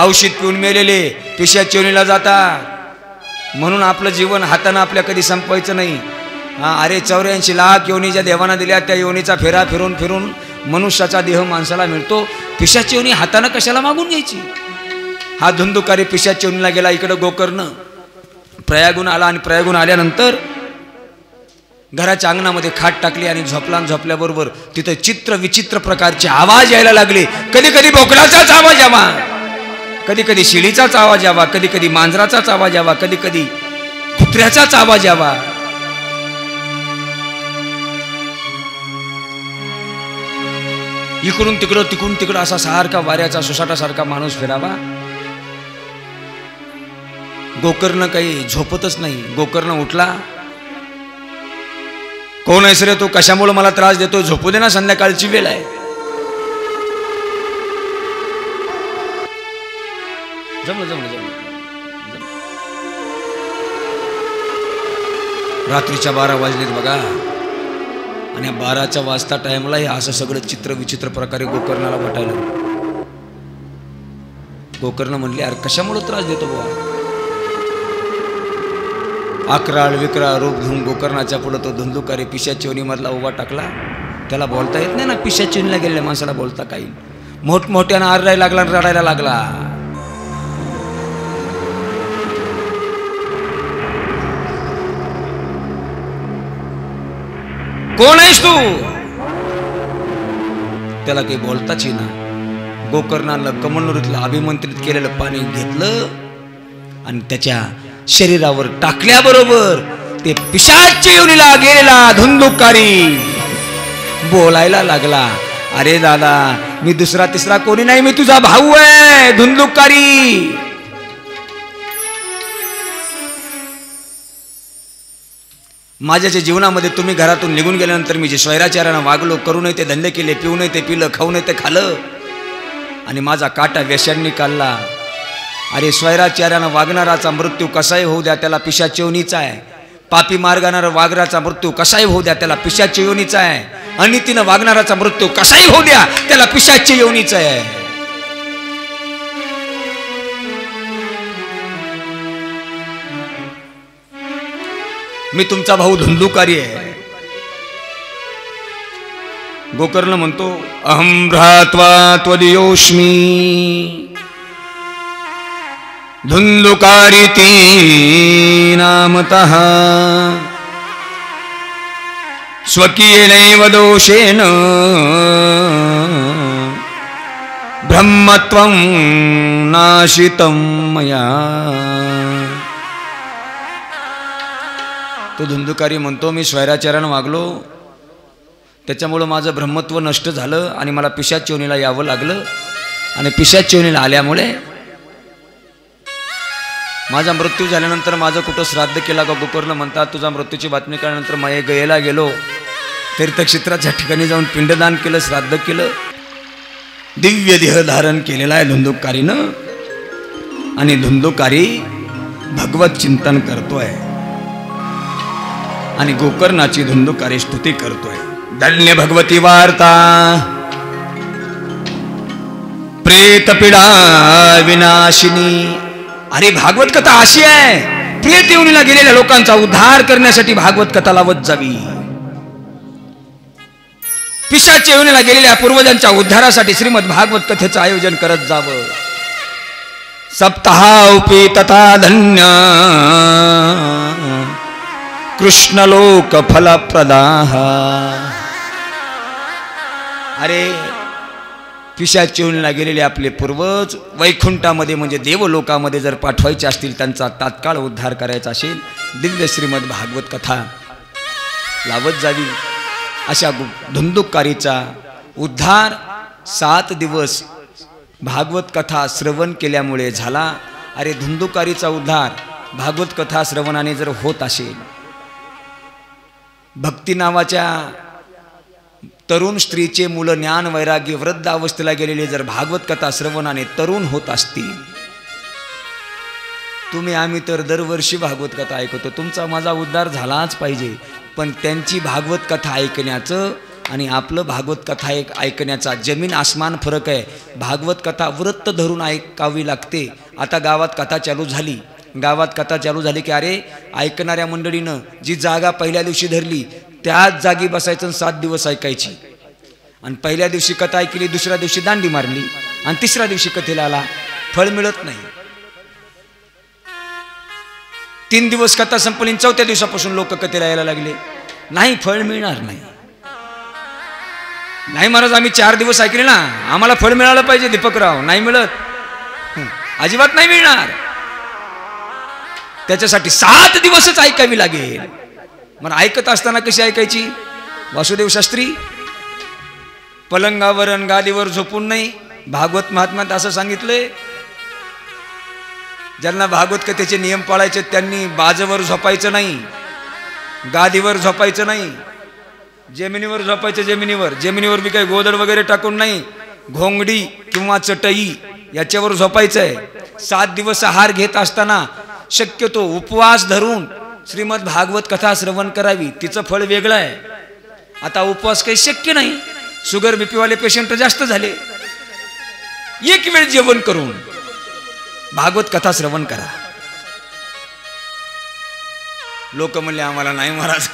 औषध पिऊन मेलेले पिशाची योनीला जातात. म्हणून आपलं जीवन हातानं आपल्या कधी संपवायचं नाही. अरे 84 लाख योनी ज्या देवानं दिल्या त्या योनीचा फेरा फिरून फिरून मनुष्याचा देह माणसाला मिळतो. पिशाची योनी हातानं कशाला मागून घ्यायची. हा धुंदुकारी पिशाची योनीला गेला. इकडं गोकर्ण प्रयागून आला. आणि प्रयागून आल्यानंतर घराच्या अंगणामध्ये खाट टाकली आणि झोपल्याबरोबर तिथे चित्र विचित्र प्रकारचे आवाज यायला लागले. कधी कधी बोकडाचाच आवाज यावा. कधी कधी शिडीचाच आवाज यावा. कधी कधी मांजराचाच आवाज यावा. कधी कधी कुत्र्याचाच आवाज यावा. इकडून तिकडं असा सारखा वाऱ्याचा सुसाटासारखा माणूस फिरावा. गोकर्ण काही झोपतच नाही. गोकर्ण उठला. कोण आहेस रे तू कशामुळे मला त्रास देतो. झोपू दे ना संध्याकाळची वेळ आहे. जमलं रात्रीच्या 12 वाजलेत बघा. आणि 12च्या वाजता टाइमला हे असं सगळं चित्र विचित्र प्रकारे गोकर्णाला वाटायला. गोकर्ण म्हणले अरे कशामुळे त्रास देतो बाबा. अकराळ विकराळ रूप घेऊन गोकर्णाच्या पुढे तो धुंदुकारी पिशाची योनी मधला उभा टाकला. त्याला बोलता येत नाही ना. पिशाची योनीला गेलेल्या माणसाला बोलता काही. मोठमोठ्यानं आरडायला लागला रडायला लागला. कोण आहेस तू. त्याला काही बोलताच ना. गोकर्णानं कमळनुरीतलं अभिमंत्रित केलेलं पाणी घेतलं आणि त्याच्या शरीरावर टाकल्याबरोबर ते पिशाच्य योनीला गेलेला धुंदुकारी बोलायला लागला. अरे दादा मी दुसरा तिसरा कोणी नाही. मी तुझा भाऊ आहे धुंदुकारी. माझ्या जीवनामध्ये तुम्ही घरातून निघून गेल्यानंतर मी जे स्वैराचार्यानं वागलो करू नये ते धंदे केले पिऊ नये ते पिलं खाऊ नये ते खाल्लं आणि माझा काटा वेश्यांनी काढला. अरे स्वैराचार्यानं वागणाराचा मृत्यू कसाही होऊ द्या त्याला पिशाची योनीचा आहे. पापी मार्गानं वागणाराचा मृत्यू कसाही होऊ द्या त्याला पिशाची योनीचा आहे. अनितीनं वागणाराचा मृत्यू कसाही होऊ द्या त्याला पिशाची योनीचा आहे. मी तुमचा भाऊ धुंदुकारी आहे. गोकर्ण म्हणतो अहं भ्रात्वा त्वदयोस्मी धुंदुकारिती नामतः स्वकीयेनैव दोषेण ब्रह्मत्वं नाशितं मया. तो धुंदुकारी म्हणतो मी स्वैराचार्यानं वागलो त्याच्यामुळं माझं ब्रह्मत्व नष्ट झालं आणि मला पिशाच्य योनीला यावं लागलं आणि पिशाच्य योनीला आल्यामुळे माझा मृत्यू झाल्यानंतर माझं कुठं श्राद्ध केला का गोकर्ण म्हणतात. तुझा मृत्यूची बातमी कळल्यानंतर माये गयेला गेलो, तीर्थक्षेत्राच्या ठिकाणी जाऊन पिंडदान केलं, श्राद्ध केलं. दिव्य देह धारण केलेला आहे धुंदुकारीनं आणि धुंदुकारी भगवत चिंतन करतोय आणि गोकर्णाची धुंदुकारी स्तुती करतोय. धन्य भगवती वार्ता प्रेत पीडा विनाशिनी. अरे भागवत कथा अशी आहे, प्रेत येऊनीला गेलेल्या लोकांचा उद्धार करण्यासाठी भागवत कथा लावत जावी. पिशाच्या येऊनीला गेलेल्या पूर्वजांच्या उद्धारासाठी श्रीमद भागवत कथेचं आयोजन करत जावं. सप्ताहोपी तथा धन्य कृष्णलोक फलप्रदाः. अरे पिशाच्या येऊनीला गेलेले आपले पूर्वज वैकुंठामध्ये म्हणजे देवलोकामध्ये जर पाठवायचे असतील, त्यांचा तात्काळ उद्धार करायचा असेल, दिव्य श्रीमद भागवत कथा लावत जावी. अशा धुंदुकारीचा उद्धार 7 दिवस भागवत कथा श्रवण केल्यामुळे झाला. अरे धुंदुकारीचा उद्धार भागवत कथा श्रवणाने जर होत असेल, भक्ती नावाच्या तरुण स्त्रीचे मुलं ज्ञान वैराग्य वृद्ध अवस्थेला गेलेले जर भागवत कथा श्रवणाने तरुण होत असतील, तुम्ही आम्ही तर दरवर्षी भागवत कथा ऐकतो, तुमचा माझा उद्धार झालाच पाहिजे. पण त्यांची भागवत कथा ऐकण्याचं आणि आपलं भागवत कथा ऐकण्याचा जमीन आसमान फरक आहे. भागवत कथा व्रत धरून ऐकावी लागते. आता गावात कथा चालू झाली की अरे ऐकणाऱ्या मंडळीनं जी जागा पहिल्या दिवशी धरली त्याच जागी बसायचं 7 दिवस ऐकायची. आणि पहिल्या दिवशी कथा ऐकली, दुसऱ्या दिवशी दांडी मारली आणि तिसऱ्या दिवशी कथेला आला, फळ मिळत नाही. 3 दिवस कथा संपली, 4थ्या दिवसापासून लोक कथेला यायला लागले, नाही फळ मिळणार नाही. नाही महाराज आम्ही 4 दिवस ऐकले ना, आम्हाला फळ मिळालं पाहिजे. दीपकराव नाही मिळत, अजिबात नाही मिळणार. त्याच्यासाठी 7 दिवसच ऐकावी लागेल. मग ऐकत असताना कशी ऐकायची? वासुदेव शास्त्री पलंगावर आणि गादीवर झोपून नाही. भागवत महात्म्यात असं सांगितलंय, ज्यांना भागवत कथेचे नियम पाळायचे त्यांनी बाजवर झोपायचं नाही, गादीवर झोपायचं नाही, जमिनीवर झोपायचं. जमिनीवर बी काही गोदड वगैरे टाकून नाही, घोंगडी किंवा चटई याच्यावर झोपायचंय. 7 दिवस आहार घेत असताना शक्यतो उपवास धरून श्रीमद भागवत कथा श्रवण करावी. तिचं फळ वेगळं आहे. आता उपवास काही शक्य नाही, शुगर बीपी वाले पेशंट जास्त झाले. एक वेळ जेवण करून भागवत कथा श्रवण करा. लोक म्हणले आम्हाला नाही महाराज,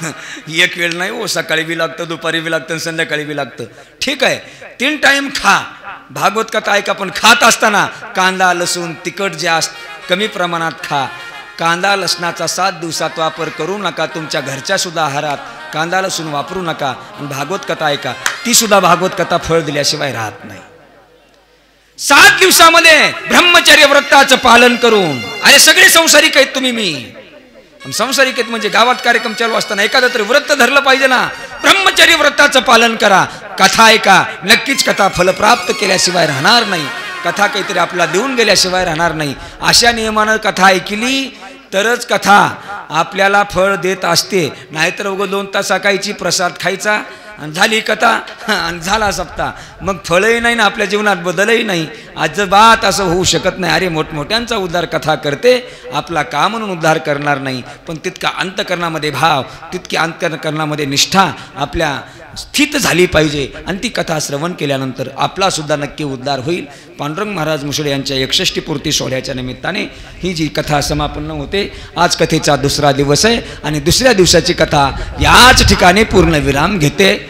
एक वेळ नाही हो, सकाळी बी लागतं, दुपारी बी लागतं, संध्याकाळी बी लागतं. ठीक आहे, 3 टाइम खा, भागवत कथा ऐका. पण खात असताना कांदा लसूण तिखट जास्त कमी प्रमाणात खा. कांदा लसणाचा 7 दिवसात वापर करू नका. तुमच्या घरच्या सुद्धा आहारात कांदा लसूण वापरू नका. आणि भागवत कथा ऐका, ती सुद्धा भागवत कथा फळ दिल्याशिवाय राहत नाही. 7 दिवसामध्ये ब्रह्मचर्य व्रताचं पालन करून, अरे सगळे संसारिक आहेत तुम्ही, मी संसारिक आहेत म्हणजे गावात कार्यक्रम चालू असताना एखादं तरी व्रत धरलं पाहिजे ना. ब्रह्मचर्य व्रताचं पालन करा, कथा ऐका. नक्कीच कथा फलप्राप्त केल्याशिवाय राहणार नाही, कथा काहीतरी आपल्याला देऊन गेल्याशिवाय राहणार नाही. अशा नियमानं कथा ऐकली तरच कथा आपल्याला फळ देत असते. नाहीतर उगं 2 तास ऐकायची, प्रसाद खायचा आणि झाली कथा आणि झाला सप्ताह, मग फळही नाही ना आपल्या जीवनात बदलही नाही. अजिबात असं होऊ शकत नाही. अरे मोठमोठ्यांचा उद्धार कथा करते, आपला का म्हणून उद्धार करणार नाही. पण तितका अंतकरणामध्ये भाव, तितकी अंतकरणामध्ये निष्ठा आपल्या स्थित झाली पाहिजे. आणि ती कथा श्रवण केल्यानंतर आपला सुद्धा नक्की उद्धार होईल. पांडुरंग महाराज मुसळे यांच्या 61 पूर्ती सोहळ्याच्या निमित्ताने ही जी कथा समापन्न होते. आज कथेचा 2रा दिवस आहे आणि 2ऱ्या दिवसाची कथा याच ठिकाणी पूर्णविराम घेते.